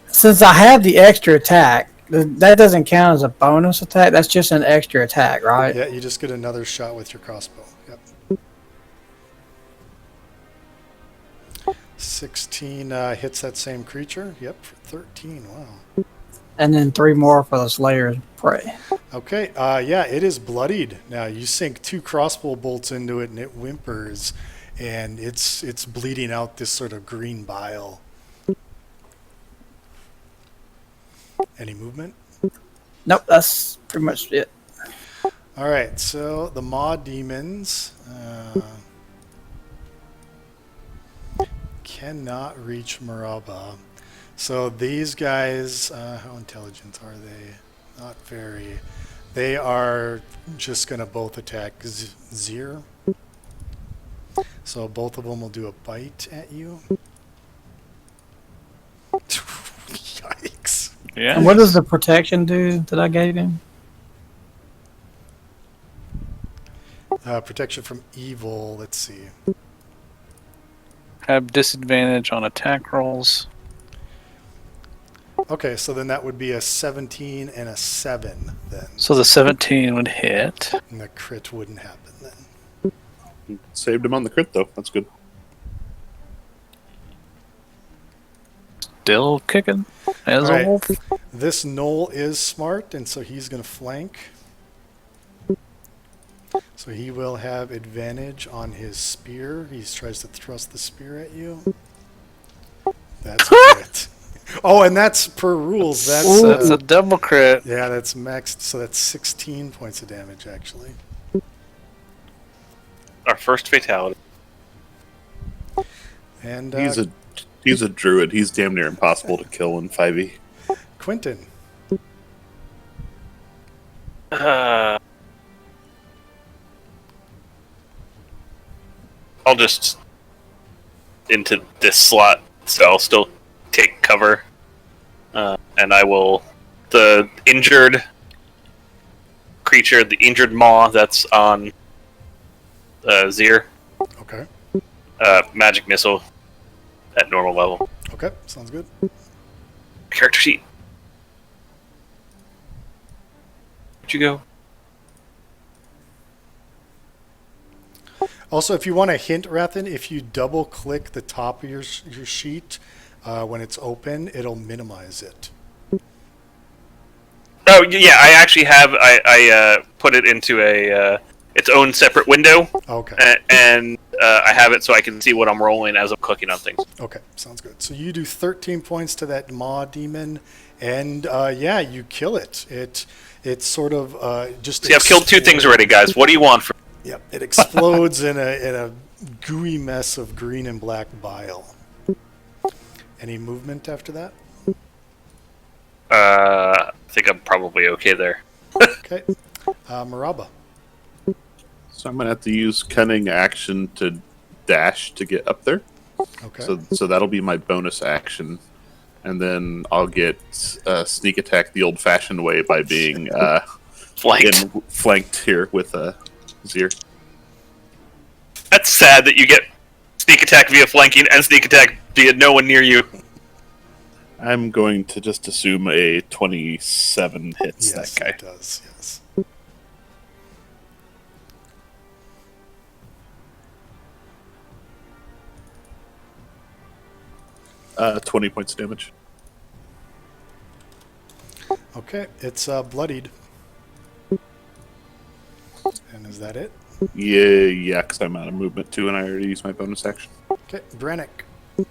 Since I have the extra attack, that doesn't count as a bonus attack. That's just an extra attack, right? Yeah, you just get another shot with your crossbow. Yep. 16 hits that same creature. Yep, for 13. Wow. And then 3 more for the Slayer's Prey. Okay, yeah, it is bloodied. Now you sink 2 crossbow bolts into it, and it whimpers, and it's bleeding out this sort of green bile. Any movement? Nope, that's pretty much it. All right, so the maw demons cannot reach Maraba. So these guys, how intelligent are they? Not very. They are just going to both attack Zir. So both of them will do a bite at you. Yikes. Yeah. And what does the protection do that I gave him? Protection from evil, let's see. have disadvantage on attack rolls. Okay, so then that would be a 17 and a 7 then. So the 17 would hit. And the crit wouldn't happen then. Saved him on the crit though. That's good. Still kicking as Alright. a wolf. This Knoll is smart, and so he's going to flank. So he will have advantage on his spear. He tries to thrust the spear at you. That's a crit. Oh, and that's per rules. That's That's a double crit. yeah, that's maxed. So that's 16 points of damage actually. Our first fatality. And He's a druid. He's damn near impossible to kill in 5e. Quentin. I'll just into this slot, so I'll still take cover, and I will the injured creature, the injured maw that's on Zir, Okay. magic missile at normal level. Okay. Sounds good. Character sheet. Where'd you go? Also, if you want a hint, Rathan, if you double click the top of your sheet when it's open, it'll minimize it. Oh yeah, I actually have. I put it into a its own separate window, Okay. and I have it so I can see what I'm rolling as I'm clicking on things. Okay. Sounds good. So you do 13 points to that Maw demon, and yeah, you kill it. It's sort of just. See, I've killed 2 things already, guys. What do you want from? Yep. It explodes in a gooey mess of green and black bile. Any movement after that? I think I'm probably okay there. Okay. Maraba. So I'm gonna have to use cunning action to dash to get up there. Okay. So that'll be my bonus action, and then I'll get sneak attack the old-fashioned way by being Flanked. flanked here with Zir. That's sad that you get sneak attack via flanking and sneak attack via no one near you. I'm going to just assume a 27 hits Yes, that guy. it does. Yes. 20 points of damage. Okay, it's bloodied. And is that it? Yeah, because I'm out of movement too, and I already used my bonus action. Okay, Brannick. I'm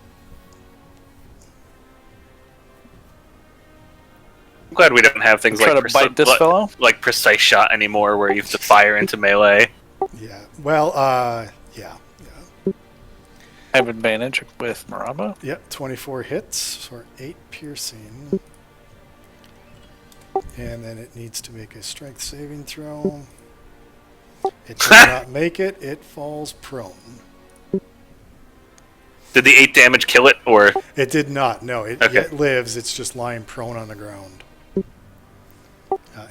glad we don't have things Try like to bite this fellow. like precise shot anymore, where you have to fire into melee. Yeah. Well, yeah. Have advantage with Maraba. Yep, 24 hits for 8 piercing. And then it needs to make a strength saving throw. It does not make it. It falls prone. Did the 8 damage kill it, or It did not. No, it Okay. yet lives. It's just lying prone on the ground.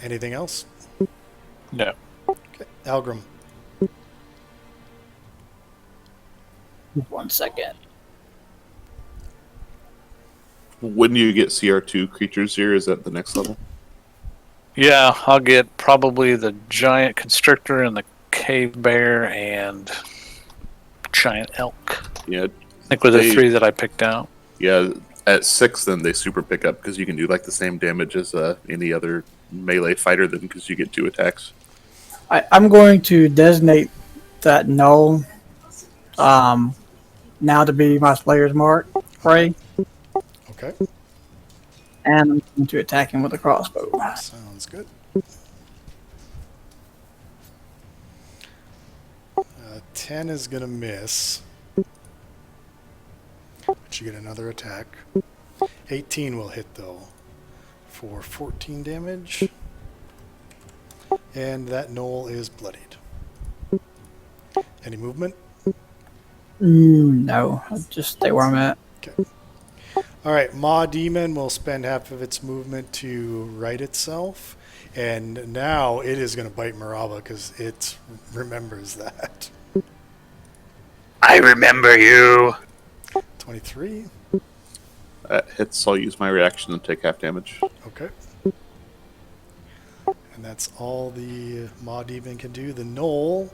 Anything else? No. Okay. Algrim. 1 second. When you get CR2 creatures here, is that the next level? Yeah, I'll get probably the giant constrictor and the cave bear and giant elk. Yeah, I think were the They- 3 that I picked out. yeah. At 6, then they super pick up because you can do like the same damage as any other melee fighter, then because you get 2 attacks. I'm going to designate that null now to be my Slayer's Mark, Prey, Okay. and I'm going to attack him with a crossbow. Sounds good. 10 is going to miss. But you get another attack. 18 will hit, though, for 14 damage. And that knoll is bloodied. Any movement? No, I'll just stay where I'm at. All right, Maw Demon will spend half of its movement to right itself. And now it is going to bite Maraba because it remembers that. I remember you. 23. That hits. I'll use my reaction and take half damage. Okay. And that's all the Maw Demon can do. The Knoll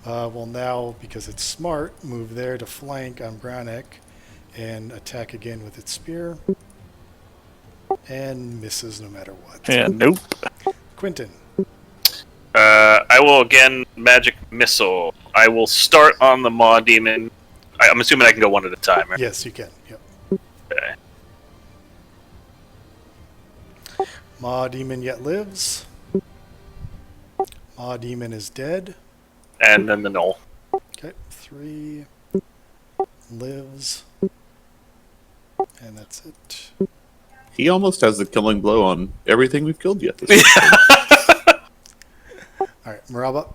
will now, because it's smart, move there to flank on Brannick and attack again with its spear. And misses no matter what. Yeah, nope. Quentin. I will again magic missile. I will start on the Maw Demon. I'm assuming I can go one at a time, right? Yes, you can. Yep. Okay. Maw Demon yet lives. Maw Demon is dead. And then the Knoll. Okay, 3 lives. And that's it. He almost has the killing blow on everything we've killed yet. This week. Alright, Maraba.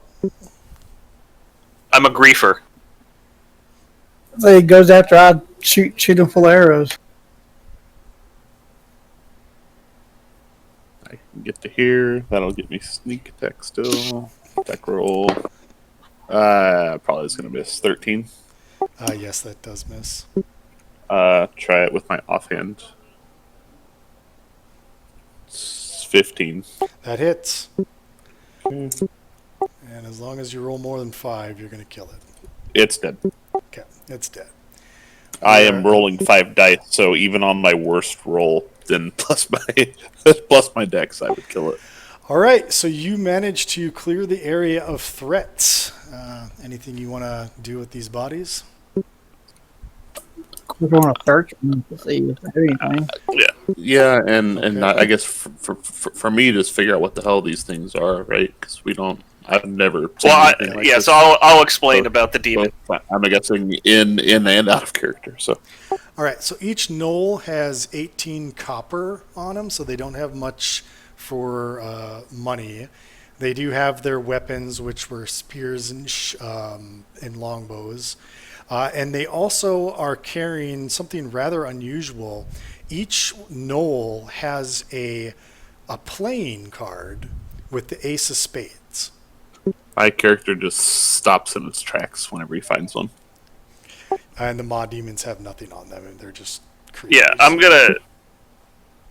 I'm a griefer. So he goes after I shoot him full of arrows. I can get to here. That'll get me sneak attack still. Attack roll. Probably is going to miss 13. Yes, that does miss. Try it with my offhand. It's 15. That hits. And as long as you roll more than 5, you're going to kill it. It's dead. Okay, it's dead. I am rolling 5 dice, so even on my worst roll, then plus my dex, I would kill it. All right, so you managed to clear the area of threats. Anything you want to do with these bodies? We're going to search them to see if there's anything. Yeah, and Okay. I guess for me, just figure out what the hell these things are, right? Because we don't. I've never. Seen Well, anything like yeah, this. so I'll explain about the demon. So I'm guessing in and out of character. So All right, so each knoll has 18 copper on them, so they don't have much for money. They do have their weapons, which were spears and longbows. And they also are carrying something rather unusual. Each knoll has a playing card with the ace of spades. my character just stops in its tracks whenever he finds one. And the Maw Demons have nothing on them, and they're just Yeah, creatures. I'm gonna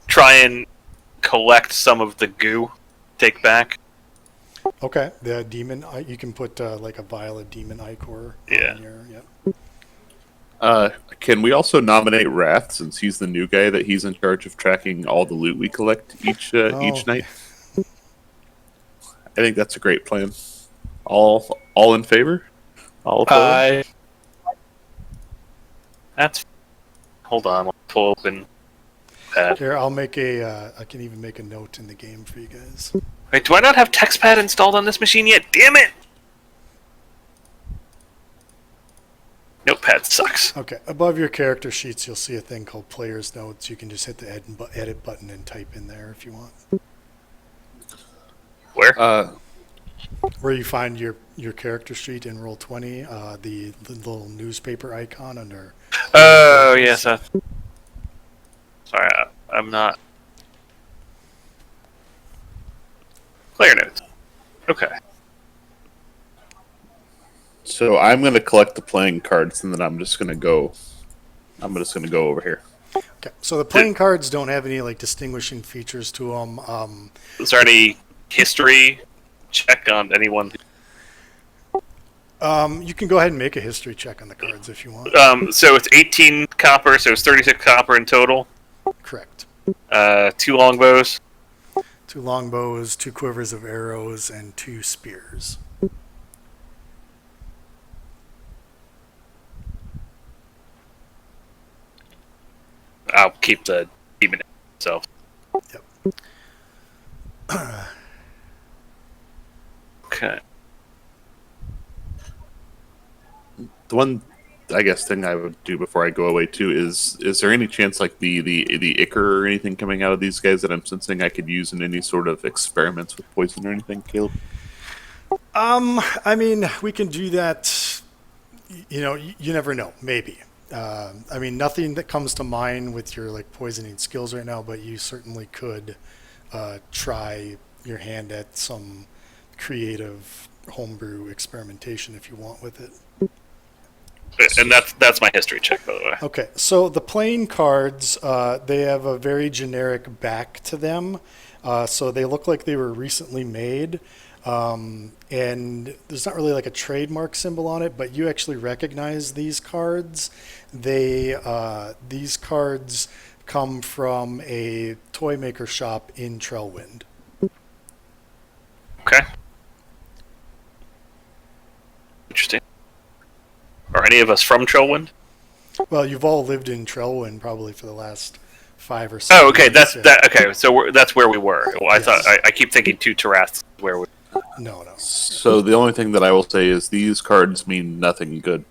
try and collect some of the goo. Take back. Okay, the demon, you can put like a vial of demon ichor Yeah. on your, yep. Can we also nominate Wrath, since he's the new guy, that he's in charge of tracking all the loot we collect each night? I think that's a great plan. All in favor? All opposed? That's. Hold on. I'll pull open. Pad. Here, I'll make I can even make a note in the game for you guys. Wait, do I not have TextPad installed on this machine yet? Damn it! Notepad sucks. Okay, above your character sheets, you'll see a thing called Player's Notes. You can just hit the edit button and type in there if you want. Where? Where you find your character sheet in Roll20, the little newspaper icon under. Oh, yes. Sorry, I'm not. Player notes. Okay. So I'm going to collect the playing cards, and then I'm just going to go over here. Okay, so the playing cards don't have any like distinguishing features to them. Is there any history check on anyone? You can go ahead and make a history check on the cards if you want. So it's 18 copper, so it's 36 copper in total. Correct. 2 longbows. 2 longbows, 2 quivers of arrows, and 2 spears. I'll keep the demon itself. Yep. Okay. The one, I guess, thing I would do before I go away too is there any chance like the ichor or anything coming out of these guys that I'm sensing I could use in any sort of experiments with poison or anything, Caleb? I mean, we can do that. You know, you never know. Maybe. I mean, nothing that comes to mind with your like poisoning skills right now, but you certainly could try your hand at some creative homebrew experimentation if you want with it. And that's my history check, by the way. Okay, so the playing cards, they have a very generic back to them. So they look like they were recently made. And there's not really like a trademark symbol on it, but you actually recognize these cards. These cards come from a toy maker shop in Trellwind. Okay. Interesting. Are any of us from Trellwind? Well, you've all lived in Trellwind probably for the last 5 or 6 Oh, okay. years, That's yeah. that. Okay, so that's where we were. Well, I Yes. thought I keep thinking to Tarath is where we. No. So the only thing that I will say is these cards mean nothing good.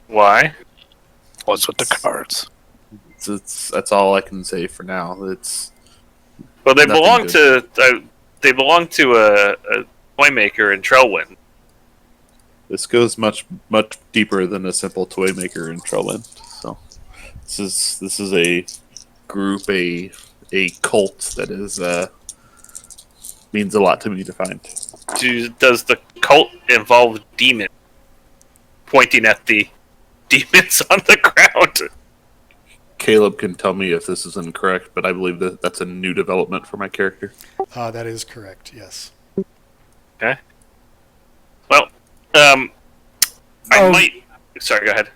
Why? What's with the cards? That's all I can say for now. It's Well, they Nothing belong good. to a toy maker in Trellwind. this goes much deeper than a simple toy maker in Trellwind. So this is a group, a cult that is means a lot to me to find. Does the cult involve demons? Pointing at the demons on the ground. Caleb can tell me if this is incorrect, but I believe that that's a new development for my character. That is correct, yes. Okay. Well, I Oh. might. Sorry, go ahead.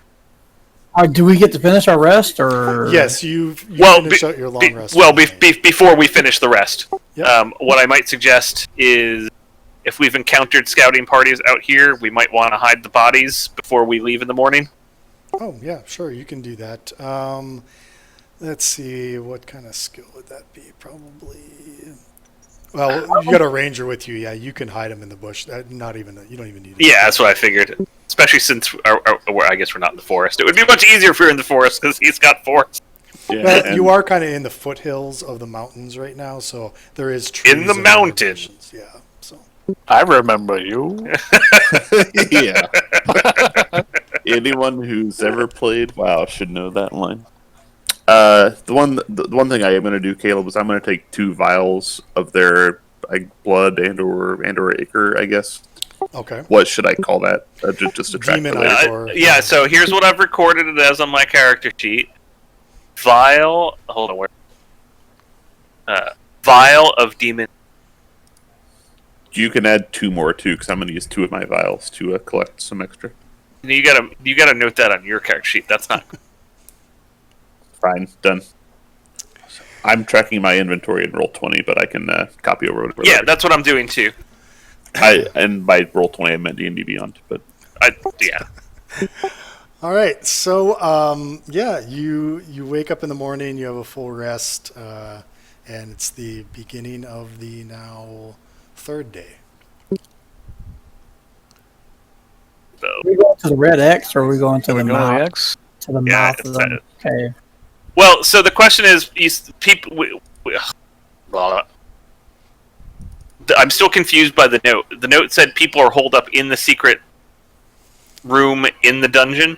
Do we get to finish our rest, or Yes, you Well, finish out your long Be- rest. well, for the day. before we finish the rest, Yep. what I might suggest is if we've encountered scouting parties out here, we might want to hide the bodies before we leave in the morning. Oh, yeah, sure, you can do that. Let's see, what kind of skill would that be? Probably. Well, you got a ranger with you. Yeah, you can hide him in the bush. Not even. You don't even need. Yeah, that's what I figured. Especially since I guess we're not in the forest. It would be much easier if we were in the forest because he's got forest. Yeah, Well, and- you are kind of in the foothills of the mountains right now, so there is trees In the and mountains. elevations. Yeah. So I remember you. yeah. Anyone who's ever played WoW should know that line. The one thing I am going to do, Caleb, is I'm going to take 2 vials of their blood and or ichor, I guess. okay. What should I call that? Just to track the Demon later. ichor. Yeah, so here's what I've recorded it as on my character sheet. Vial. Hold on, where? Vial of demon. You can add 2 more too, because I'm going to use 2 of my vials to collect some extra. You gotta note that on your character sheet. That's not. Fine, done. I'm tracking my inventory in Roll20, but I can copy over whatever. Yeah, that's what I'm doing too. And by Roll20 I meant D&D Beyond, but Yeah. All right. So, yeah, you wake up in the morning, you have a full rest, and it's the beginning of the now 3rd day. So, are we going to the red X, or are we going to the Go to the mouth? X. To the Yeah, mouth of the cave. well, so the question is, people. I'm still confused by the note. The note said people are holed up in the secret room in the dungeon.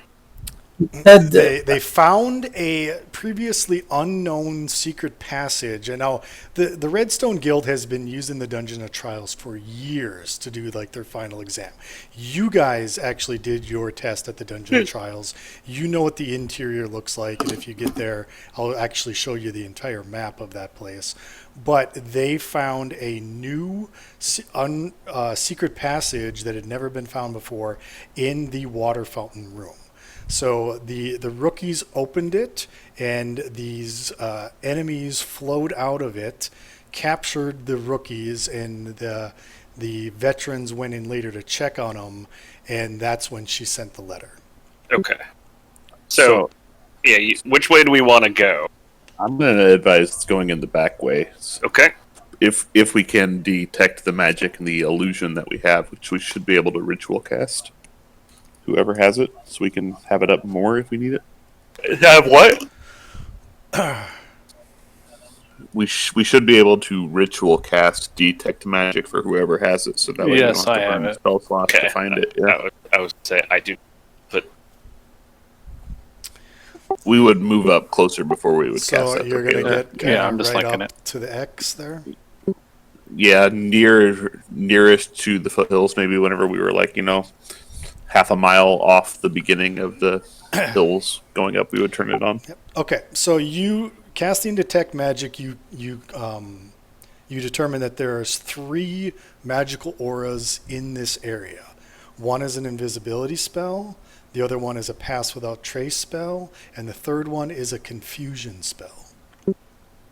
Said They found a previously unknown secret passage, and now the Redstone Guild has been using the Dungeon of Trials for years to do like their final exam. You guys actually did your test at the Dungeon of Trials. You know what the interior looks like, and if you get there, I'll actually show you the entire map of that place. But they found a new secret passage that had never been found before in the water fountain room. So the rookies opened it, and these enemies flowed out of it, captured the rookies, and the veterans went in later to check on them, and that's when she sent the letter. Okay. So yeah, which way do we want to go? I'm going to advise going in the back way. Okay. If we can detect the magic and the illusion that we have, which we should be able to ritual cast. Whoever has it, so we can have it up more if we need it. Have what? We should be able to ritual cast detect magic for whoever has it, so that way Yes, we don't I have to have burn it. spell slots Okay. to find it. Yeah. I would say I do. We would move up closer before we would cast So that. you're for going to Caleb. get Yeah, kinda I'm just right liking up to the X there. Yeah, nearest to the foothills, maybe whenever we were like, half a mile off the beginning of the hills going up, we would turn it on. Okay, so you casting detect magic, you determine that there's 3 magical auras in this area. One is an invisibility spell, the other one is a pass without trace spell, and the third one is a confusion spell.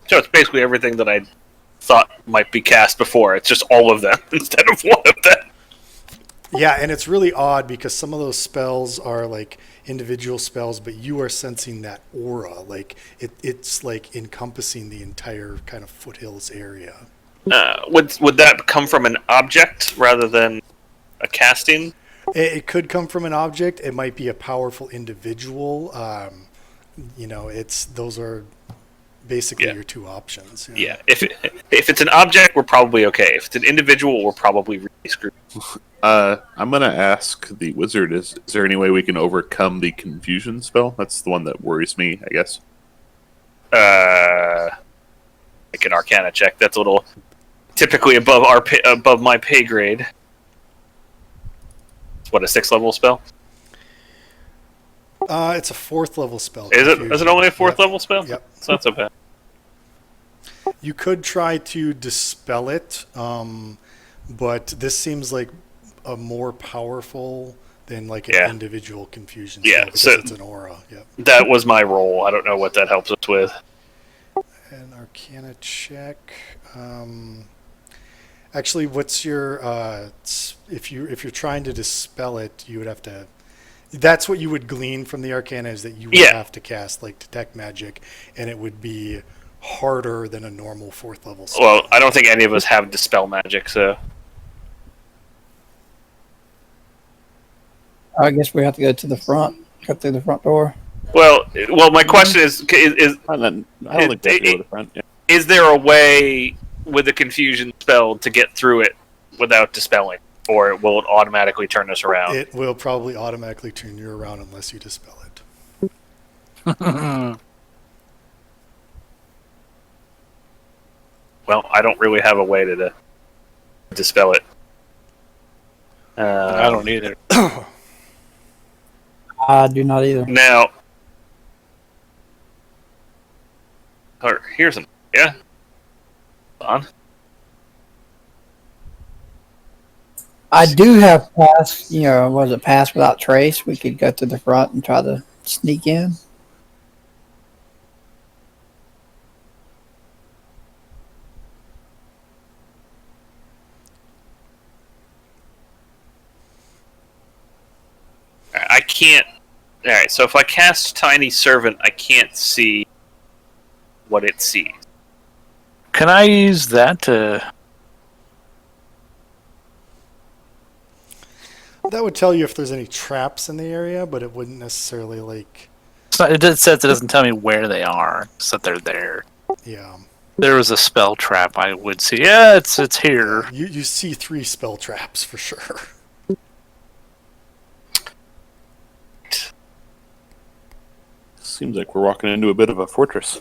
So it's basically everything that I thought might be cast before. It's just all of them instead of one of them. Yeah, and it's really odd because some of those spells are like individual spells, but you are sensing that aura, like it's like encompassing the entire kind of foothills area. Would that come from an object rather than a casting? It could come from an object. It might be a powerful individual. Those are basically your 2 options. Yeah. If it's an object, we're probably okay. If it's an individual, we're probably really screwed. I'm gonna ask the wizard: is there any way we can overcome the confusion spell? That's the one that worries me, I guess. Make an Arcana check. That's a little typically above my pay grade. It's what, a 6th level spell? It's a 4th level spell. Is it? Confusion. Is it only a 4th Yep. level spell? Yep. It's not so bad. You could try to dispel it, but this seems like a more powerful than like an individual confusion spell because so it's an aura. Yep. That was my roll. I don't know what that helps us with. An Arcana check. Actually, what's your if you're trying to dispel it, you would have to. That's what you would glean from the Arcana is that you would have to cast like detect magic, and it would be harder than a normal 4th level spell. Well, I don't think any of us have dispel magic, so I guess we have to go to the front, go through the front door. well. My question is I don't think they go to the front. Yeah. is there a way with the confusion spell to get through it without dispelling, or will it automatically turn us around? It will probably automatically turn you around unless you dispel it. Well, I don't really have a way to dispel it. I don't either. I do not either. Now, here's an on. I do have pass, was it pass without trace? We could go to the front and try to sneak in. I can't. All right, so if I cast Tiny Servant, I can't see what it sees. Can I use that to? That would tell you if there's any traps in the area, but it wouldn't necessarily like. It's not, it says it doesn't tell me where they are, just that they're there. Yeah. There was a spell trap I would see. Yeah, it's here. You see 3 spell traps for sure. Seems like we're walking into a bit of a fortress.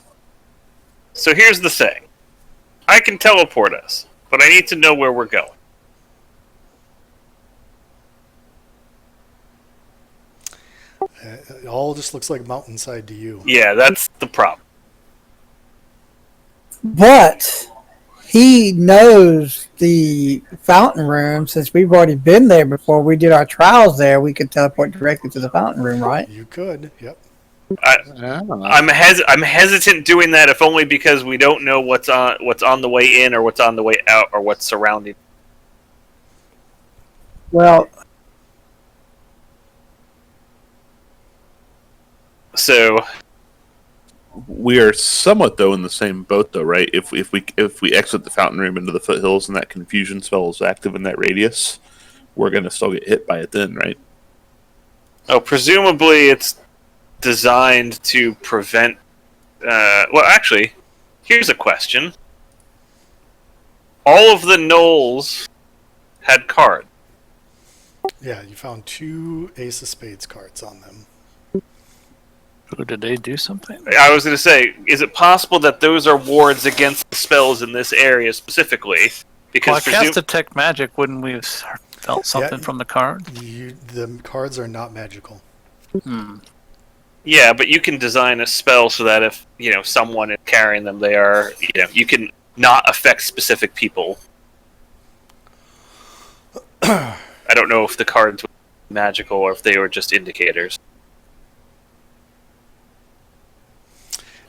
So here's the thing. I can teleport us, but I need to know where we're going. It all just looks like mountainside to you. Yeah, that's the problem. But he knows the fountain room. Since we've already been there before, we did our trials there. We could teleport directly to the fountain room, right? You could, yep. I'm hesitant doing that, if only because we don't know what's on the way in, or what's on the way out, or what's surrounding. Well, So We are somewhat though in the same boat though, right? If we exit the fountain room into the foothills and that confusion spell is active in that radius, we're gonna still get hit by it then, right? presumably it's designed to prevent. Well, actually, here's a question. All of the gnolls had cards. Yeah, you found 2 Ace of Spades cards on them. Ooh, did they do something? I was going to say, is it possible that those are wards against the spells in this area specifically? Well, I Because cast detect magic. Wouldn't we Felt something from the card. The cards are not magical. Yeah, but you can design a spell so that if someone is carrying them, they are you can not affect specific people. I don't know if the cards were magical or if they were just indicators.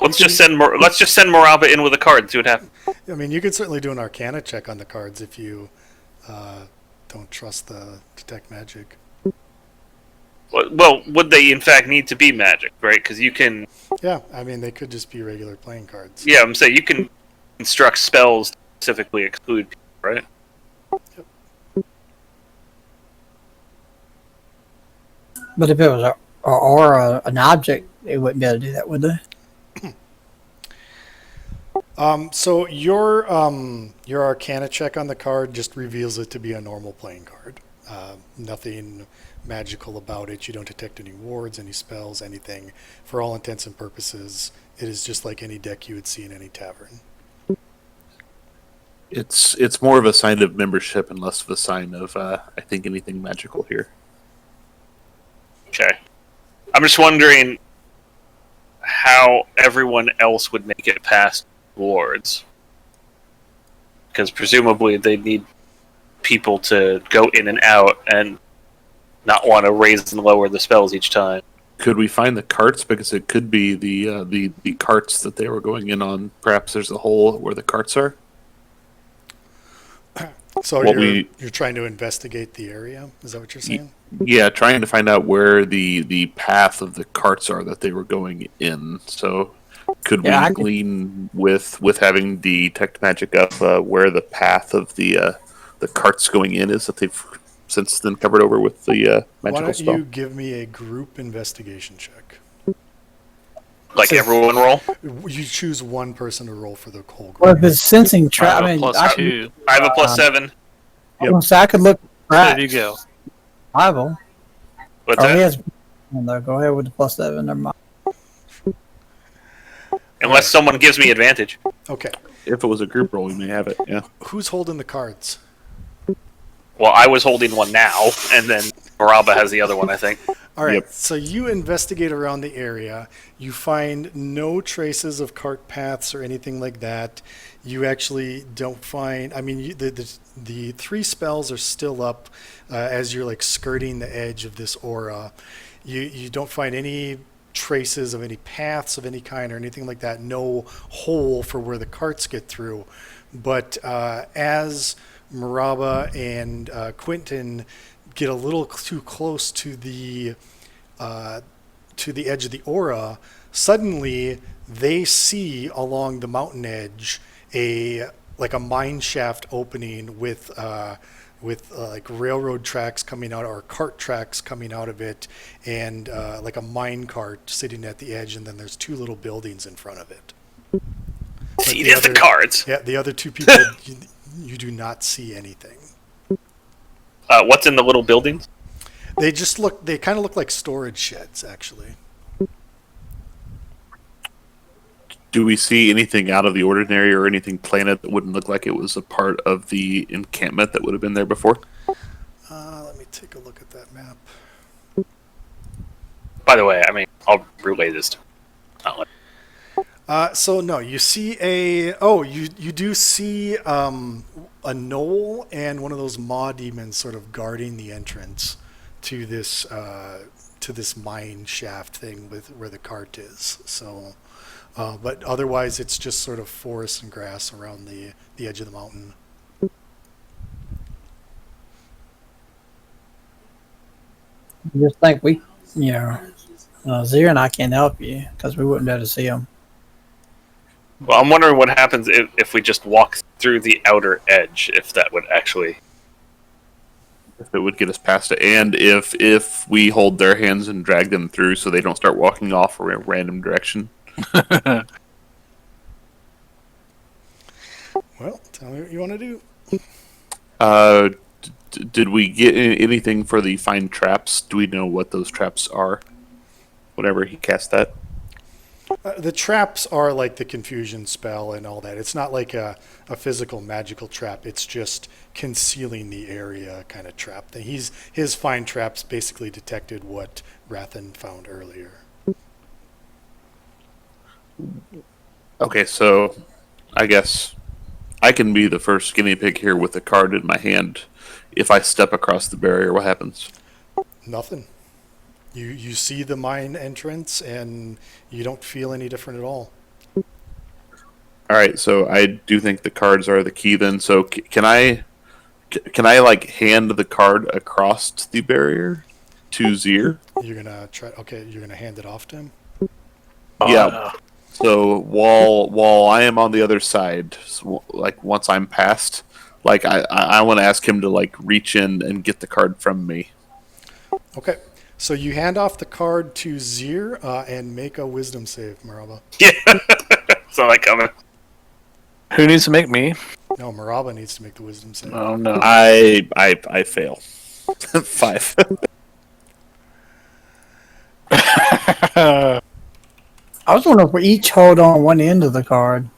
Let's just send Moraba in with a card and see what happens. I mean, you could certainly do an Arcana check on the cards if you don't trust the detect magic. Well, would they in fact need to be magic, right? Because you can. Yeah, I mean, they could just be regular playing cards. Yeah, I'm saying you can construct spells to specifically exclude people, right? But if it was an object, they wouldn't be able to do that, would they? So your Arcana check on the card just reveals it to be a normal playing card. Nothing magical about it. You don't detect any wards, any spells, anything. For all intents and purposes, it is just like any deck you would see in any tavern. It's more of a sign of membership and less of a sign of I think anything magical here. Okay. I'm just wondering how everyone else would make it past wards. Because presumably they need people to go in and out and not want to raise and lower the spells each time. Could we find the carts? Because it could be the carts that they were going in on. Perhaps there's a hole where the carts are. So you're trying to investigate the area? Is that what you're saying? Yeah, trying to find out where the path of the carts are that they were going in. So could we glean with having detect magic up where the path of the carts going in is that they've since then covered over with the magical spell? Why don't you give me a group investigation check? Like everyone roll? You choose one person to roll for the whole group. Well, if it's sensing trap, I mean, +2. I have a +7. I could look. There you go. Survival. What's Oh, he that? has. No, go ahead with the +7. Never mind. Unless someone gives me advantage. Okay. If it was a group roll, we may have it. Yeah. Who's holding the cards? Well, I was holding one now, and then Moraba has the other one, I think. All right, Yep. So you investigate around the area. You find no traces of cart paths or anything like that. You actually don't find. I mean, the three spells are still up as you're like skirting the edge of this aura. You don't find any traces of any paths of any kind or anything like that. No hole for where the carts get through. But as Moraba and Quentin get a little too close to the edge of the aura, suddenly they see along the mountain edge a mine shaft opening with like railroad tracks coming out or cart tracks coming out of it, and like a mine cart sitting at the edge, and then there's two little buildings in front of it. See, there's the cards. Yeah, the other two people, you do not see anything. What's in the little buildings? They kind of look like storage sheds, actually. Do we see anything out of the ordinary or anything planet that wouldn't look like it was a part of the encampment that would have been there before? Let me take a look at that map. By the way, I mean, I'll relay this to So no, you see you do see a knoll and one of those maw demons sort of guarding the entrance to this mine shaft thing with where the cart is. So, but otherwise, it's just sort of forest and grass around the edge of the mountain. I just think Zira and I can't help you because we wouldn't be able to see them. Well, I'm wondering what happens if we just walk through the outer edge, if that would actually... If it would get us past it, and if we hold their hands and drag them through so they don't start walking off in a random direction. Well, tell me what you want to do. Did we get anything for the find traps? Do we know what those traps are? Whenever he cast that? The traps are like the confusion spell and all that. It's not like a physical magical trap. It's just concealing the area kind of trap thing. His fine traps basically detected what Rathan found earlier. Okay, so I guess I can be the first guinea pig here with the card in my hand. If I step across the barrier, what happens? Nothing. You see the mine entrance and you don't feel any different at all. All right, so I do think the cards are the key then. So can I like hand the card across the barrier to Zir? You're gonna try. Okay, you're gonna hand it off to him. Yeah. So while I am on the other side, so, like once I'm past, like I want to ask him to like reach in and get the card from me. Okay, so you hand off the card to Zir and make a wisdom save, Maraba. Yeah. Saw that coming. Who needs to make me? No, Maraba needs to make the wisdom save. Oh no. I fail. 5. I was wondering if we each hold on one end of the card.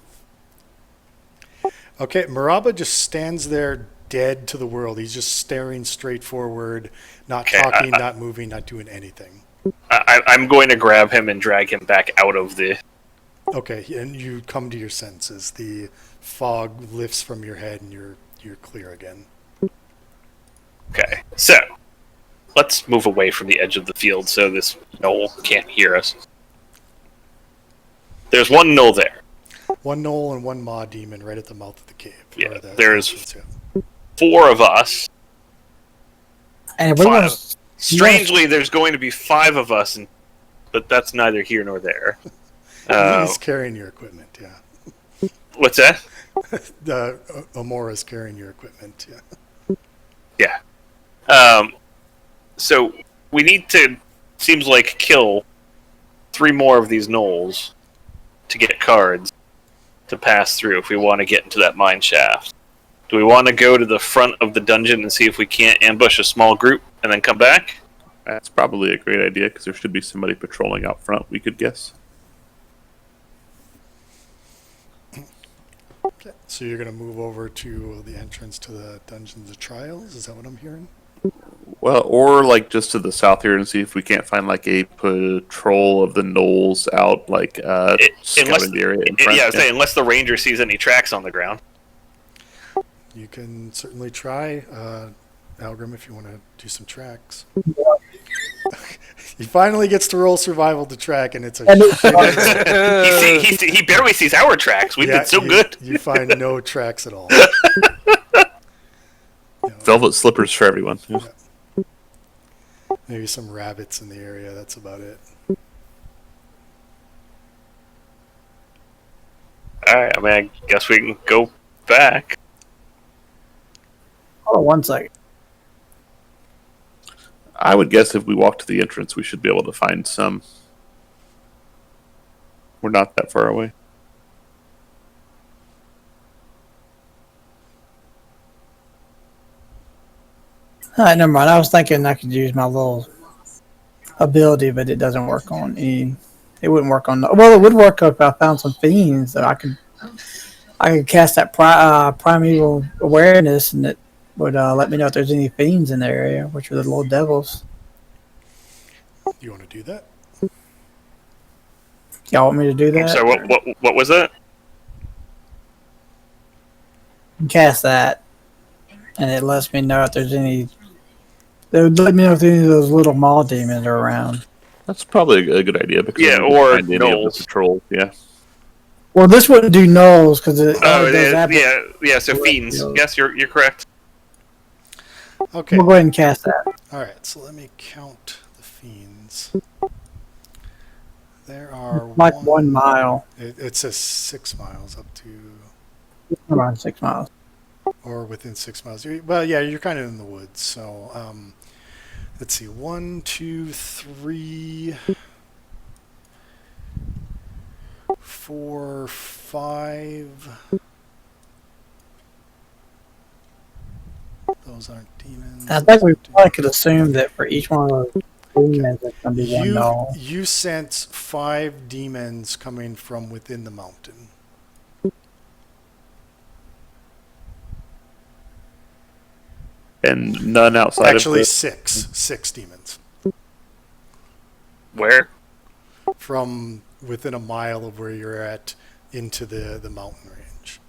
Okay, Maraba just stands there dead to the world. He's just staring straight forward, not Okay, talking, not moving, not doing anything. I'm going to grab him and drag him back out of the. Okay, and you come to your senses. The fog lifts from your head and you're clear again. Okay, so let's move away from the edge of the field so this knoll can't hear us. There's one knoll there. One knoll and one maw demon right at the mouth of the cave. Yeah, Or the there's- entrance, yeah. 4 of us. And if we Five. want to, Strangely, there's going to be 5 of us, but that's neither here nor there. He's carrying your equipment, yeah. What's that? Amora's carrying your equipment, yeah. So we need to, seems like, kill 3 more of these gnolls to get cards to pass through if we want to get into that mine shaft. Do we want to go to the front of the dungeon and see if we can't ambush a small group and then come back? That's probably a great idea because there should be somebody patrolling out front. We could guess. Okay. So you're going to move over to the entrance to the Dungeons of Trials? Is that what I'm hearing? Well, or like just to the south here and see if we can't find like a patrol of the gnolls out like scouting the area in front. Yeah, I was saying, unless the ranger sees any tracks on the ground. You can certainly try, Algrim, if you want to do some tracks. He finally gets to roll survival to track, and it's a He barely sees our tracks. We've been so you, good. You find no tracks at all. Velvet slippers for everyone. Maybe some rabbits in the area. That's about it. Alright, I mean, I guess we can go back. hold on one second. I would guess if we walk to the entrance, we should be able to find some. We're not that far away. All right, never mind. I was thinking I could use my little ability, but it doesn't work on any. It wouldn't work on. Well, it would work if I found some fiends that I could cast that primeval awareness, and it would let me know if there's any fiends in the area, which are the little devils. You want to do that? Y'all want me to do that? So what was that? Cast that, and it lets me know if there's any. It would let me know if any of those little maw demons are around. That's probably a good idea. Because Yeah, we can or find any of the gnolls. patrols. Yeah. Well, this wouldn't do gnolls because it Oh, only does that. yeah. So fiends. Yes, you're correct. Okay. We'll go ahead and cast that. All right. So let me count the fiends. There are Like 1 mile, It says 6 miles up to, around 6 miles. or within 6 miles. Well, yeah, you're kind of in the woods. So let's see. 1, 2, 3, 4, 5. Those aren't demons. I think we probably could assume that for each one of those demons, it's gonna be one null. You sense 5 demons coming from within the mountain. And none outside Actually, of the... 6 demons Where? from within a mile of where you're at into the mountain range.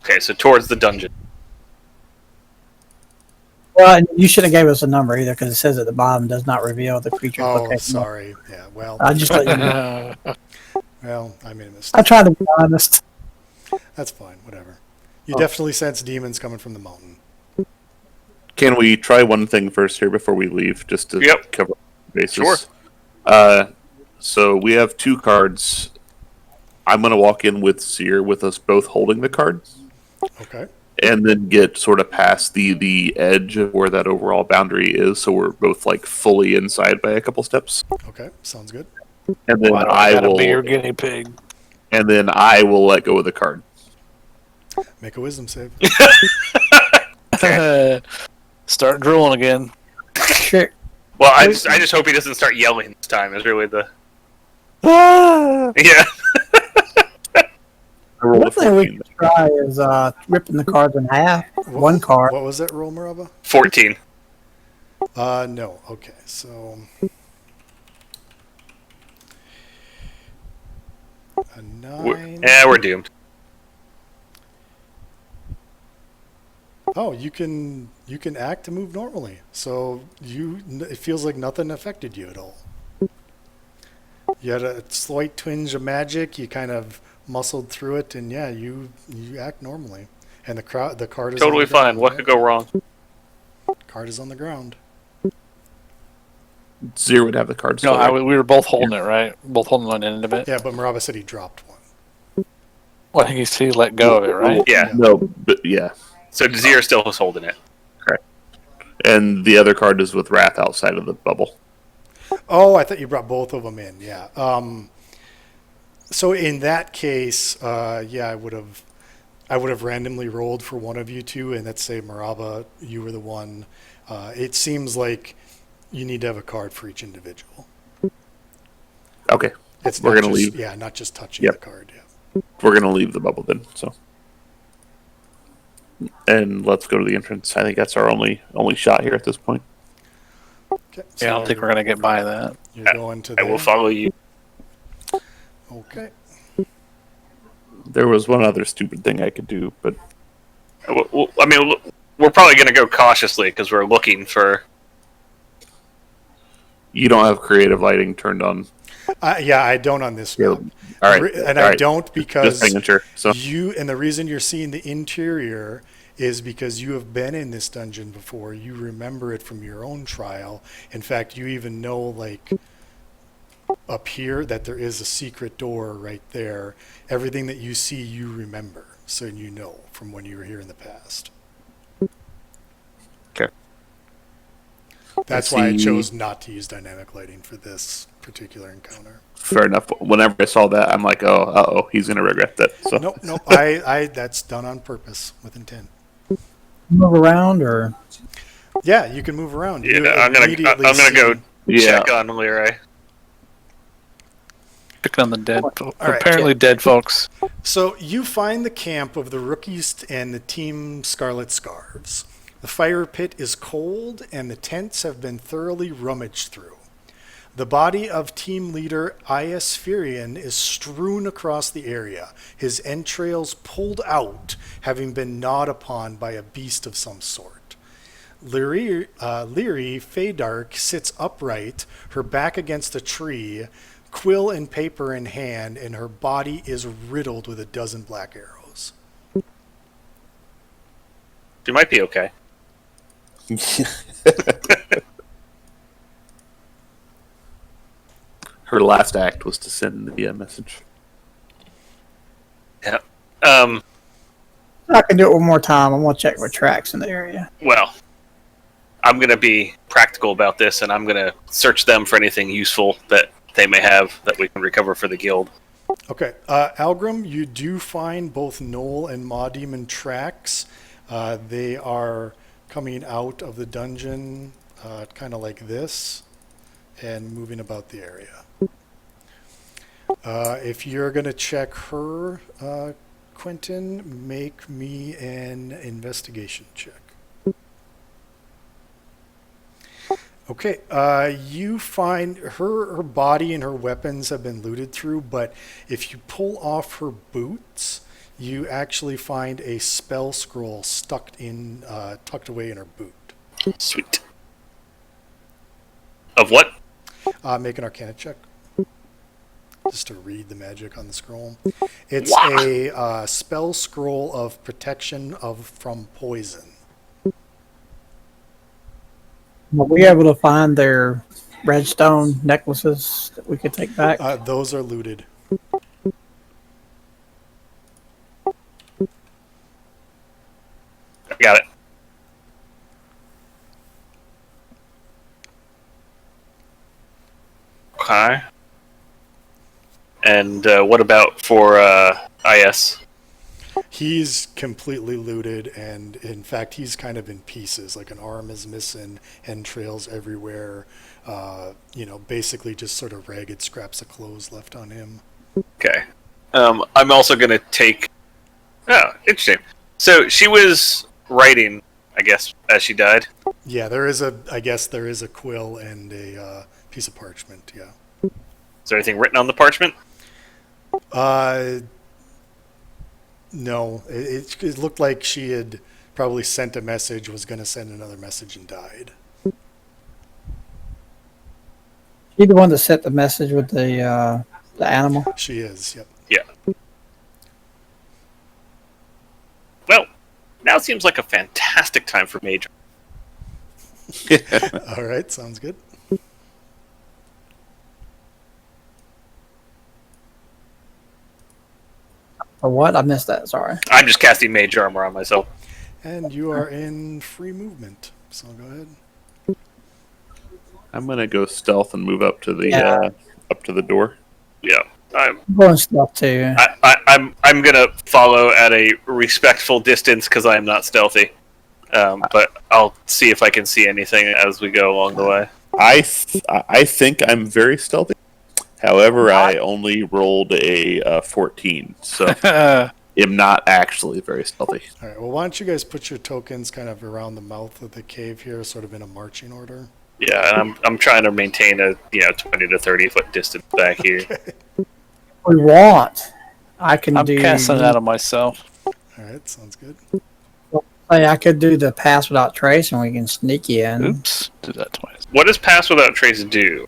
Okay, so towards the dungeon. Well, and you shouldn't have gave us a number either, because it says at the bottom does not reveal the creature's Oh, location. sorry. Yeah, well, I just let you know. I made a I mistake. tried to be honest. That's fine. Whatever. You definitely sense demons coming from the mountain. Can we try one thing first here before we leave, just to Yep. cover bases? Sure. So we have 2 cards. I'm going to walk in with Seer with us both holding the cards, Okay. and then get sort of past the edge of where that overall boundary is, so we're both like fully inside by a couple steps. Okay. Sounds good. And then Why do I gotta will, be your guinea pig? and then I will let go of the card. Make a wisdom save. Start drooling again. Sure. Well, I just hope he doesn't start yelling this time. Is really the Ah! yeah. I rolled a One thing we 14. could try is ripping the cards in half. One card. What was that roll, Maraba? 14. No. Okay. So a 9. We're doomed. Oh, you can act to move normally. So it feels like nothing affected you at all. You had a slight twinge of magic. You kind of muscled through it, and yeah, you act normally. And the card is Totally on the ground. fine. What could go wrong? Card is on the ground. Seer would have the card. No, still, right? we were both holding it, right? Both holding one end of it. Yeah, but Maraba said he dropped one. Well, I think he let go of it, right? Yeah. No, but yeah. So Desir still was holding it. And the other card is with Wrath outside of the bubble. Oh, I thought you brought both of them in. Yeah. So in that case, yeah, I would have randomly rolled for one of you two, and let's say Maraba, you were the one. It seems like you need to have a card for each individual. Okay, It's We're not gonna just, leave. Yeah, not just touching Yep. the card. Yeah. we're gonna leave the bubble then. So, and let's go to the entrance. I think that's our only shot here at this point. Okay. Yeah, I don't think we're gonna get by that. You're going to. I will there? follow you. Okay. There was one other stupid thing I could do, but I mean, we're probably going to go cautiously because we're looking for. you don't have creative lighting turned on. Yeah, I don't on this Yeah. map. All right, And all I right. don't because Just making sure. So and the reason you're seeing the interior is because you have been in this dungeon before. You remember it from your own trial. In fact, you even know, like, up here that there is a secret door right there. Everything that you see, you remember. So you know from when you were here in the past. Okay. That's I why I see. chose not to use dynamic lighting for this particular encounter. fair enough. Whenever I saw that, I'm like, oh, he's gonna regret that. So Nope. I that's done on purpose with intent. Move around or Yeah, you can move around. Yeah, You I'm gonna immediately go see- yeah, check on Leroy. Picking on the dead, right. apparently dead folks. So you find the camp of the rookies and the team Scarlet Scarves. The fire pit is cold and the tents have been thoroughly rummaged through. The body of team leader Ias Furion is strewn across the area, his entrails pulled out, having been gnawed upon by a beast of some sort. Leary Feydark sits upright, her back against a tree, quill and paper in hand, and her body is riddled with a dozen black arrows. You might be okay. her last act was to send the message. Yeah. I can do it one more time. I'm gonna check for tracks in the area. Well, I'm going to be practical about this, and I'm going to search them for anything useful that they may have that we can recover for the guild. Okay, Algrim, you do find both Knoll and Maw Demon tracks. They are coming out of the dungeon kind of like this, and moving about the area. If you're going to check her, Quentin, make me an investigation check. Okay, you find her body and her weapons have been looted through, but if you pull off her boots, you actually find a spell scroll tucked away in her boot. Sweet. Of what? Make an Arcana check. Just to read the magic on the scroll. It's Wow. a spell scroll of protection from poison. Were we able to find their redstone necklaces that we could take back? Those are looted. I got it. Okay. And what about for IS? He's completely looted, and in fact, he's kind of in pieces. Like an arm is missing, entrails everywhere. Basically just sort of ragged scraps of clothes left on him. Okay. I'm also going to take... Oh, interesting. So she was writing, I guess, as she died. Yeah, I guess there is a quill and a piece of parchment. Yeah. Is there anything written on the parchment? No, it looked like she had probably sent a message, was going to send another message, and died. She the one that sent the message with the animal? She is, yep. Yeah. Well, now seems like a fantastic time for Major. All right, sounds good. Or what? I missed that. Sorry. I'm just casting Mage Armor on myself. And you are in free movement, so go ahead. I'm gonna go stealth and move up to the Yeah. up to the door. Yeah. I'm going stuff too. I'm gonna follow at a respectful distance because I am not stealthy. But I'll see if I can see anything as we go along the way. I think I'm very stealthy. However, I only rolled a 14, so am not actually very stealthy. All right, well, why don't you guys put your tokens kind of around the mouth of the cave here, sort of in a marching order? Yeah, and I'm trying to maintain a 20 to 30 foot distance back here. We want. I can I'm do. casting it out of myself. All right, sounds good. Hey, I could do the pass without trace, and we can sneak you in. Oops, did that twice. What does Pass Without Trace do?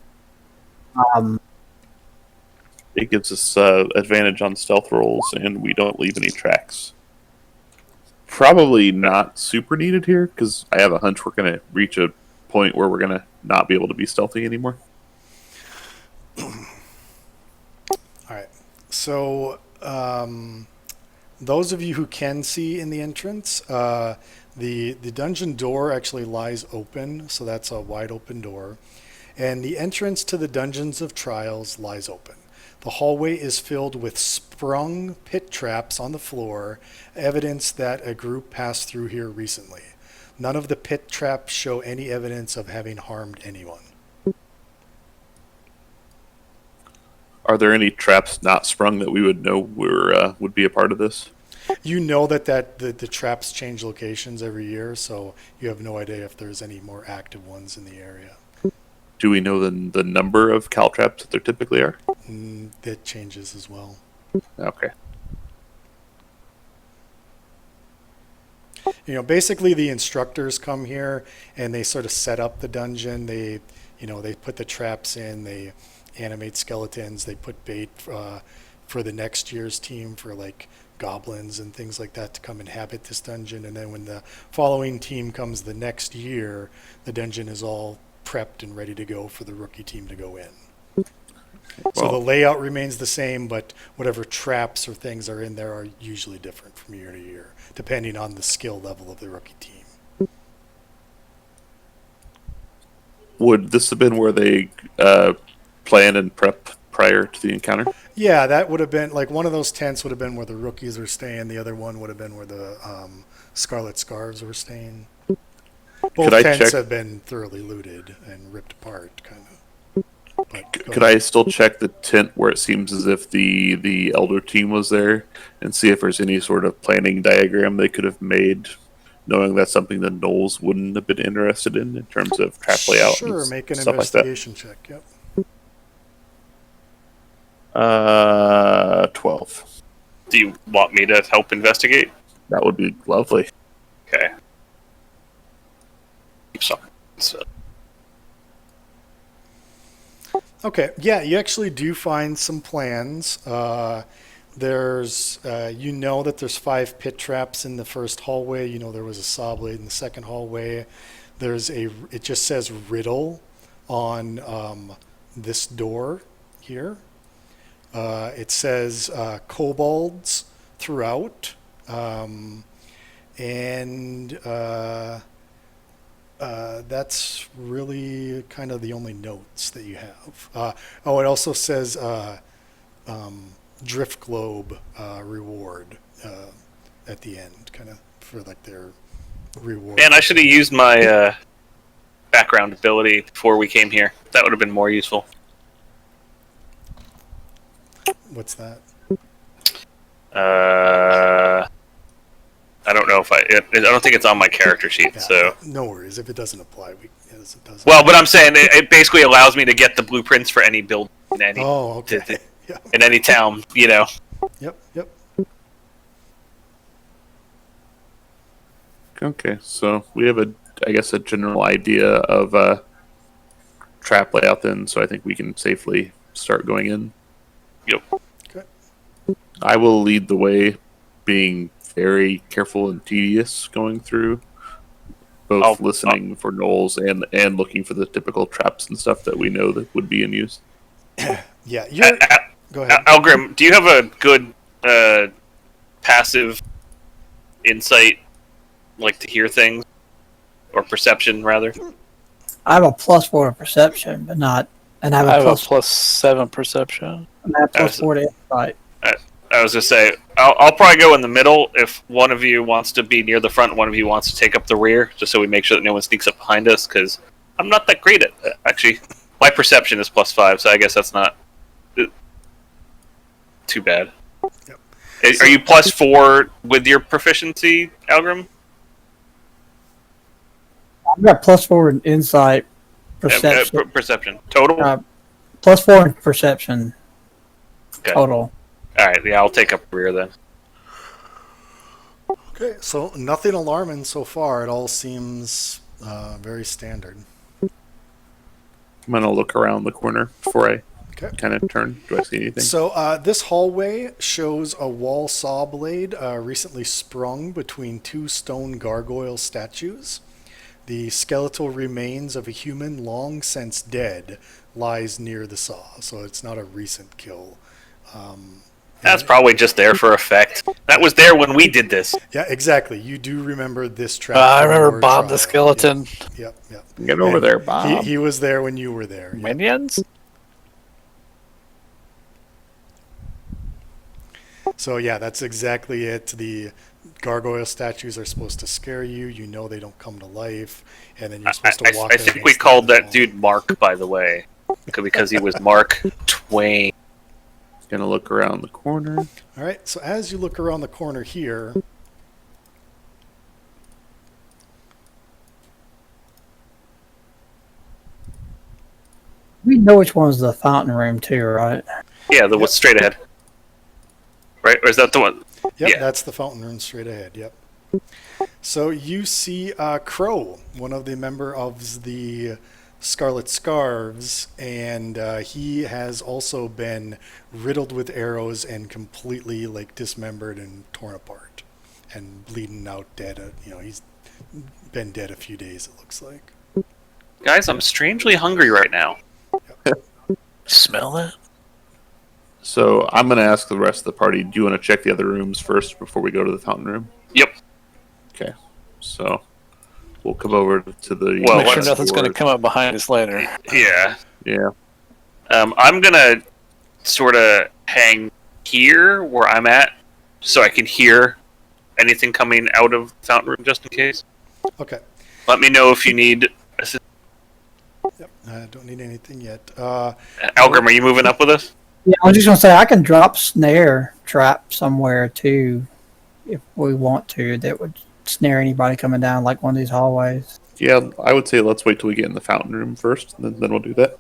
It gives us advantage on stealth rolls, and we don't leave any tracks. Probably not super needed here, because I have a hunch we're going to reach a point where we're going to not be able to be stealthy anymore. All right, so those of you who can see in the entrance, the dungeon door actually lies open, so that's a wide open door. And the entrance to the Dungeons of Trials lies open. The hallway is filled with sprung pit traps on the floor, evidence that a group passed through here recently. None of the pit traps show any evidence of having harmed anyone. Are there any traps not sprung that we would know would be a part of this? You know that the traps change locations every year, so you have no idea if there's any more active ones in the area. Do we know the number of caltraps that there typically are? That changes as well. Okay. Basically the instructors come here and they sort of set up the dungeon. They put the traps in, they animate skeletons, they put bait for the next year's team for like goblins and things like that to come inhabit this dungeon. And then when the following team comes the next year, the dungeon is all prepped and ready to go for the rookie team to go in. So the layout remains the same, but whatever traps or things are in there are usually different from year to year, depending on the skill level of the rookie team. Would this have been where they plan and prep prior to the encounter? Yeah, that would have been, like, one of those tents would have been where the rookies were staying. The other one would have been where the Scarlet Scarves were staying. Both I tents check- have been thoroughly looted and ripped apart, kind of. But go Could ahead. I still check the tent where it seems as if the elder team was there, and see if there's any sort of planning diagram they could have made, knowing that's something that Knowles wouldn't have been interested in terms of trap layout Sure, and make an stuff like that. investigation check. Yep. 12. Do you want me to help investigate? That would be lovely. Okay. So, Okay, yeah, you actually do find some plans. There's, you know that there's 5 pit traps in the first hallway. You know there was a saw blade in the second hallway. It just says riddle on this door here. It says kobolds throughout. That's really kind of the only notes that you have. It also says Drift Globe reward at the end, kind of for like their reward. man, I should have used my background ability before we came here. That would have been more useful. What's that? I don't know if I don't think it's on my character sheet. Yeah, So, no worries. If it doesn't apply, it doesn't. well, but I'm saying it basically allows me to get the blueprints for any build in any Oh, okay. Yeah. in any town. You know. Yep. Yep. Okay, so we have I guess a general idea of trap layout then, so I think we can safely start going in. Yep. Okay. I will lead the way, being very careful and tedious going through, both listening for Knowles and looking for the typical traps and stuff that we know that would be in use. Yeah. You're. Go ahead. Algrim, do you have a good passive insight, like to hear things, or perception rather? I have a +4 to perception, but not, and I have I have a a +7 perception. and I have +4 to insight. I was gonna say I'll probably go in the middle if one of you wants to be near the front, one of you wants to take up the rear, just so we make sure that no one sneaks up behind us. Because I'm not that great at actually. My perception is +5, so I guess that's not too bad. Yep. Are you +4 with your proficiency, Algrim? I've got +4 in insight, perception, Perception total. +4 in perception Okay. total. All right, yeah, I'll take up the rear then. Okay. So nothing alarming so far. It all seems very standard. I'm gonna look around the corner before I Okay. kind of turn. Do I see anything? So this hallway shows a wall saw blade recently sprung between 2 stone gargoyle statues. The skeletal remains of a human long since dead lies near the saw, so it's not a recent kill. That's probably just there for effect. That was there when we did this. Yeah, exactly. You do remember this trap. I from remember your Bob the trial. skeleton. Yep, yep. Get over And there, Bob. He was there when you were there. Yep. Minions? So yeah, that's exactly it. The gargoyle statues are supposed to scare you. You know they don't come to life, and then you're supposed to walk. I think we called that dude Mark, by the way, because he was Mark Twain. Gonna look around the corner. All right. So as you look around the corner here, We know which one's the fountain room too, right? Yeah, the what's straight ahead. Right? Or is that the one? yep, Yeah. that's the fountain room straight ahead. Yep. So you see Crow, one of the member of the Scarlet Scarves, and he has also been riddled with arrows and completely like dismembered and torn apart, and bleeding out dead. He's been dead a few days. It looks like. Guys, I'm strangely hungry right now. Smell that? So I'm gonna ask the rest of the party. Do you want to check the other rooms first before we go to the fountain room? Yep. Okay. So we'll come over to the. Well, Make sure what's- nothing's going to come up behind us later. Yeah. Yeah. I'm gonna sort of hang here where I'm at, so I can hear anything coming out of the fountain room, just in case. Okay. Let me know if you need assistance. Yep, I don't need anything yet. Algrim, are you moving up with us? Yeah, I was just gonna say I can drop snare trap somewhere too, if we want to. That would snare anybody coming down like one of these hallways. Yeah, I would say let's wait till we get in the fountain room first, and then we'll do that.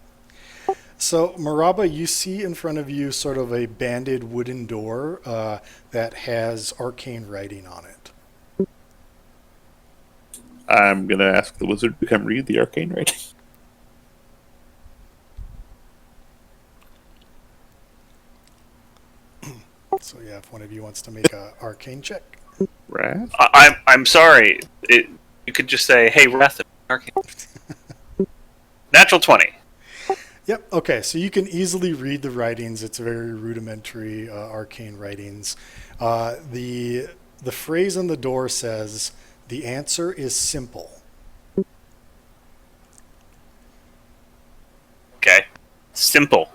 So, Maraba, you see in front of you sort of a banded wooden door that has arcane writing on it. I'm gonna ask the wizard to come read the arcane writing. So, yeah, if one of you wants to make a arcane check. Wrath? I'm sorry. You could just say, "Hey, Wrath." Arcane. Natural 20. Yep. Okay. So you can easily read the writings. It's very rudimentary arcane writings. The phrase on the door says, "The answer is simple." Okay. Simple.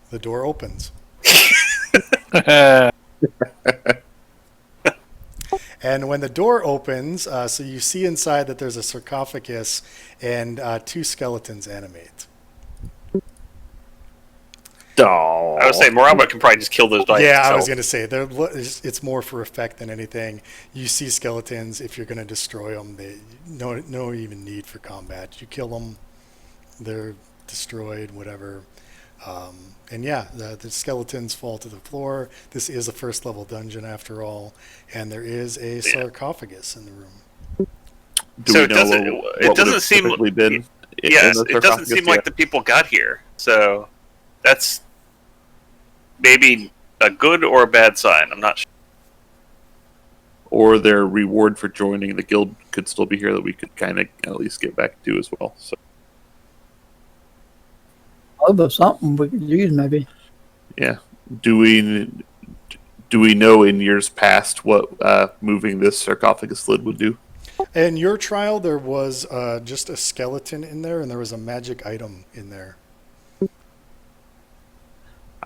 The door opens, and when the door opens, so you see inside that there's a sarcophagus and two skeletons animate. Oh. I would say Moraba can probably just kill those by Yeah, himself. I was going to say it's more for effect than anything. You see skeletons, if you're going to destroy them, they no even need for combat. You kill them, they're destroyed, whatever. And yeah, the skeletons fall to the floor. This is a first level dungeon after all, and there is a sarcophagus in the room. Do So we it know doesn't- what it would doesn't have seem- typically been in Yes, the it doesn't sarcophagus seem like yet? the people got here. So that's maybe a good or a bad sign. I'm not sure. Or their reward for joining the guild could still be here that we could kind of at least get back to as well. So Oh, but something we could use maybe. yeah, do we know in years past what moving this sarcophagus lid would do? In your trial, there was just a skeleton in there, and there was a magic item in there.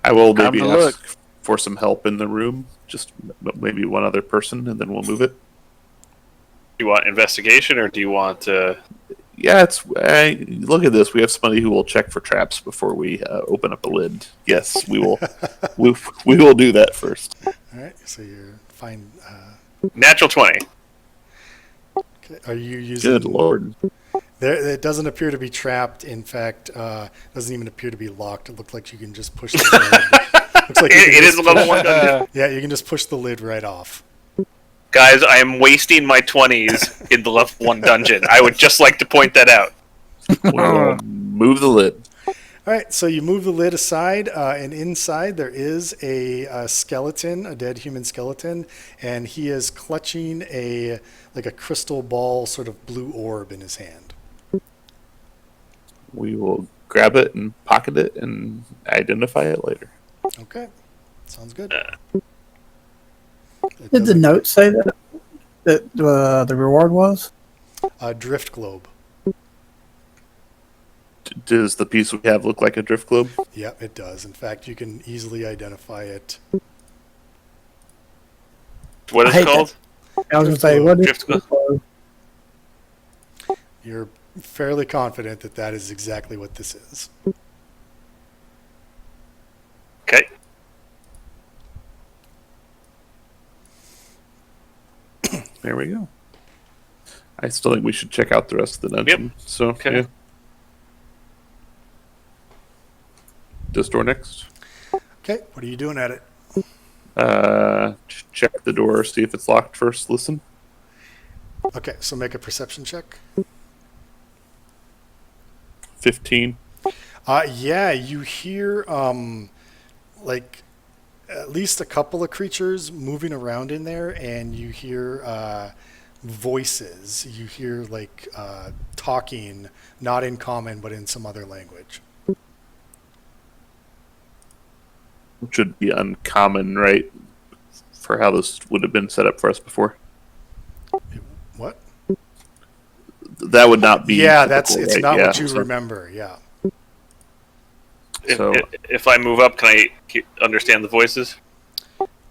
I will Time maybe to ask for some help in the room, just maybe one other person, and then we'll move it. Do you want investigation or do you want? Yeah, look at this. We have somebody who will check for traps before we open up a lid. Yes, we will. we will do that first. All right, so you're fine. Natural 20. Okay. Are you using? Good lord. There, it doesn't appear to be trapped. In fact, doesn't even appear to be locked. It looks like you can just push the lid. Looks like you can It is just a level push- 1 dungeon. Yeah, you can just push the lid right off. Guys, I am wasting my 20s in the level 1 dungeon. I would just like to point that out. We'll move the lid. All right, so you move the lid aside, and inside there is a skeleton, a dead human skeleton, and he is clutching a crystal ball, sort of blue orb in his hand. We will grab it and pocket it and identify it later. Okay, sounds good. It Did the doesn't- note say that the reward was? drift globe? Does the piece we have look like a drift globe? Yep, it does. In fact, you can easily identify it. What is I it hate called? I was gonna say what is Drift You're fairly confident that that is exactly what this is. Okay. There we go. I still think we should check out the rest of the dungeon. So, Okay. yeah. This door next. Okay, what are you doing at it? Check the door, see if it's locked first. Listen. Okay, so make a perception check. 15. Yeah, you hear like at least a couple of creatures moving around in there, and you hear voices. You hear like talking, not in common, but in some other language. Should be uncommon, right? For how this would have been set up for us before. What? That would not be. Yeah, typical, it's right? not Yeah, what you so- remember. Yeah. So- If I move up, can I understand the voices?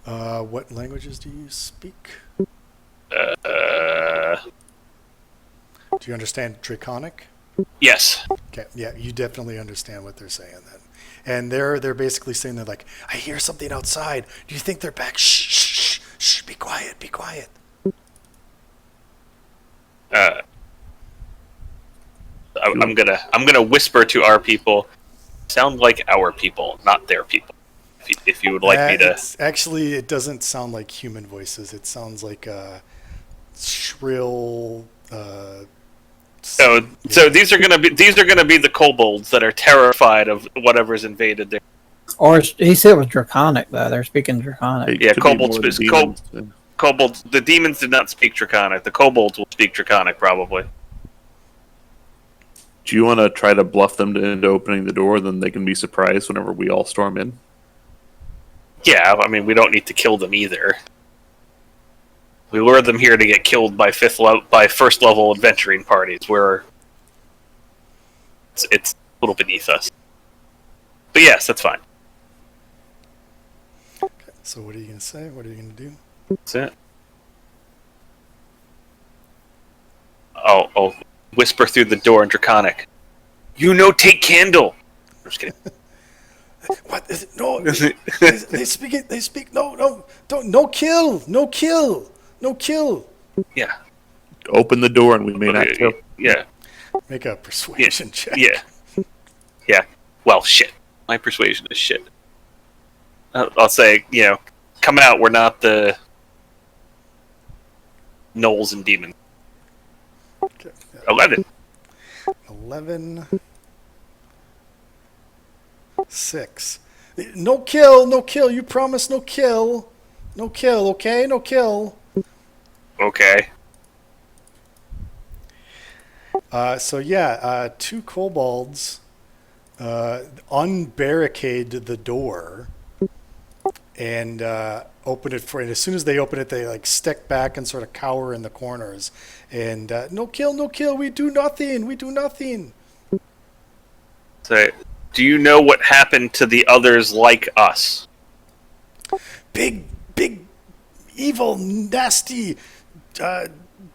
What languages do you speak? Do you understand Draconic? Yes. Okay, yeah, you definitely understand what they're saying then. And they're basically saying, they're like, I hear something outside. Do you think they're back? Shh, shh, shh, shh, be quiet, be quiet. I'm gonna whisper to our people. Sound like our people, not their people. If you would like me to. Actually, it doesn't sound like human voices. It sounds like shrill. So these are gonna be the kobolds that are terrified of whatever's invaded there. Or he said it was Draconic, though. They're speaking Draconic. Yeah, Could be kobolds. more the demons. Kobolds. The demons did not speak Draconic. The kobolds will speak Draconic probably. Do you want to try to bluff them into opening the door? Then they can be surprised whenever we all storm in. Yeah, I mean we don't need to kill them either. We lured them here to get killed by first level adventuring parties, where it's a little beneath us. But yes, that's fine. So what are you going to say? What are you going to do? That's it. I'll whisper through the door in Draconic. Take candle. I'm just kidding. What is it? No, they speak it. They speak. No, don't. No kill. No kill. No kill. Yeah. Open the door and we may not kill. Yeah. Make a persuasion check. Yeah. Yeah. Well, shit. My persuasion is shit. I'll say, come out. We're not the gnolls and demons. Okay. 11. 11. 6. No kill. No kill. You promise no kill. No kill. Okay. No kill. Okay. Two kobolds unbarricade the door and open it and as soon as they open it, they like step back and sort of cower in the corners. And no kill, no kill. We do nothing. We do nothing. So, do you know what happened to the others like us? Big, evil, nasty,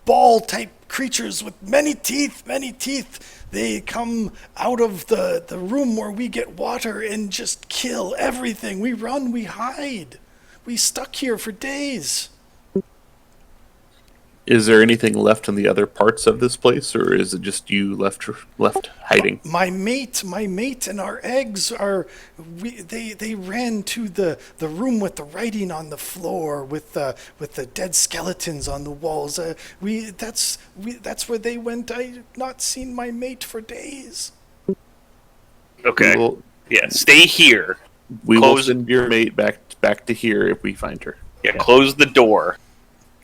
ball type creatures with many teeth. They come out of the room where we get water and just kill everything. We run, we hide. We stuck here for days. Is there anything left in the other parts of this place, or is it just you left hiding? My mate, and our eggs are. They ran to the room with the writing on the floor, with the dead skeletons on the walls. That's where they went. I've not seen my mate for days. Okay. Yeah. Stay here. We will Close- send your mate back to here if we find her. Yeah. Close the door.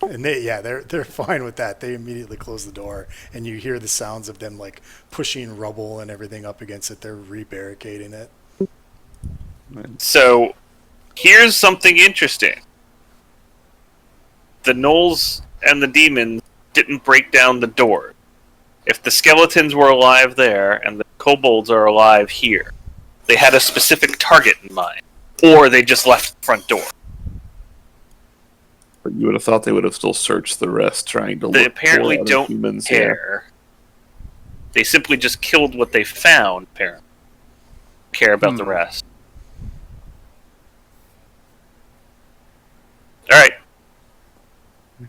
And they're fine with that. They immediately close the door, and you hear the sounds of them like pushing rubble and everything up against it. They're re-barricading it. So, here's something interesting. The gnolls and the demons didn't break down the door. If the skeletons were alive there and the kobolds are alive here, they had a specific target in mind, or they just left the front door. But you would have thought they would have still searched the rest, trying to They look apparently for other don't humans. care. They simply just killed what they found, apparently. Care about the rest. Alright.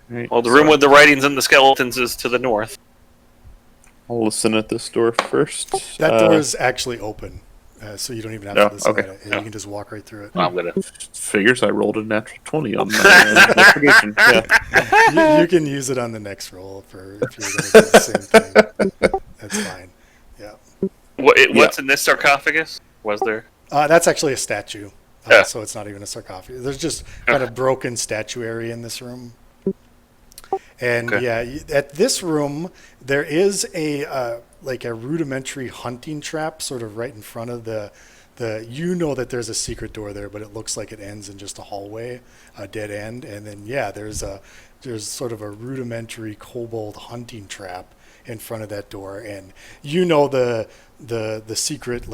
Right. Well, the room with the writings and the skeletons is to the north. I'll listen at this door first. That door is actually open, so you don't even have to listen okay. at it. You can just walk right through it. I'm gonna. Figures I rolled a natural 20 on my investigation. Yeah. You can use it on the next roll if you're going to do the same thing. That's fine. Yeah. What's in this sarcophagus? Was there? That's actually a statue, Yeah. so it's not even a sarcophagus. There's just kind of broken statuary in this room. And Okay. at this room, there is a rudimentary hunting trap sort of right in front of the you know that there's a secret door there, but it looks like it ends in just a hallway, a dead end. And then there's sort of a rudimentary kobold hunting trap in front of that door. And you know the secret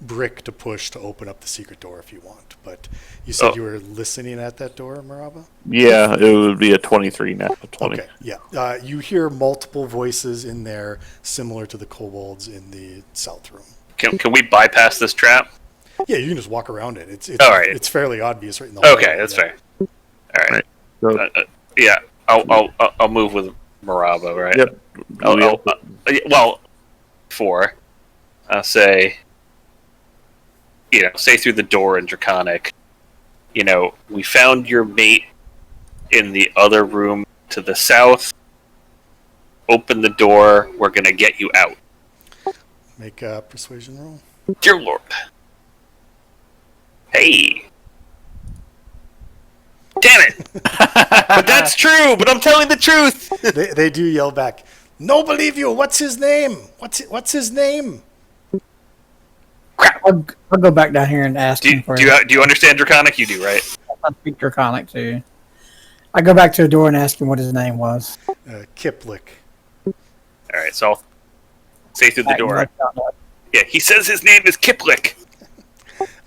brick to push to open up the secret door if you want. But you said Oh. you were listening at that door, Maraba? Yeah, it would be a 23 now. 20. Okay, yeah. You hear multiple voices in there, similar to the kobolds in the south room. Can we bypass this trap? Yeah, you can just walk around it. It's All right. It's fairly obvious right in the Okay, hallway, that's yeah. fair. All right. So, Yeah, I'll move with Maraba, right? yep. Well, 4. I'll say, say through the door in Draconic, we found your mate in the other room to the south. Open the door. We're going to get you out. Make a persuasion roll. Dear Lord. Hey. Damn it. But that's true, but I'm telling the truth. They do yell back, "No, believe you. What's his name? What's his name?" I'll go back down here and ask him for Do you understand Draconic? You do, right? I speak Draconic too. I go back to the door and ask him what his name was. Kiplik. All right, so I'll say through the door. Yeah, he says his name is Kiplik.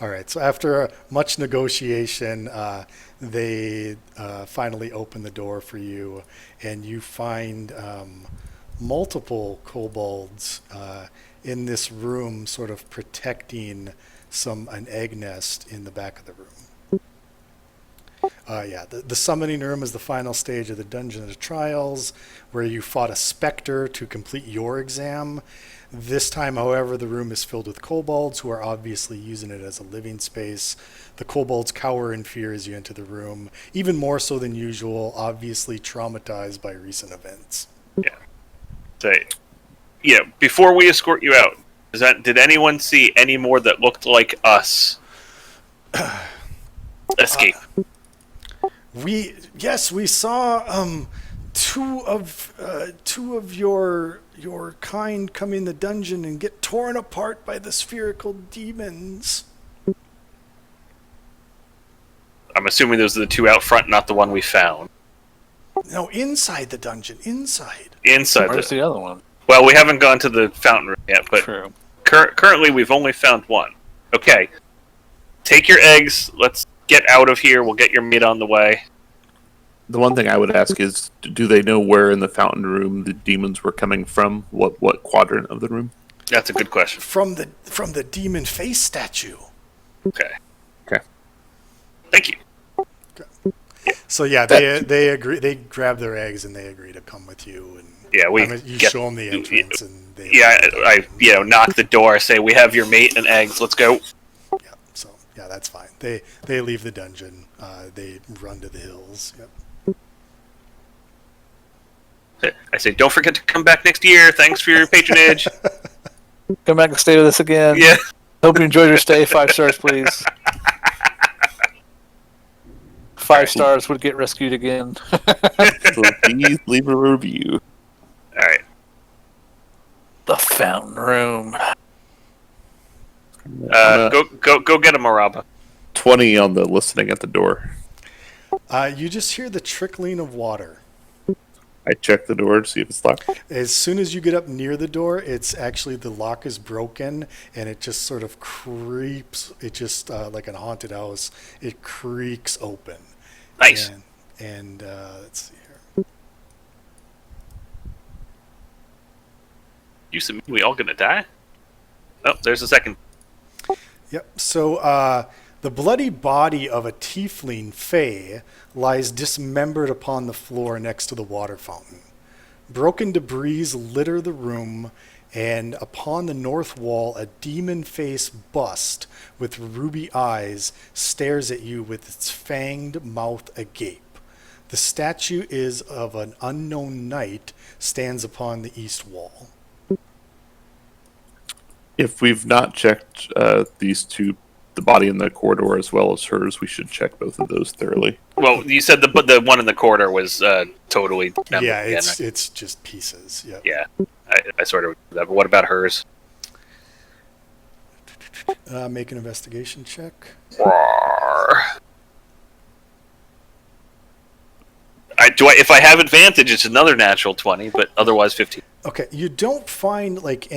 All right. So after much negotiation, they finally open the door for you, and you find multiple kobolds in this room, sort of protecting an egg nest in the back of the room. The summoning room is the final stage of the Dungeon of Trials, where you fought a specter to complete your exam. This time, however, the room is filled with kobolds who are obviously using it as a living space. The kobolds cower in fear as you enter the room, even more so than usual, obviously traumatized by recent events. Say, before we escort you out, did anyone see any more that looked like us escape? We saw two of your kind come in the dungeon and get torn apart by the spherical demons. I'm assuming those are the two out front, not the one we found. No, inside the dungeon, inside. Inside Where's the other one? Well, we haven't gone to the fountain room yet, but True. currently we've only found one. Okay. Take your eggs. Let's get out of here. We'll get your meat on the way. The one thing I would ask is, do they know where in the fountain room the demons were coming from? What quadrant of the room? That's a good question. From the demon face statue. Okay. Okay. Thank you. So yeah, they agree. They grab their eggs and they agree to come with you. And Yeah, you show them the entrance, and they I knock the door, say, we have your mate and eggs. Let's go. Yeah, so yeah, that's fine. They leave the dungeon. They run to the hills. Yep. I say, don't forget to come back next year. Thanks for your patronage. Come back and stay with us again. Yeah. Hope you enjoyed your stay. 5 stars, please. 5 stars would get rescued again. So please leave a review. All right. The fountain room. Go get a Maraba. 20 on the listening at the door. You just hear the trickling of water. I check the door to see if it's locked. As soon as you get up near the door, it's actually the lock is broken, and it just sort of creeps. It just like a haunted house. It creaks open. Nice. And let's see here. You said we all gonna die? Oh, there's a second. Yep. So the bloody body of a tiefling fae lies dismembered upon the floor next to the water fountain. Broken debris litter the room, and upon the north wall, a demon face bust with ruby eyes stares at you with its fanged mouth agape. The statue is of an unknown knight, stands upon the east wall. If we've not checked these two, the body in the corridor as well as hers, we should check both of those thoroughly. Well, you said the one in the corridor was totally. Yeah, it's just pieces. Yep. Yeah, I sort of. But what about hers? Make an investigation check. If I have advantage, it's another natural 20, but otherwise 15. Okay, you don't find like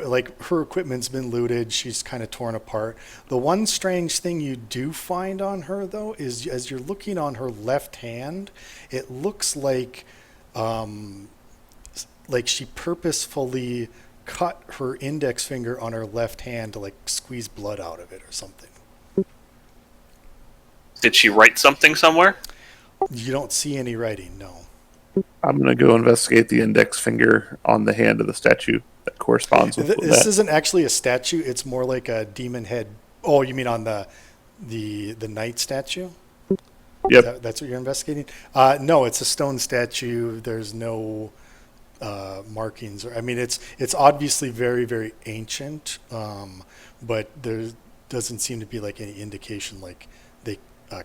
like her equipment's been looted. She's kind of torn apart. The one strange thing you do find on her though is as you're looking on her left hand, it looks like she purposefully cut her index finger on her left hand to like squeeze blood out of it or something. Did she write something somewhere? You don't see any writing, no. I'm going to go investigate the index finger on the hand of the statue that corresponds with This that. isn't actually a statue. It's more like a demon head. Oh, you mean on the knight statue? Yep. That's what you're investigating? No, it's a stone statue. There's no markings. I mean, it's obviously very, very ancient, but there doesn't seem to be like any indication like they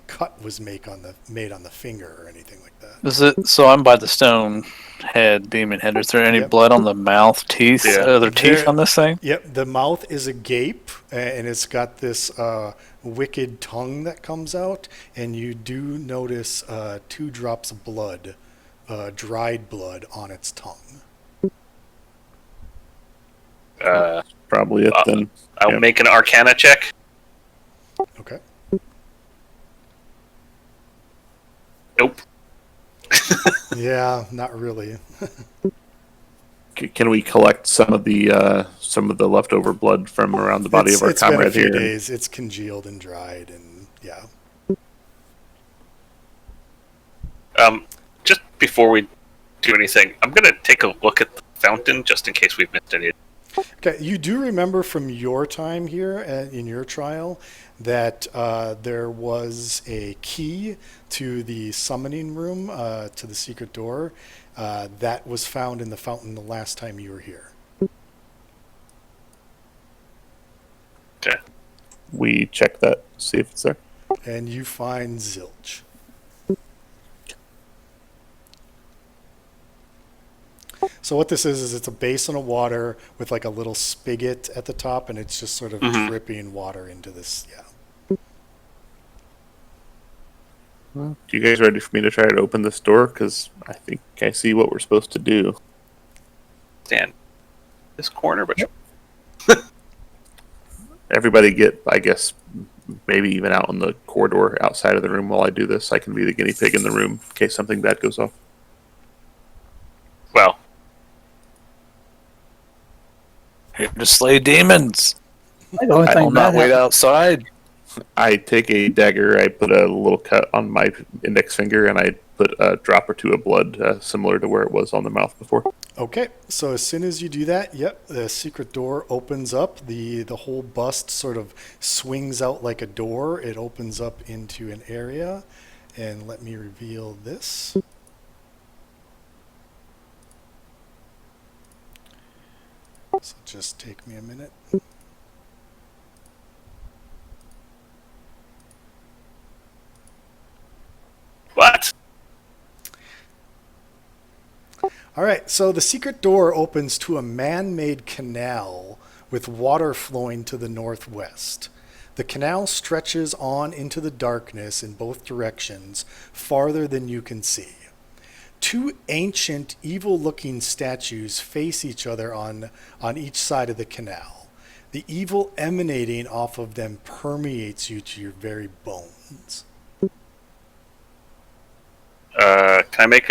cut was made on the finger or anything like that. Is it so? I'm by the stone head, demon head. Is there any Yep. blood on the mouth, teeth, Yeah. other teeth There- on this thing? Yep, the mouth is agape, and it's got this wicked tongue that comes out, and you do notice 2 drops of blood, dried blood, on its tongue. Probably it then. I'll Yep. make an Arcana check. Okay. Nope. Yeah, not really. Can we collect some of the leftover blood from around the body of our It's been a comrade few here? days. It's congealed and dried, and yeah. Just before we do anything, I'm gonna take a look at the fountain just in case we've missed any. Okay, you do remember from your time here in your trial that there was a key to the summoning room, to the secret door, that was found in the fountain the last time you were here. Okay. We check that, see if it's there. And you find zilch. So what this is it's a basin of water with like a little spigot at the top, and it's just sort of dripping water into this. Yeah. Well, you guys ready for me to try to open this door? Because I think I see what we're supposed to do. Stand this corner, but Everybody get, I guess, maybe even out in the corridor outside of the room while I do this. I can be the guinea pig in the room in case something bad goes off. well, Here to slay demons. The only I thing will not bad wait happened- outside. I take a dagger, I put a little cut on my index finger, and I put a drop or two of blood similar to where it was on the mouth before. Okay, so as soon as you do that, yep, the secret door opens up. The whole bust sort of swings out like a door. It opens up into an area, and let me reveal this. So just take me a minute. what? All right, so the secret door opens to a man-made canal with water flowing to the northwest. The canal stretches on into the darkness in both directions, farther than you can see. 2 ancient, evil-looking statues face each other on each side of the canal. The evil emanating off of them permeates you to your very bones. Can I make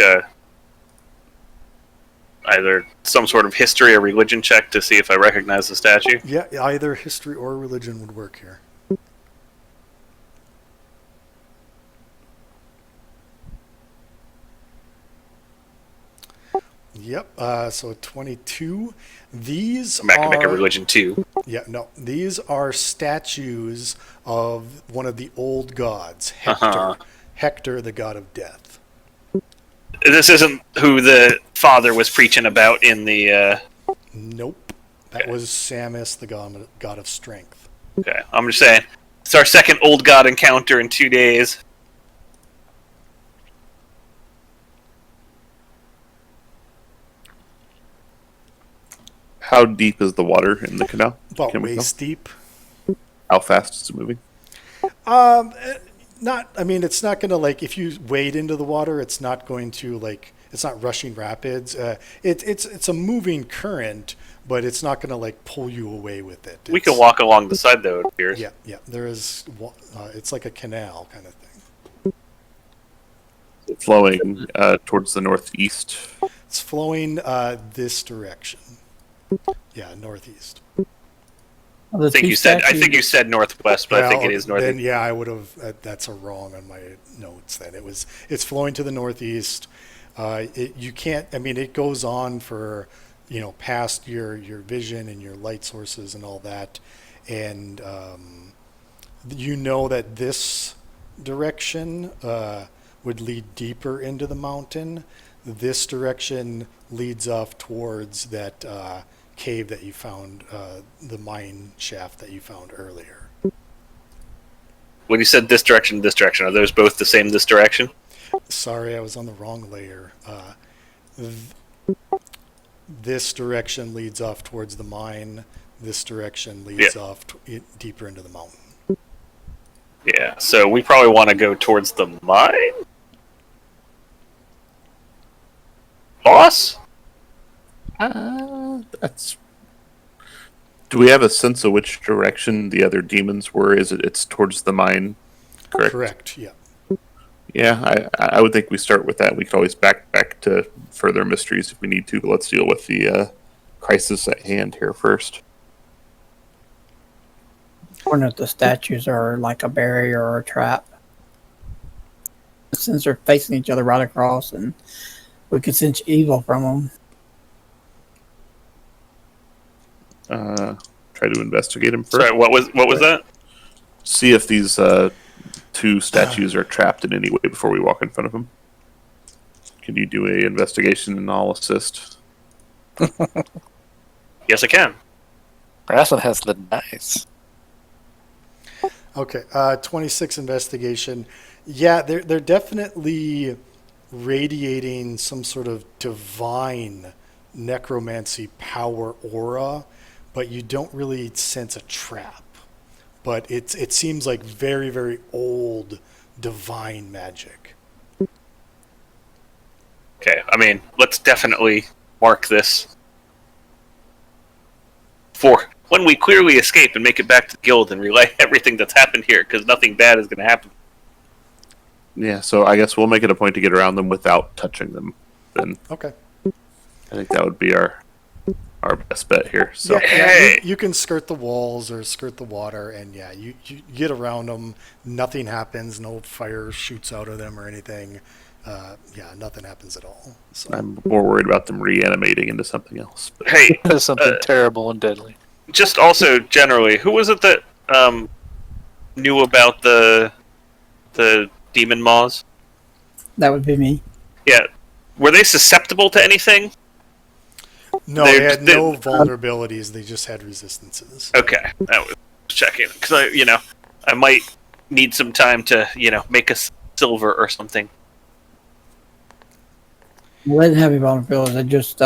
either some sort of history or religion check to see if I recognize the statue? Yeah, either history or religion would work here. Yep. So 22. These I'm back are and make a religion too. yeah. No, these are statues of one of the old gods, Hector. Uh-huh. Hector, the god of death. This isn't who the father was preaching about in the. Nope. That was Samus, the god of strength. Okay, I'm just saying. It's our second old god encounter in 2 days. How deep is the water in the canal? About Can we tell? waist deep. How fast is it moving? Not. I mean, it's not going to like if you wade into the water, it's not going to like It's not rushing rapids. It's a moving current, but it's not going to like pull you away with it. We can walk along the side though, it appears. Yeah, yeah. There is. It's like a canal kind of thing. Flowing towards the northeast. It's flowing this direction. Yeah, northeast. The I think two you said. I statues- think you said northwest, but I think it is Then, northeast. yeah, I would have. That's a wrong on my notes. Then it's flowing to the northeast. You can't. I mean, it goes on for past your vision and your light sources and all that, and that this direction would lead deeper into the mountain. This direction leads off towards that cave that you found, the mine shaft that you found earlier. When you said this direction, are those both the same this direction? Sorry, I was on the wrong layer. This direction leads off towards the mine. This direction leads off deeper into the mountain. Yeah, so we probably want to go towards the mine? Boss? That's. Do we have a sense of which direction the other demons were? It's towards the mine, correct? Correct, yeah. Yeah, I would think we start with that. We could always back to further mysteries if we need to, but let's deal with the crisis at hand here first. I wonder if the statues are like a barrier or a trap. Since they're facing each other right across, and we could sense evil from them. Try to investigate them first. Sorry, what was that? See if these two statues are trapped in any way before we walk in front of them. Can you do a investigation and I'll assist? Yes, I can. Rasslin has the dice. Okay, 26 investigation. Yeah, they're definitely radiating some sort of divine necromancy power aura, but you don't really sense a trap. But it seems like very, very old divine magic. Okay, I mean, let's definitely mark this for when we clearly escape and make it back to the guild and relay everything that's happened here, because nothing bad is going to happen. Yeah, so I guess we'll make it a point to get around them without touching them. Then Okay. I think that would be our best bet here. So Hey! You can skirt the walls or skirt the water, and yeah, you get around them. Nothing happens. No fire shoots out of them or anything. Nothing happens at all. So. I'm more worried about them reanimating into something else. But Hey, There's something terrible and deadly. just also generally, who was it that knew about the demon maws? That would be me. Yeah, were they susceptible to anything? No, they had no vulnerabilities. They just had resistances. Okay, that was checking because I might need some time to make a silver or something. They didn't have any vulnerabilities. They're just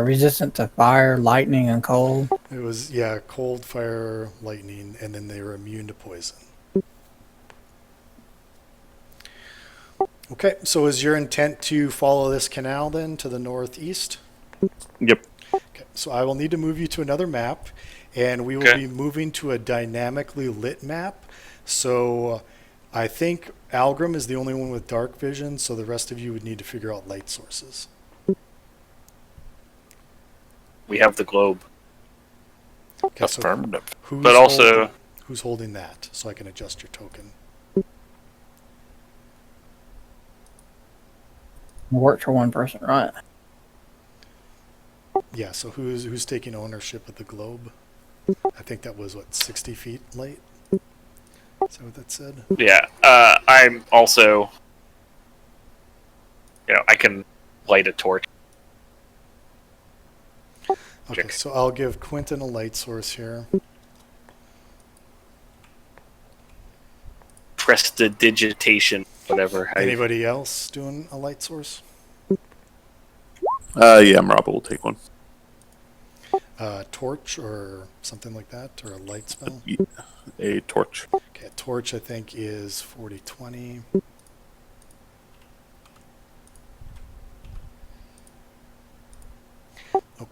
resistant to fire, lightning, and cold. It was cold, fire, lightning, and then they were immune to poison. Okay, so is your intent to follow this canal then to the northeast? yep. Okay, so I will need to move you to another map, and we will Okay. be moving to a dynamically lit map. So I think Algrim is the only one with dark vision, so the rest of you would need to figure out light sources. We have the globe, Okay, so Affirmative. but also who's holding that, so I can adjust your token. It worked for one person, right? Yeah, so who's taking ownership of the globe? I think that was 60 feet light. Is that what that said? yeah. I'm also I can light a torch. Okay, so I'll give Quentin a light source here. Prestidigitation, whatever. Anybody else doing a light source? Yeah, Rob will take one. Torch or something like that, or a light spell? A torch. Okay, torch I think is 40-20.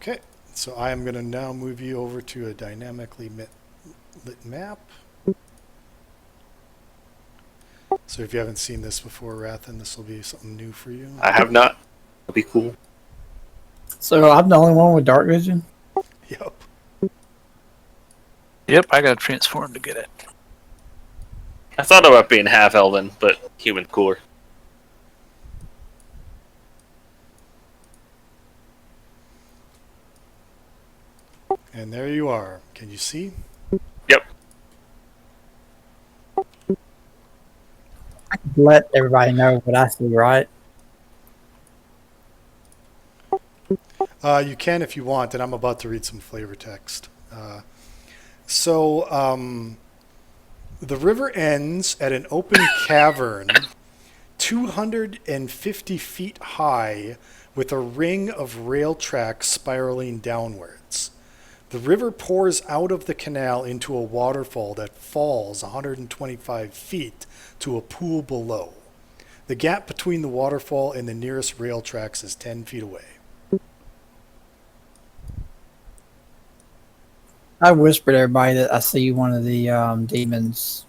Okay, so I am going to now move you over to a dynamically lit map. So if you haven't seen this before, Rathan, this will be something new for you. I have not. That'd be cool. So I'm the only one with dark vision. Yep. Yep, I got to transform to get it. I thought about being half elven, but human cooler. And there you are. Can you see? Yep. Let everybody know what I see, right? You can if you want, and I'm about to read some flavor text. So the river ends at an open cavern 250 feet high with a ring of rail tracks spiraling downwards. The river pours out of the canal into a waterfall that falls 125 feet to a pool below. The gap between the waterfall and the nearest rail tracks is 10 feet away. I whispered to everybody that I see one of the demons.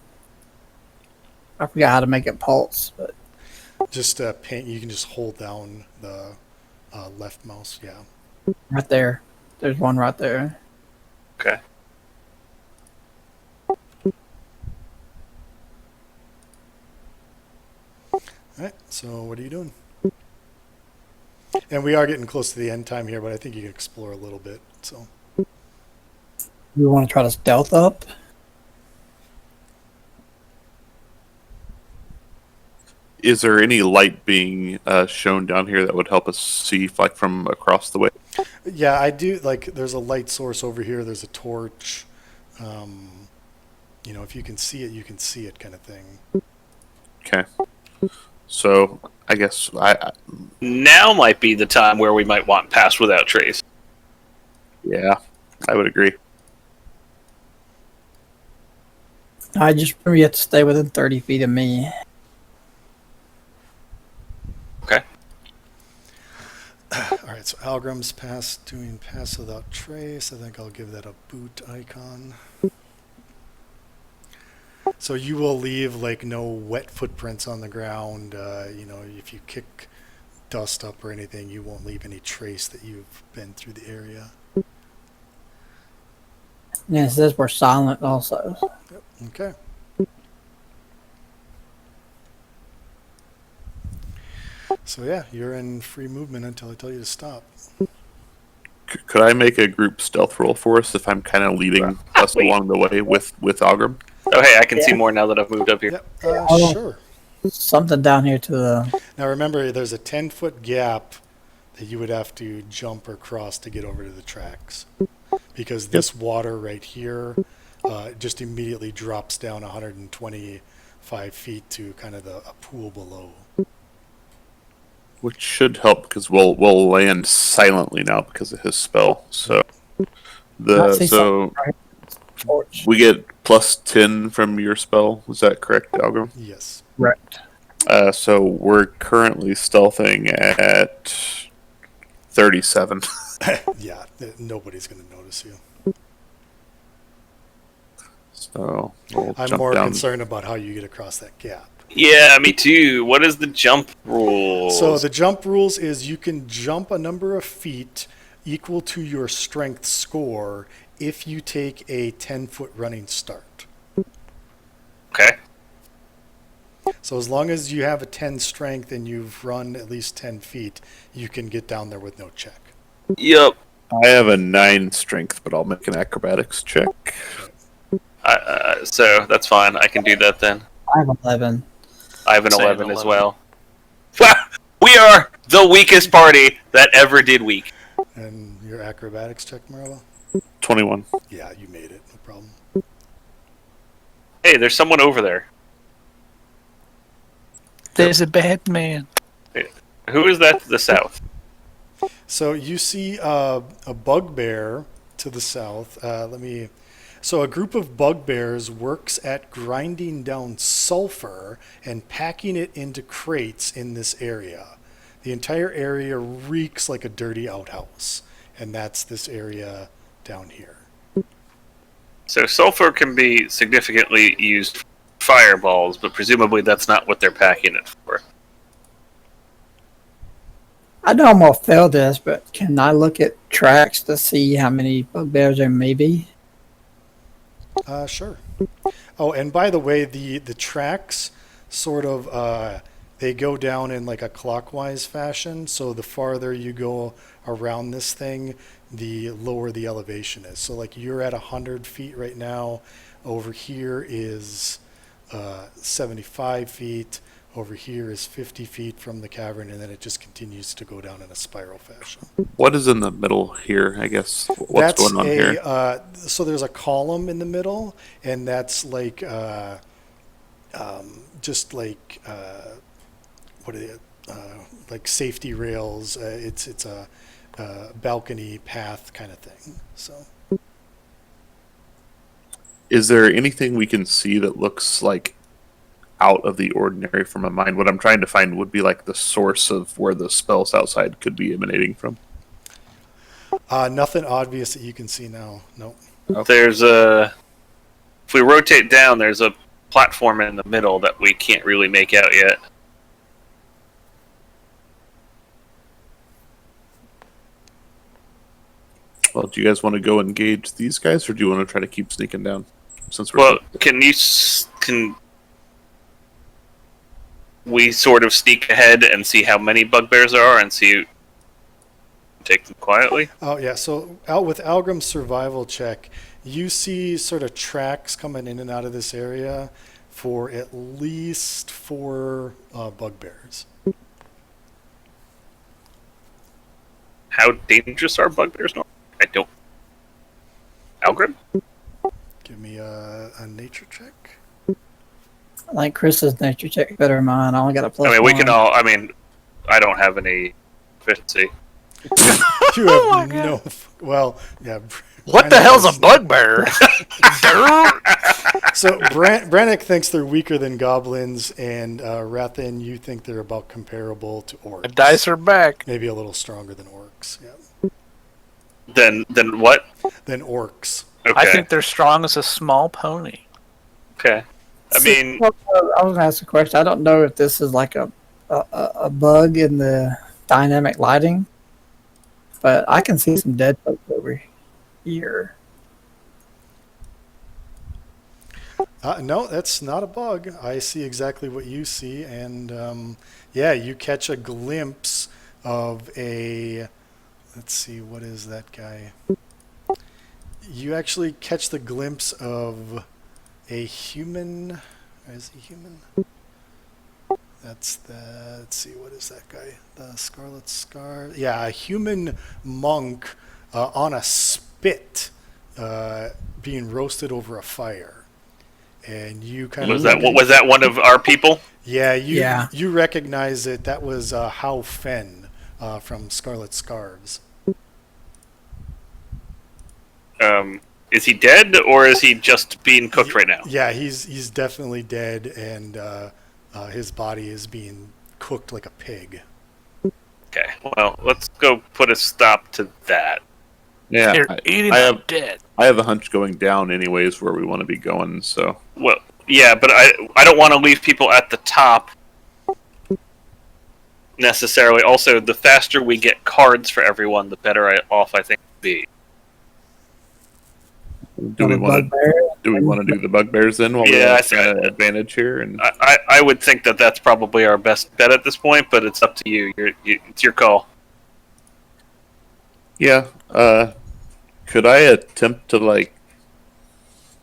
I forgot how to make it pulse, but Just paint. You can just hold down the left mouse. Yeah. right there. There's one right there. Okay. All right. So what are you doing? And we are getting close to the end time here, but I think you can explore a little bit. So You want to try to stealth up? Is there any light being shown down here that would help us see, like, from across the way? yeah, I do. Like, there's a light source over here. There's a torch. If you can see it, you can see it, kind of thing. Okay. So I guess Now might be the time where we might want Pass Without Trace. yeah, I would agree. I just remember you have to stay within 30 feet of me. Okay. All right. So Algrim's doing pass without trace. I think I'll give that a boot icon. So you will leave like no wet footprints on the ground. If you kick dust up or anything, you won't leave any trace that you've been through the area. And it says we're silent also. Okay. So yeah, you're in free movement until I tell you to stop. Could I make a group stealth roll for us if I'm kind of leading us Wait. along the way with Algrim? Oh, hey, I can see more now that I've moved up here. Yep. Oh. Sure. Something down here to the... Now remember, there's a 10-foot gap that you would have to jump or cross to get over to the tracks, because this water right here just immediately drops down 125 feet to kind of a pool below. Which should help because we'll land silently now because of his spell. So I see so torch. we get plus 10 from your spell. Is that correct, Algrim? Yes. Correct. So we're currently stealthing at 37. Yeah. Nobody's going to notice you. So we'll I'm jump more down. concerned about how you get across that gap. Yeah, me too. What is the jump rule? So the jump rules is you can jump a number of feet equal to your strength score if you take a 10-foot running start. Okay. So as long as you have a 10 strength and you've run at least 10 feet, you can get down there with no check. Yep. I have a 9 strength, but I'll make an acrobatics check. So that's fine. I can do that then. I have 11. I have an Same, 11 as 11. well. We are the weakest party that ever did weak. And your acrobatics check, Marla? 21. Yeah, you made it. No problem. Hey, there's someone over there. There's a bad man. Who is that to the south? So you see a bugbear to the south. So a group of bugbears works at grinding down sulfur and packing it into crates in this area. The entire area reeks like a dirty outhouse. and that's this area down here. So sulfur can be significantly used for fireballs, but presumably that's not what they're packing it for. I know I'm gonna fail this, but can I look at tracks to see how many bugbears there may be? Sure. Oh, and by the way, the tracks sort of they go down in like a clockwise fashion. So the farther you go around this thing, the lower the elevation is. So like you're at 100 feet right now. Over here is 75 feet. Over here is 50 feet from the cavern, and then it just continues to go down in a spiral fashion. What is in the middle here? I guess what's going on here? So there's a column in the middle, and that's like just like what are they? Like safety rails. It's a balcony path kind of thing. So, Is there anything we can see that looks like out of the ordinary from a mine? What I'm trying to find would be like the source of where the spells outside could be emanating from. nothing obvious that you can see now. Nope. There's a. If we rotate down, there's a platform in the middle that we can't really make out yet. Well, do you guys want to go engage these guys, or do you want to try to keep sneaking down? Since we're Well, can we sort of sneak ahead and see how many bugbears there are and see take them quietly? Oh yeah. So out with Algrim's survival check, you see sort of tracks coming in and out of this area for at least 4 bugbears. How dangerous are bugbears? No, I don't. Algrim? Give me a nature check. I think Chris's nature check better than mine. I only got a plus. I mean, we can one. all. I mean, I don't have any efficiency. You have no. Well, yeah. What the Brannick hell's has- a bugbear? So Brannick thinks they're weaker than goblins, and Rathan, you think they're about comparable to The orcs. dice are back. Maybe a little stronger than orcs. Yeah. Then what? Than orcs. Okay. I think they're strong as a small pony. Okay. I mean, Well, I was gonna ask a question. I don't know if this is like a bug in the dynamic lighting, but I can see some dead folks over here. No, that's not a bug. I see exactly what you see, and yeah, you catch a glimpse of a. Let's see, what is that guy? You actually catch the glimpse of a human. Is he human? That's the. Let's see, what is that guy? The Scarlet Scar. Yeah, a human monk on a spit, being roasted over a fire. And you kind was of that one of our people? yeah, Yeah. you recognize it. That was Hao Fen from Scarlet Scarves. Is he dead or is he just being cooked right now? Yeah, he's definitely dead, and his body is being cooked like a pig. Okay. Well, let's go put a stop to that. Yeah, They're eating I them have dead. I have a hunch going down anyways where we want to be going. So Well, yeah, but I don't want to leave people at the top necessarily. Also, the faster we get cards for everyone, the better off I think we'll be. do we want to do the bugbears then while we Yeah, have an advantage here? And I would think that that's probably our best bet at this point, but it's up to you. It's your call. yeah, could I attempt to like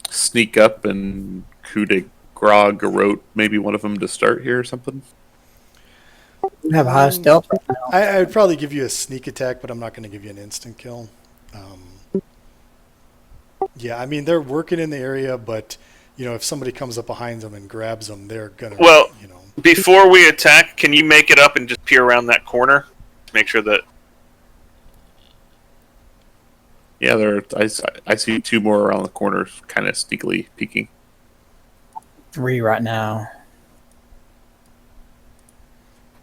sneak up and coup de grace garrote maybe one of them to start here or something? You have high stealth right now. I would probably give you a sneak attack, but I'm not going to give you an instant kill. Yeah, I mean they're working in the area, but if somebody comes up behind them and grabs them, they're gonna. Well, before we attack, can you make it up and just peer around that corner to make sure that? Yeah, I see 2 more around the corner, kind of sneakily peeking. 3 right now.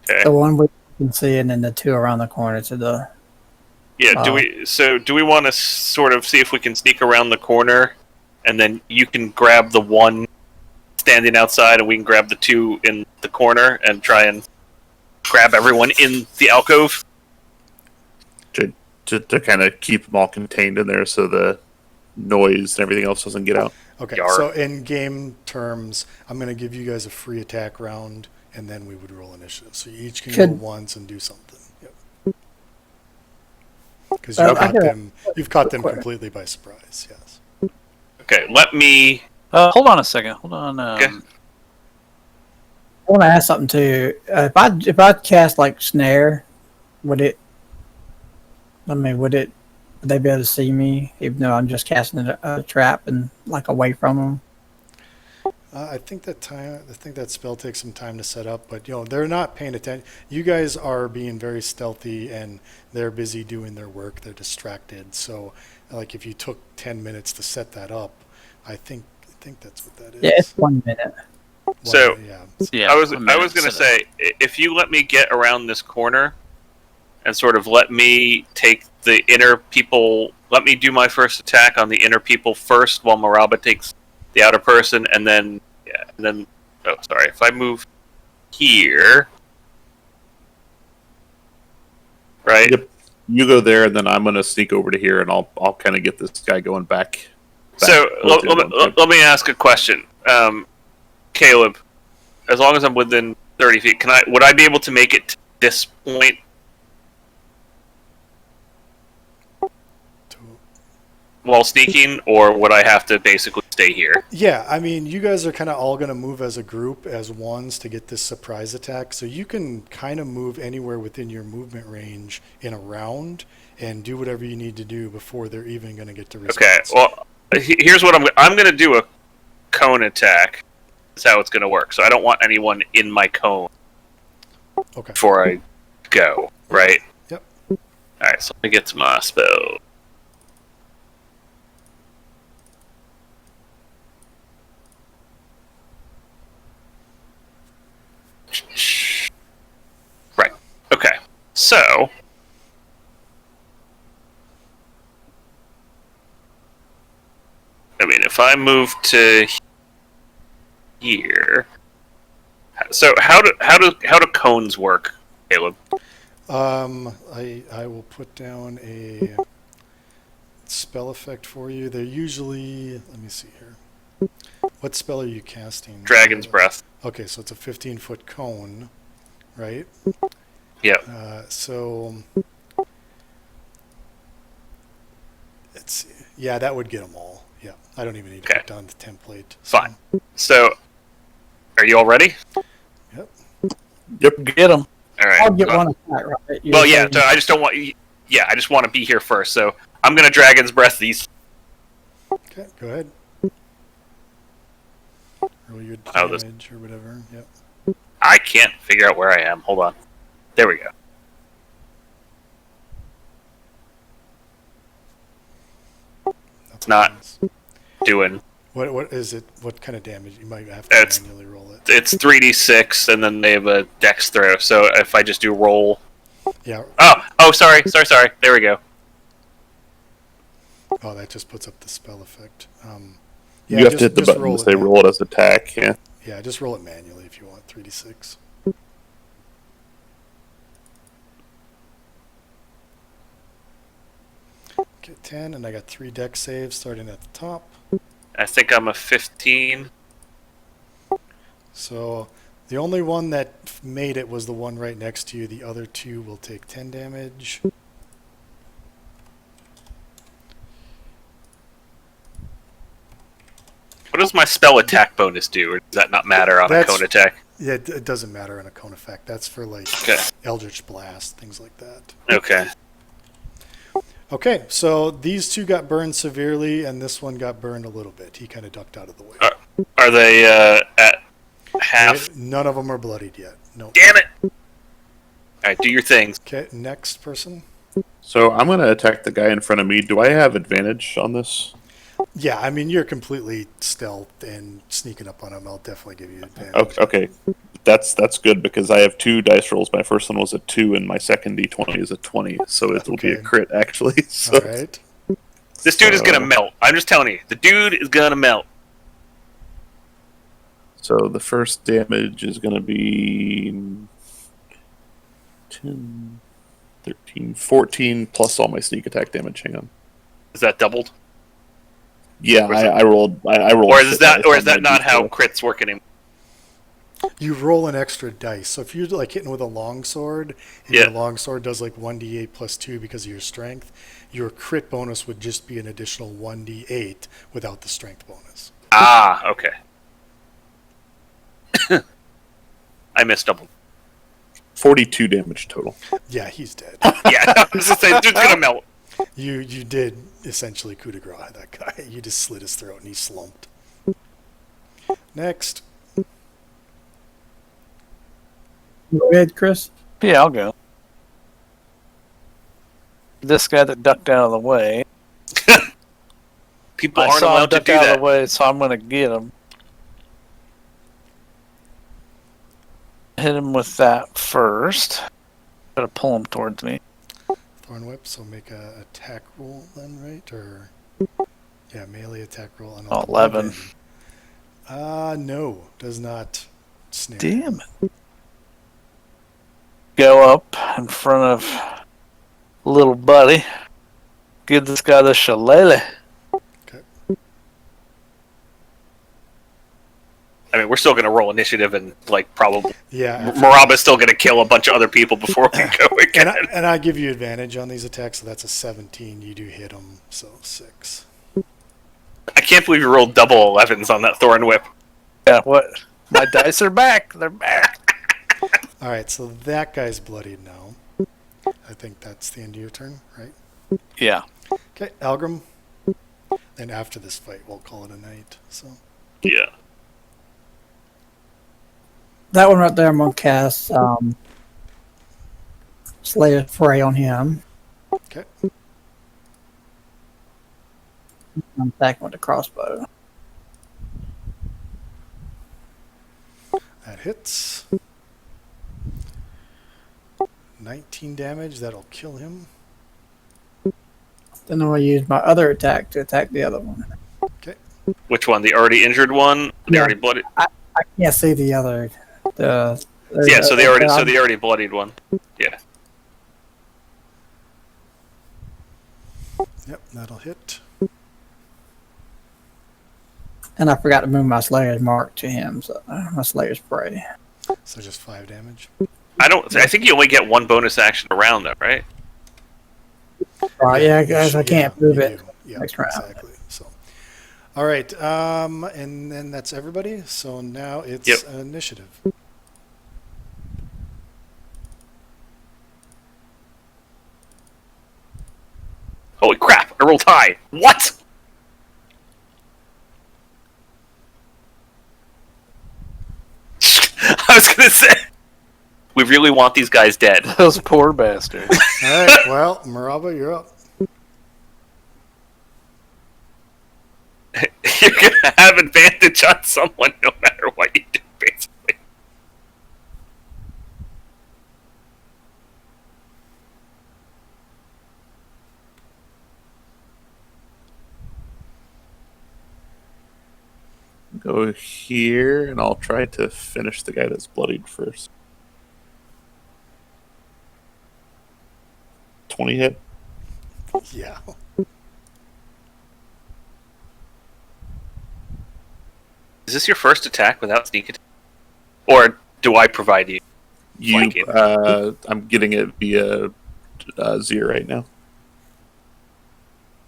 Okay. The one we can see, and then the 2 around the corner to the Yeah. Do we want to sort of see if we can sneak around the corner, and then you can grab the one standing outside, and we can grab the two in the corner, and try and grab everyone in the alcove. To kind of keep them all contained in there, so the noise and everything else doesn't get out. Okay, Yar. so in game terms, I'm going to give you guys a free attack round, and then we would roll initiative. So you each can go Could- once and do something. Because you've caught them completely by surprise. Yes. Okay. Let me. Hold on a second. Hold on. Okay. I want to ask something too. If I cast like snare, would it? Would they be able to see me even though I'm just casting a trap and like away from them? I think that spell takes some time to set up, but they're not paying attention. You guys are being very stealthy, and they're busy doing their work. They're distracted. So, like, if you took 10 minutes to set that up, I think that's what that is. Yeah, it's 1 minute. So- yeah. Yeah, I was a minute going to set say, if you let me get around this corner, and sort of let me take the inner people. Let me do my first attack on the inner people first, while Maraba takes the outer person, and then oh, sorry. If I move here, right? Yep. You go there, and then I'm gonna sneak over to here, and I'll kind of get this guy going back. So towards the other one. let me ask a question, Caleb. As long as I'm within 30 feet, would I be able to make it to this point? While sneaking, or would I have to basically stay here? Yeah, I mean, you guys are kind of all going to move as a group, as ones, to get this surprise attack. So you can kind of move anywhere within your movement range in a round and do whatever you need to do before they're even going to get to response. Okay, well, here's what I'm going to do a cone attack. That's how it's going to work. So I don't want anyone in my cone Okay. before I go, right? Yep. Alright, so let me get to my spell. Right. Okay. So I mean, if I move to here, so how do cones work, Caleb? I will put down a spell effect for you. They're usually, let me see here. What spell are you casting? Dragon's Breath. Okay, so it's a 15-foot cone, right? Yep. So let's see. Yeah, that would get them all. Yeah, I don't even need to Okay. put down the template. So, Fine. So, are you all ready? Yep. Get them. All right. I'll get one attack, right? You Well, were yeah. saying- So I just don't want. Yeah, I just want to be here first. So I'm gonna Dragon's Breath these. Okay, go ahead. Roll your Oh, this- damage or whatever. Yep. I can't figure out where I am. Hold on. There we go. That's not- nice. Doing. What is it? What kind of damage? You might have to It's- manually roll it. It's 3d6, and then they have a Dex throw. So if I just do roll. Yeah. Oh, sorry. There we go. Oh, that just puts up the spell effect. You have to hit the just button to say roll it as attack. Yeah. Yeah, just roll it manually if you want. 3d6. Okay, 10, and I got 3 deck saves starting at the top. I think I'm a 15. So the only one that made it was the one right next to you. The other 2 will take 10 damage. What does my spell attack bonus do, or does that not matter on a That's- cone attack? Yeah, it doesn't matter in a cone effect. That's for like Okay. Eldritch Blast, things like that. Okay. Okay, so these 2 got burned severely, and this one got burned a little bit. He kind of ducked out of the way. Are they at half? None of them are bloodied yet. No. Damn it! All right, do your things. Okay, next person. So I'm gonna attack the guy in front of me. Do I have advantage on this? Yeah, I mean, you're completely stealth and sneaking up on him. I'll definitely give you advantage. Okay, that's good because I have 2 dice rolls. My first one was a 2, and my second d20 is a 20, so it will be a Okay. crit actually. So, All right. This dude is gonna melt. I'm just telling you, the dude is gonna melt. so the first damage is going to be 10, 13, 14 plus all my sneak attack damage. Hang on. Is that doubled, Yeah, Or is it- I rolled. I rolled. or shit is that, dice or on is that my not how D4. crits work anymore? You roll an extra dice. So if you're like hitting with a longsword, and Yeah. your longsword does like 1d8 plus 2 because of your strength, your crit bonus would just be an additional 1d8 without the strength bonus. Ah, okay. I missed double. 42 damage total. Yeah, he's dead. Yeah, I was just saying, dude's gonna melt. You did essentially coup de grace that guy. You just slit his throat and he slumped. Next. Go ahead, Chris. Yeah, I'll go. This guy that ducked out of the way. People I aren't saw him allowed to duck do out of that. the way, so I'm gonna get him. Hit him with that first. Gotta pull him towards me. Thorn whip, so make a attack roll then, right? Or yeah, melee attack roll on 11. No, does not snare. Damn it. Go up in front of little buddy. Give this guy the shillelagh. I mean, we're still gonna roll initiative and like probably Yeah. Maraba's still gonna kill a bunch of other people before we go and again. I give you advantage on these attacks, so that's a 17. You do hit them, so 6. I can't believe you rolled double 11s on that Thorn Whip. Yeah, what? My dice are back. They're back. All right, so that guy's bloodied now. I think that's the end of your turn, right? Yeah. Okay, Algrim. Then after this fight, we'll call it a night. So Yeah. That one right there, I'm gonna cast Slayer Fray on him. okay, I'm attacking with the crossbow. that hits. 19 damage. That'll kill him. Then I'm gonna use my other attack to attack the other one. Which one? The already injured one? The Yeah. already blooded? I can't see the other. Yeah, so the already bloodied one. Yeah. Yep, that'll hit. And I forgot to move my Slayer's mark to him, so my Slayer's Prey. So just 5 damage. I think you only get one bonus action around though, right? Right, yeah, guys, I can't move you it do. Yeah, next round. exactly. So, all right, and then that's everybody. So now it's Yep. initiative. Holy crap! I rolled high. What? I was gonna say, we really want these guys dead. Those poor bastards. All right, well, Maraba, you're up. You're gonna have advantage on someone no matter what you do, basically. Go here, and I'll try to finish the guy that's bloodied first. 20 hit. Yeah. Is this your first attack without sneak attack? Or do I provide you? You, Flanking. I'm getting it via Zir right now.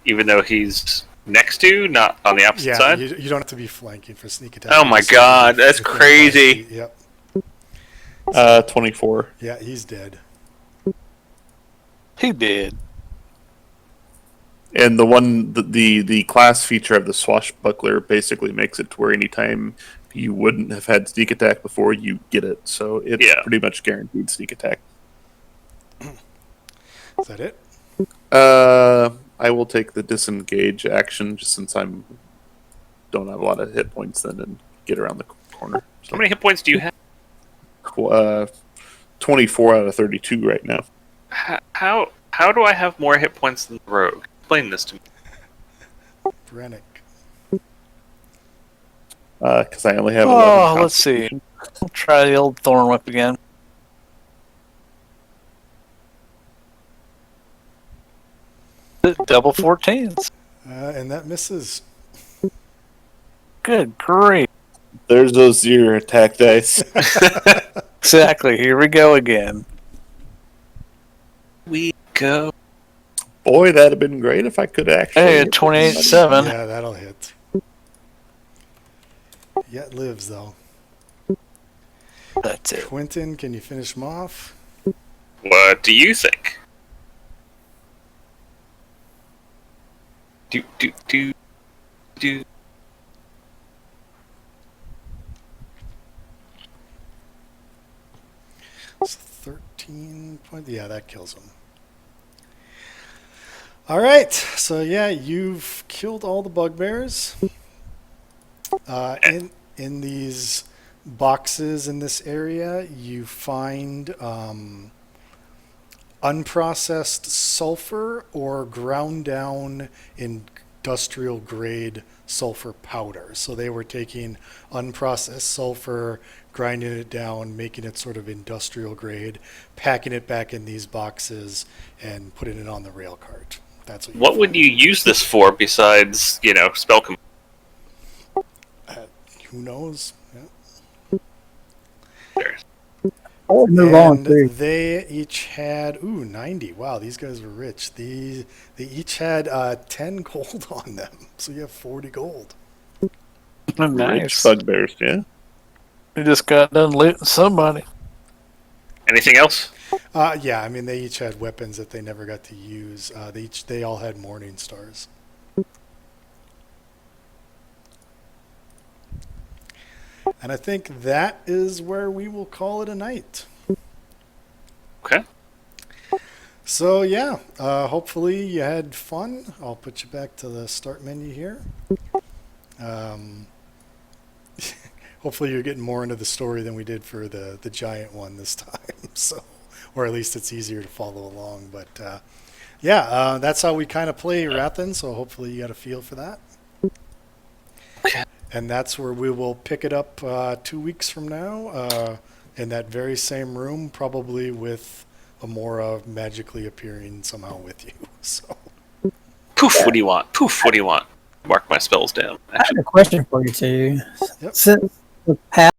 Even though he's next to, not on the opposite Yeah, side? you don't have to be flanking for sneak attack. Oh my Just God, that's within 5 crazy. feet. Yep. 24. Yeah, he's dead. He did. And the class feature of the swashbuckler basically makes it to where anytime you wouldn't have had sneak attack before, you get it. So it's Yeah. pretty much guaranteed sneak attack. Is that it? I will take the disengage action just since don't have a lot of hit points then and get around the corner. So, How many hit points do you have? 24 out of 32 right now. How do I have more hit points than the rogue? Explain this to me. Brennick. Because I only have 11 Oh, let's see. constitution. We'll try the old Thorn Whip again. Double 14s. And that misses. Good grief. There's those your attack dice. Exactly. Here we go again. We go. Boy, that'd have been great if I could actually. Hey, 28-7. Yeah, that'll hit. Yet lives, though. That's it. Quentin, can you finish him off? What do you think? Do. It's 13 point. Yeah, that kills him. All right. So yeah, you've killed all the bugbears. In these boxes in this area, you find unprocessed sulfur or ground down industrial grade sulfur powder. So they were taking unprocessed sulfur, grinding it down, making it sort of industrial grade, packing it back in these boxes, and putting it on the rail cart. That's what. What would you use this for besides, spell command? Who knows? Yeah. I'll move on too. They each had 90. Wow, these guys were rich. They each had 10 gold on them, so you have 40 gold. Rich Nice. bugbears, yeah. We just got done looting somebody. Anything else? Yeah, I mean they each had weapons that they never got to use. They all had morning stars. And I think that is where we will call it a night. Okay. So yeah, hopefully you had fun. I'll put you back to the start menu here. Hopefully you're getting more into the story than we did for the giant one this time. So, or at least it's easier to follow along. But yeah, that's how we kind of play Rathan. So hopefully you got a feel for that. Okay. And that's where we will pick it up 2 weeks from now in that very same room, probably with Amora magically appearing somehow with you. So Poof, what do you want? Poof, what do you want? Mark my spells down. I have a question for you too. Yep. Since the past